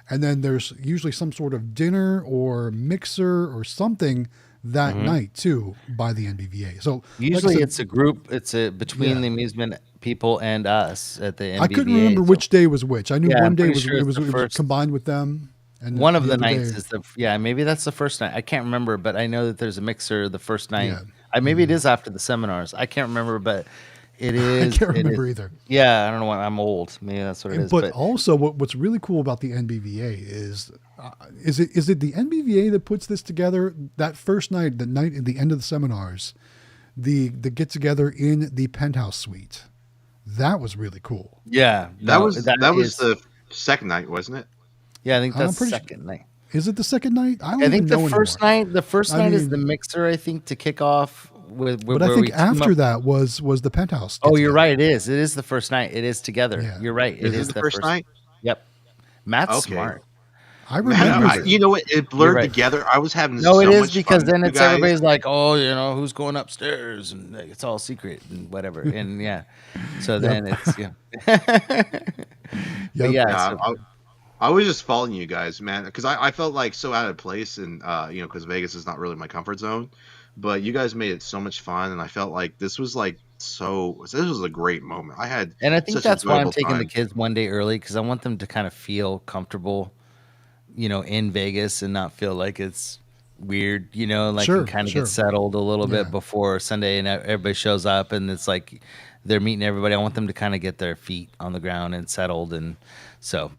S3: And then there's usually some sort of dinner or mixer or something that night too by the NVVA. So
S2: usually it's a group. It's between the amusement people and us at the NVVA.
S3: I couldn't remember which day was which. I knew one day it was
S2: first,
S3: combined with them. And
S2: one of the nights is maybe that's the first night. I can't remember, but I know that there's a mixer the first night. Yeah. Maybe it is after the seminars. I can't remember, but it is.
S3: I can't remember either.
S2: Yeah, I don't know why. I'm old. Maybe that's what it is.
S3: But also, what's really cool about the NVVA is it the NVVA that puts this together that first night, the night at the end of the seminars, the get together in the penthouse suite. That was really cool.
S2: Yeah,
S4: that was the second night, wasn't it?
S2: Yeah, I think that's the second night.
S3: Is it the second night?
S2: I think the first night. The first night is the mixer. I think to kick off with.
S3: But I think after that was the penthouse.
S2: Oh, you're right. It is. It is the first night. It is together. Yeah. You're right.
S4: It is the first night.
S2: Yep. Matt's smart.
S3: I remember.
S4: You know what? It blurred together. I was having
S2: it is because then it's everybody's like, oh, who's going upstairs, and it's all secret and whatever, and So then it's
S4: I was just following you guys, man, because I felt like so out of place, and because Vegas is not really my comfort zone, but you guys made it so much fun, and I felt like this was a great moment.
S2: And I think that's why I'm taking the kids one day early, because I want them to kind of feel comfortable, in Vegas and not feel like it's weird, get settled a little bit before Sunday and everybody shows up and it's like they're meeting everybody. I want them to kind of get their feet on the ground and settled, and so.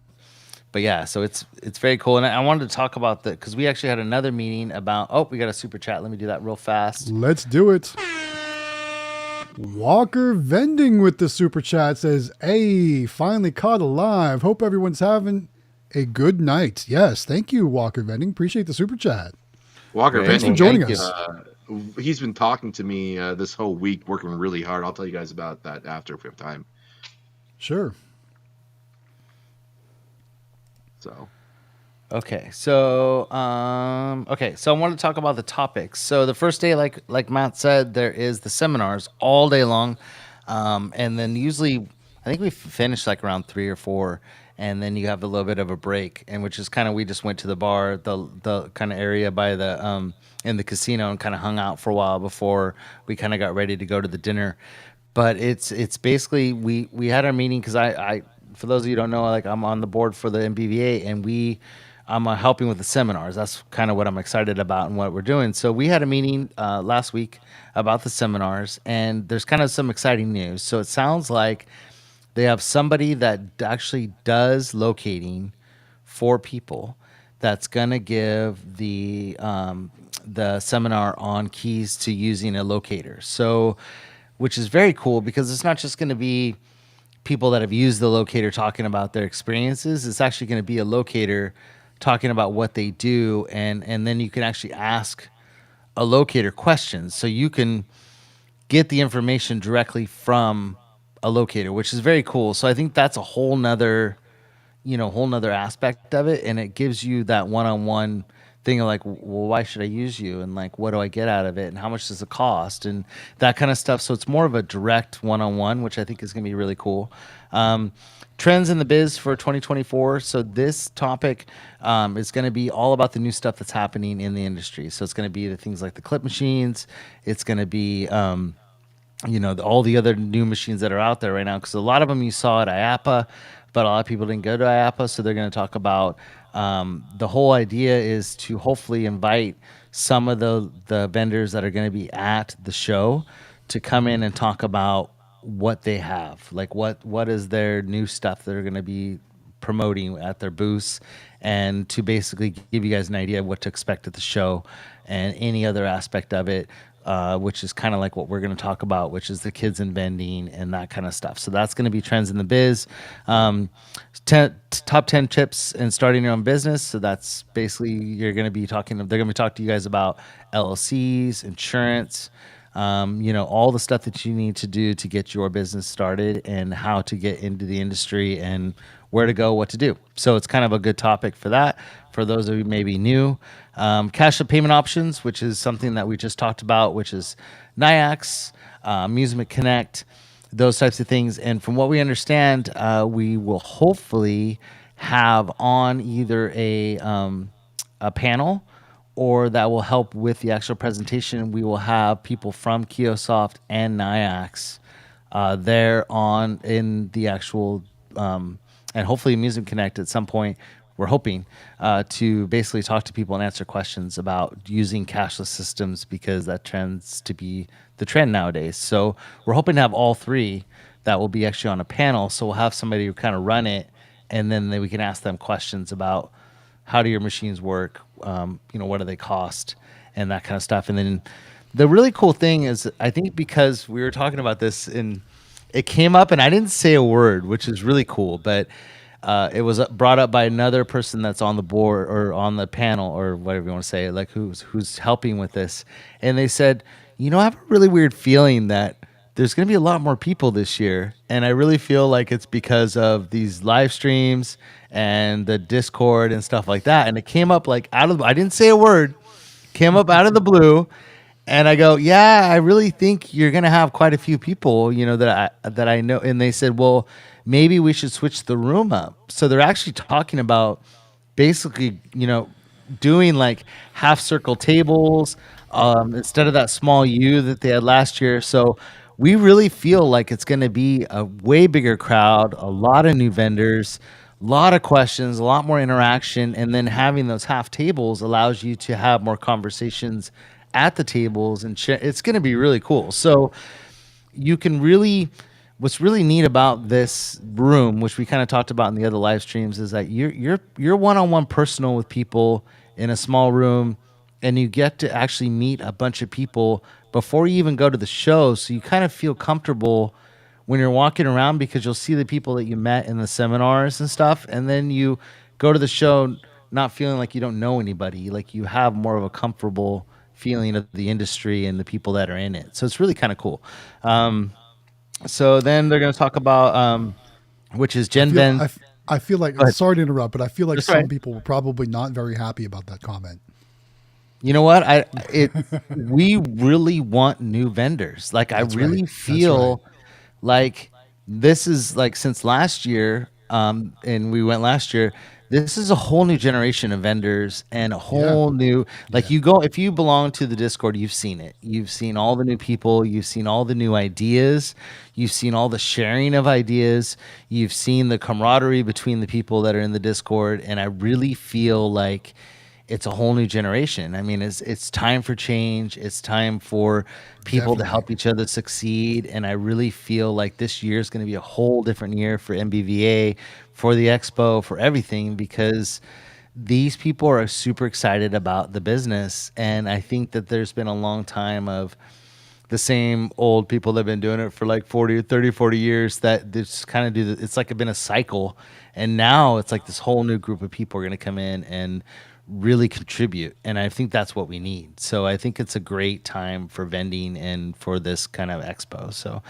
S2: But yeah, so it's very cool. And I wanted to talk about because we actually had another meeting about. Oh, we got a super chat. Let me do that real fast.
S3: Let's do it. Walker Vending with the super chat says, "Hey, finally caught alive. Hope everyone's having a good night." Yes, thank you, Walker Vending. Appreciate the super chat.
S4: Walker,
S3: Thanks for
S4: Vending,
S3: joining us.
S4: He's been talking to me this whole week, working really hard. I'll tell you guys about that after if we have time.
S3: Sure.
S4: So,
S2: okay, so I want to talk about the topics. So the first day, like Matt said, there is the seminars all day long, and then usually I think we finish like around 3 or 4, and then you have a little bit of a break, and which is kind of we just went to the bar, the kind of area by the in the casino, and kind of hung out for a while before we kind of got ready to go to the dinner. But it's basically we had our meeting because I for those of you who don't know, like I'm on the board for the NVVA, and I'm helping with the seminars. That's kind of what I'm excited about and what we're doing. So we had a meeting last week about the seminars, and there's kind of some exciting news. So it sounds like they have somebody that actually does locating for people that's gonna give the seminar on keys to using a locator. So, which is very cool because it's not just going to be people that have used the locator talking about their experiences. It's actually going to be a locator talking about what they do, and then you can actually ask a locator questions, so you can get the information directly from a locator, which is very cool. So I think that's a whole nother aspect of it, and it gives you that one-on-one thing of like, well, why should I use you, and like, what do I get out of it, and how much does it cost, and that kind of stuff. So it's more of a direct one-on-one, which I think is going to be really cool. Trends in the biz for 2024. So this topic is going to be all about the new stuff that's happening in the industry. So it's going to be the things like the clip machines. It's going to be all the other new machines that are out there right now, because a lot of them you saw at IAPA, but a lot of people didn't go to IAPA. So they're going to talk about the whole idea is to hopefully invite some of the vendors that are going to be at the show to come in and talk about what they have, like what is their new stuff that are going to be promoting at their booths, and to basically give you guys an idea of what to expect at the show and any other aspect of it, which is kind of like what we're going to talk about, which is the kids in vending and that kind of stuff. So that's going to be trends in the biz. Top 10 tips in starting your own business. So that's basically they're going to be talking to you guys about LLCs, insurance, all the stuff that you need to do to get your business started, and how to get into the industry, and where to go, what to do. So it's kind of a good topic for that, for those of you maybe new. Cash payment options, which is something that we just talked about, which is NIAX, Amusement Connect, those types of things. And from what we understand, we will hopefully have on either a panel, or that will help with the actual presentation. We will have people from Kiosoft and NIAX there on in the actual, and hopefully Amusement Connect at some point. We're hoping to basically talk to people and answer questions about using cashless systems, because that tends to be the trend nowadays. So we're hoping to have all three that will be actually on a panel. So we'll have somebody who kind of run it, and then we can ask them questions about how do your machines work, what do they cost, and that kind of stuff. And then the really cool thing is, I think because we were talking about this and it came up and I didn't say a word, which is really cool, but it was brought up by another person that's on the board or on the panel or whatever you want to say, like who's helping with this. And they said, I have a really weird feeling that there's going to be a lot more people this year. And I really feel like it's because of these live streams and the Discord and stuff like that. And it came up like I didn't say a word, came up out of the blue. And I go, yeah, I really think you're going to have quite a few people, that I know. And they said, well, maybe we should switch the room up. So they're actually talking about basically, doing like half circle tables instead of that small U that they had last year. So we really feel like it's going to be a way bigger crowd, a lot of new vendors, a lot of questions, a lot more interaction. And then having those half tables allows you to have more conversations at the tables, and it's going to be really cool. So you can really, what's really neat about this room, which we kind of talked about in the other live streams, is that you're one-on-one personal with people in a small room, and you get to actually meet a bunch of people before you even go to the show. So you kind of feel comfortable when you're walking around because you'll see the people that you met in the seminars and stuff, and then you go to the show not feeling like you don't know anybody. Like you have more of a comfortable feeling of the industry and the people that are in it. So it's really kind of cool. So then they're going to talk about, which is Gen Ven.
S3: I feel like,
S2: Go ahead.
S3: sorry to interrupt, but I feel like
S2: That's
S3: some
S2: right.
S3: people were probably not very happy about that comment.
S2: You know what? We really want new vendors. Like I
S3: That's
S2: really
S3: right.
S2: feel like this is like since last year, and we went last year. This is a whole new generation of vendors and a whole new like
S3: Yeah.
S2: you go if you belong to the Discord, you've seen it. You've seen all the new people, you've seen all the new ideas, you've seen all the sharing of ideas, you've seen the camaraderie between the people that are in the Discord, and I really feel like it's a whole new generation. I mean, it's time for change. It's time for people to
S3: Definitely.
S2: help each other succeed. And I really feel like this year is going to be a whole different year for NVVA, for the expo, for everything, because these people are super excited about the business. And I think that there's been a long time of the same old people that have been doing it for like 40 years that just kind of it's like been a cycle. And now it's like this whole new group of people are going to come in and really contribute. And I think that's what we need. So I think it's a great time for vending and for this kind of expo. So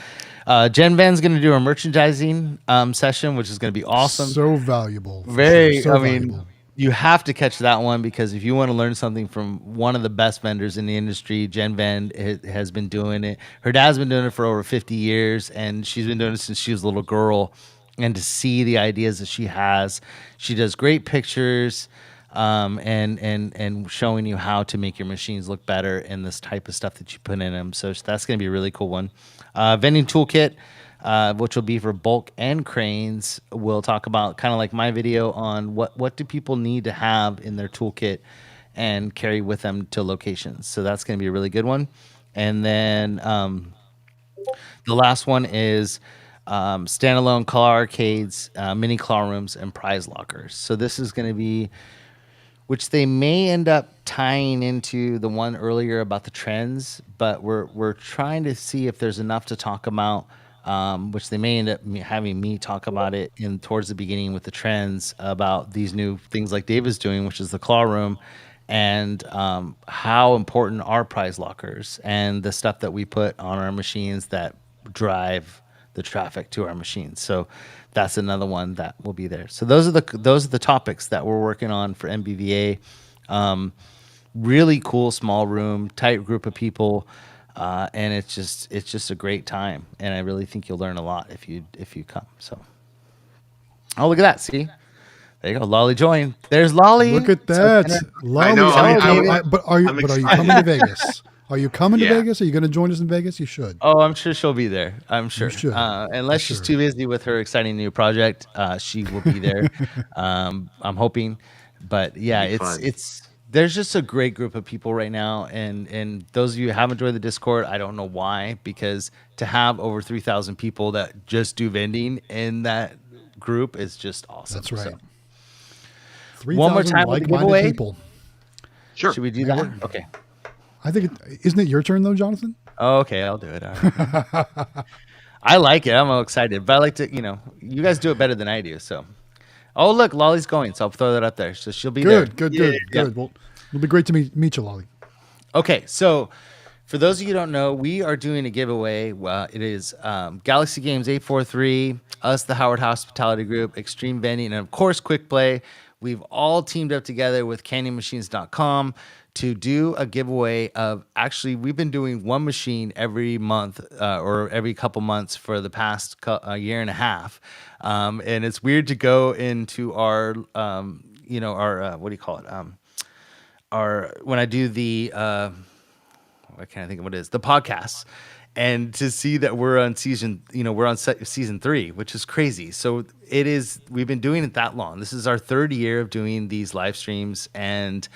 S2: Gen Ven's going to do a merchandising session, which is going to be awesome.
S3: So valuable. for
S2: Very,
S3: sure. So
S2: I mean,
S3: valuable.
S2: you have to catch that one because if you want to learn something from one of the best vendors in the industry, Gen Ven has been doing it. Her dad's been doing it for over 50 years, and she's been doing it since she was a little girl. And to see the ideas that she does great pictures, and showing you how to make your machines look better and this type of stuff that you put in them. So that's going to be a really cool one. Vending toolkit. Which will be for bulk and cranes. We'll talk about kind of like my video on what do people need to have in their toolkit and carry with them to locations. So that's going to be a really good one. And then the last one is standalone claw arcades, mini claw rooms, and prize lockers. So this is going to be, which they may end up tying into the one earlier about the trends, but we're trying to see if there's enough to talk about. Which they may end up having me talk about it in towards the beginning with the trends about these new things like Dave is doing, which is the claw room, and how important are prize lockers and the stuff that we put on our machines that drive the traffic to our machines. So that's another one that will be there. So those are the topics that we're working on for MBVA. Really cool small room, tight group of people. And it's just a great time, and I really think you'll learn a lot if you come. So, oh, look at that! See, there you go, Lolly joined. There's Lolly.
S3: Look at that. Lolly.
S4: know,
S3: But are you
S4: I'm
S3: coming to Vegas? Are you coming to
S4: Yeah.
S3: Vegas? Are you going to join us in Vegas? You should.
S2: Oh, I'm sure she'll be there. I'm sure.
S3: should.
S2: Unless she's
S3: Sure.
S2: too busy with her exciting new project, she will be there. I'm hoping, but yeah,
S4: It'll be fun.
S2: it's there's just a great group of people right now, and those of you who haven't joined the Discord, I don't know why, because to have over 3,000 people that just do vending in that group is just awesome.
S3: That's right.
S2: So,
S3: 3,000
S2: one more time with the
S3: like-minded
S2: giveaway?
S3: people.
S4: Sure.
S2: should we do that? Okay.
S3: I think isn't it your turn though, Jonathan?
S2: Oh, okay, I'll do it. All right. I like it. I'm all excited, but I like to, you guys do it better than I do. So, oh look, Lolly's going, so I'll throw that up there. So she'll be there.
S3: Good.
S2: Yeah.
S3: Well, it'll be great to meet you, Lolly.
S2: Okay, so for those of you who don't know, we are doing a giveaway. It is Galaxy Games 843, us, the Howard Hospitality Group, Xtreme Vending, and of course, Quick Play. We've all teamed up together with CanyonMachines.com to do a giveaway of, actually, we've been doing one machine every month or every couple months for the past year and a half. And it's weird to go into our, what do you call it? When I do the, I can't think of what it is, the podcasts, and to see that we're on season 3, which is crazy. So we've been doing it that long. This is our third year of doing these live streams and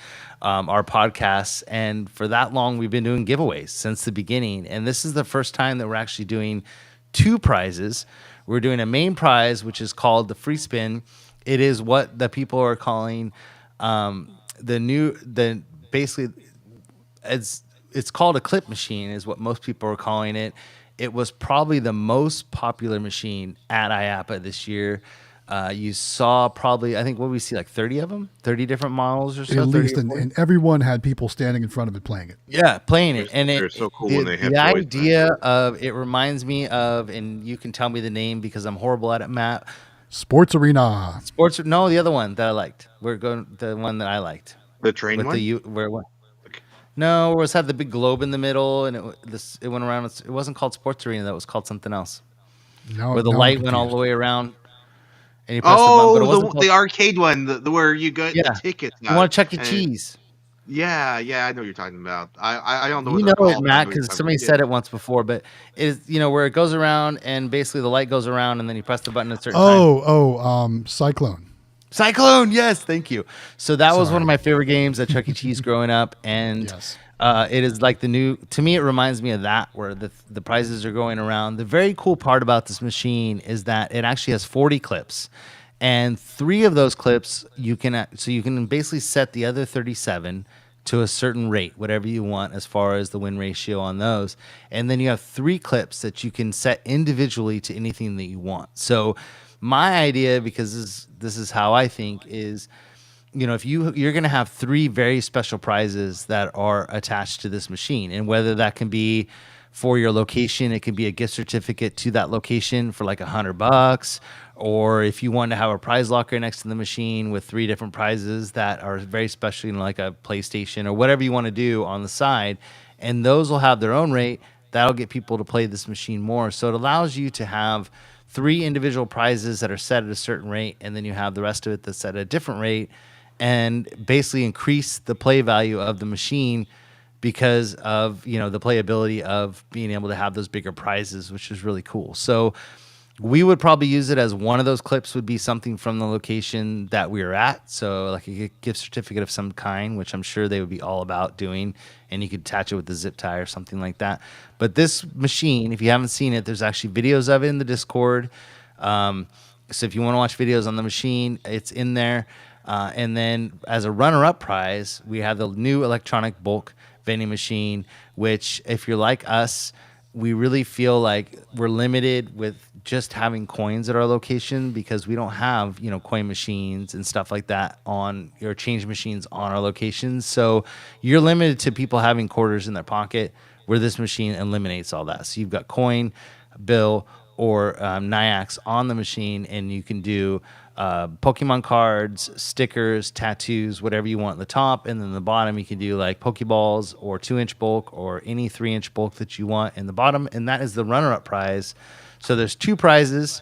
S2: our podcasts. And for that long, we've been doing giveaways since the beginning. And this is the first time that we're actually doing 2 prizes. We're doing a main prize, which is called the free spin. It is what the people are calling basically it's called a clip machine is what most people are calling it. It was probably the most popular machine at IAPA this year. You saw probably, I think, what we see, like 30 of them, 30 different models or so.
S3: At least, and everyone had people standing in front of it playing it.
S2: Yeah, playing it. And
S4: they're so cool when they have
S2: the
S4: toys,
S2: idea of it reminds me of, and you can tell me the name because I'm horrible at it, Matt.
S3: Sports Arena.
S2: No, the other one that I liked. The one that I liked.
S4: The train
S2: With
S4: one?
S2: No, where it had the big globe in the middle, and it went around. It wasn't called Sports Arena. That was called something else. Where the light went all the way around. And you press the button, but it wasn't
S4: the arcade one, the where you got the tickets.
S2: You want Chuck E. Cheese?
S4: Yeah, I know what you're talking about. I don't know.
S2: You know it, Matt, because somebody said it once before. But it's where it goes around, and basically the light goes around, and then you press the button at a certain time.
S3: Cyclone.
S2: Cyclone, yes, thank you. So that was one of my favorite games at Chuck E. Cheese growing up, and
S3: Yes.
S2: it is like the new. To me, it reminds me of that, where the prizes are going around. The very cool part about this machine is that it actually has 40 clips, and 3 of those clips you can basically set the other 37 to a certain rate, whatever you want as far as the win ratio on those, and then you have 3 clips that you can set individually to anything that you want. So my idea, because this is how I think, is if you're going to have 3 very special prizes that are attached to this machine, and whether that can be for your location, it can be a gift certificate to that location for like $100, or if you want to have a prize locker next to the machine with 3 different prizes that are very special, like a PlayStation or whatever you want to do on the side, and those will have their own rate. That'll get people to play this machine more. So it allows you to have 3 individual prizes that are set at a certain rate, and then you have the rest of it that's set at a different rate, and basically increase the play value of the machine because of the playability of being able to have those bigger prizes, which is really cool. So we would probably use it as one of those clips would be something from the location that we were at. So like a gift certificate of some kind, which I'm sure they would be all about doing, and you could attach it with the zip tie or something like that. But this machine, if you haven't seen it, there's actually videos of it in the Discord. So if you want to watch videos on the machine, it's in there. And then as a runner-up prize, we have the new electronic bulk vending machine, which if you're like us, we really feel like we're limited with just having coins at our location because we don't have, coin machines and stuff like that on your change machines on our locations. So you're limited to people having quarters in their pocket, where this machine eliminates all that. So you've got coin, bill, or NIACs on the machine, and you can do Pokemon cards, stickers, tattoos, whatever you want at the top, and then the bottom you can do like Pokeballs or 2-inch bulk or any 3-inch bulk that you want in the bottom, and that is the runner-up prize. So there's 2 prizes.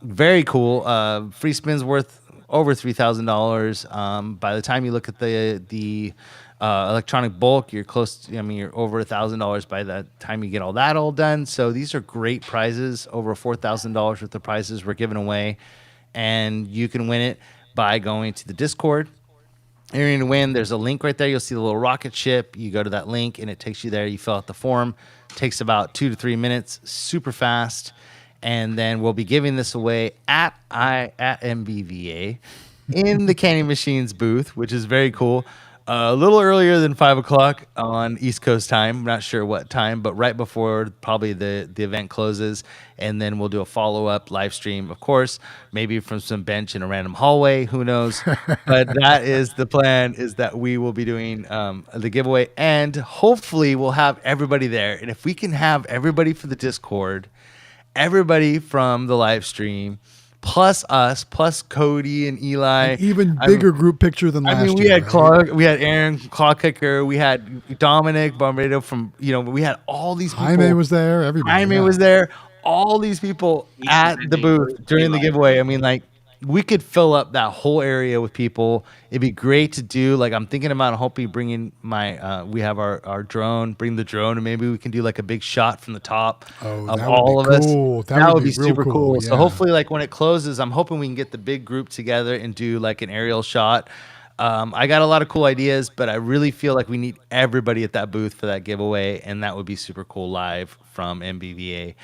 S2: Very cool. Free spins worth over $3,000. By the time you look at the electronic bulk, you're close. You're over $1,000 by the time you get all that all done. So these are great prizes. Over $4,000 worth of prizes we're giving away, and you can win it by going to the Discord. You're going to win. There's a link right there. You'll see the little rocket ship. You go to that link, and it takes you there. You fill out the form. It takes about 2 to 3 minutes. Super fast. And then we'll be giving this away at NVVA in the Candy Machines booth, which is very cool. A little earlier than 5 o'clock on East Coast time. I'm not sure what time, but right before probably the event closes. And then we'll do a follow-up live stream, of course, maybe from some bench in a random hallway. Who knows? But that is the plan, is that we will be doing the giveaway. And hopefully we'll have everybody there. And if we can have everybody for the Discord, everybody from the live stream, plus us, plus Cody and Eli.
S3: An even bigger group picture than last year.
S2: We had Claw, we had Aaron Claw Kicker, we had Dominic Bombardo from, we had all these people.
S3: Jaime was there, everybody.
S2: Jaime was there. All these people at the booth during the giveaway. We could fill up that whole area with people. It'd be great to do. Like, I'm thinking about hoping bringing we have our drone, bring the drone, and maybe we can do like a big shot from the top of all of us. That would be super cool. Yeah. So hopefully, like when it closes, I'm hoping we can get the big group together and do like an aerial shot. I got a lot of cool ideas, but I really feel like we need everybody at that booth for that giveaway, and that would be super cool live from MVVA.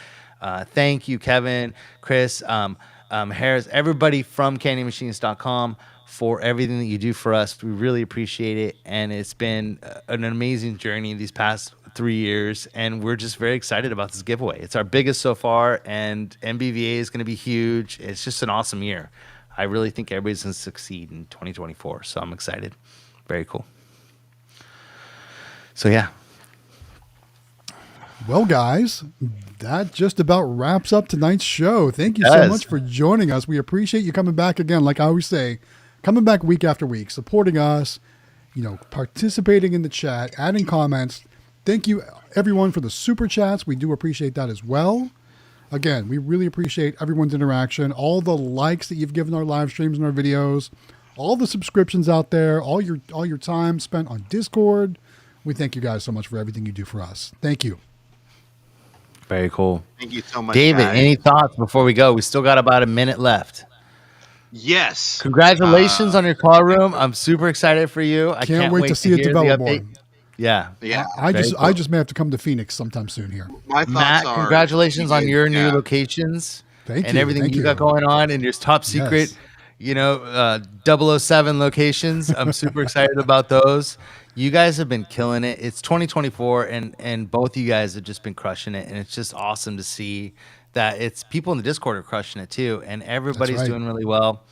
S2: Thank you, Kevin, Chris, Harris, everybody from CandyMachines.com for everything that you do for us. We really appreciate it. And it's been an amazing journey these past 3 years. And we're just very excited about this giveaway. It's our biggest so far. And NVVA is going to be huge. It's just an awesome year. I really think everybody's going to succeed in 2024. So I'm excited. Very cool. So, yeah.
S3: Well, guys, that just about wraps up tonight's show. Thank you so much for joining us. We appreciate you coming back again. Like I always say, coming back week after week, supporting us, participating in the chat, adding comments. Thank you, everyone, for the super chats. We do appreciate that as well. Again, we really appreciate everyone's interaction, all the likes that you've given our live streams and our videos, all the subscriptions out there, all your time spent on Discord. We thank you guys so much for everything you do for us. Thank you.
S2: Very cool.
S4: Thank you so much,
S2: David,
S4: guys.
S2: any thoughts before we go? We still got about a minute left.
S4: Yes.
S2: Congratulations on your call room. I'm super excited for you. I can't wait
S3: to see it develop more.
S2: Yeah.
S3: I just may have to come to Phoenix sometime soon here.
S4: My thoughts
S2: Matt,
S4: are,
S2: congratulations on your new locations.
S3: Thank
S2: and
S3: you.
S2: everything
S3: Thank
S2: you got going on and your top secret, 007 locations. I'm super excited about those. You guys have been killing it. It's 2024 and both of you guys have just been crushing it. And it's just awesome to see that it's people in the Discord are crushing it too. And everybody's doing really well,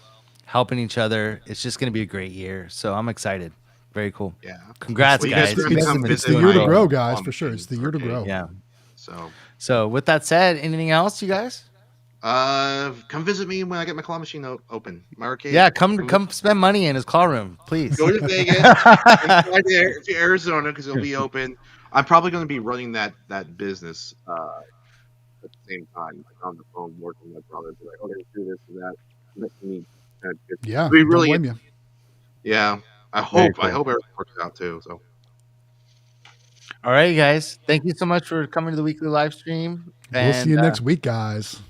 S2: helping each other. It's just going to be a great year. So I'm excited. Very cool.
S4: Yeah.
S2: Congrats, guys.
S3: It's the year to grow, guys, for sure. It's the year to grow.
S2: Yeah.
S4: So
S2: with that said, anything else, you guys?
S4: Come visit me when I get my claw machine open. My arcade.
S2: Yeah, come spend money in his claw room, please.
S4: Go to Vegas. Fly to Arizona because it'll be open. I'm probably going to be running that business at the same time, like on the phone, working with my brother. Be like, oh, let's do this and that.
S3: Yeah,
S4: we really.
S3: don't blame you.
S4: Yeah, I hope
S2: cool.
S4: everything works out too. So.
S2: All right, guys. Thank you so much for coming to the weekly live stream.
S3: We'll see you next week, guys.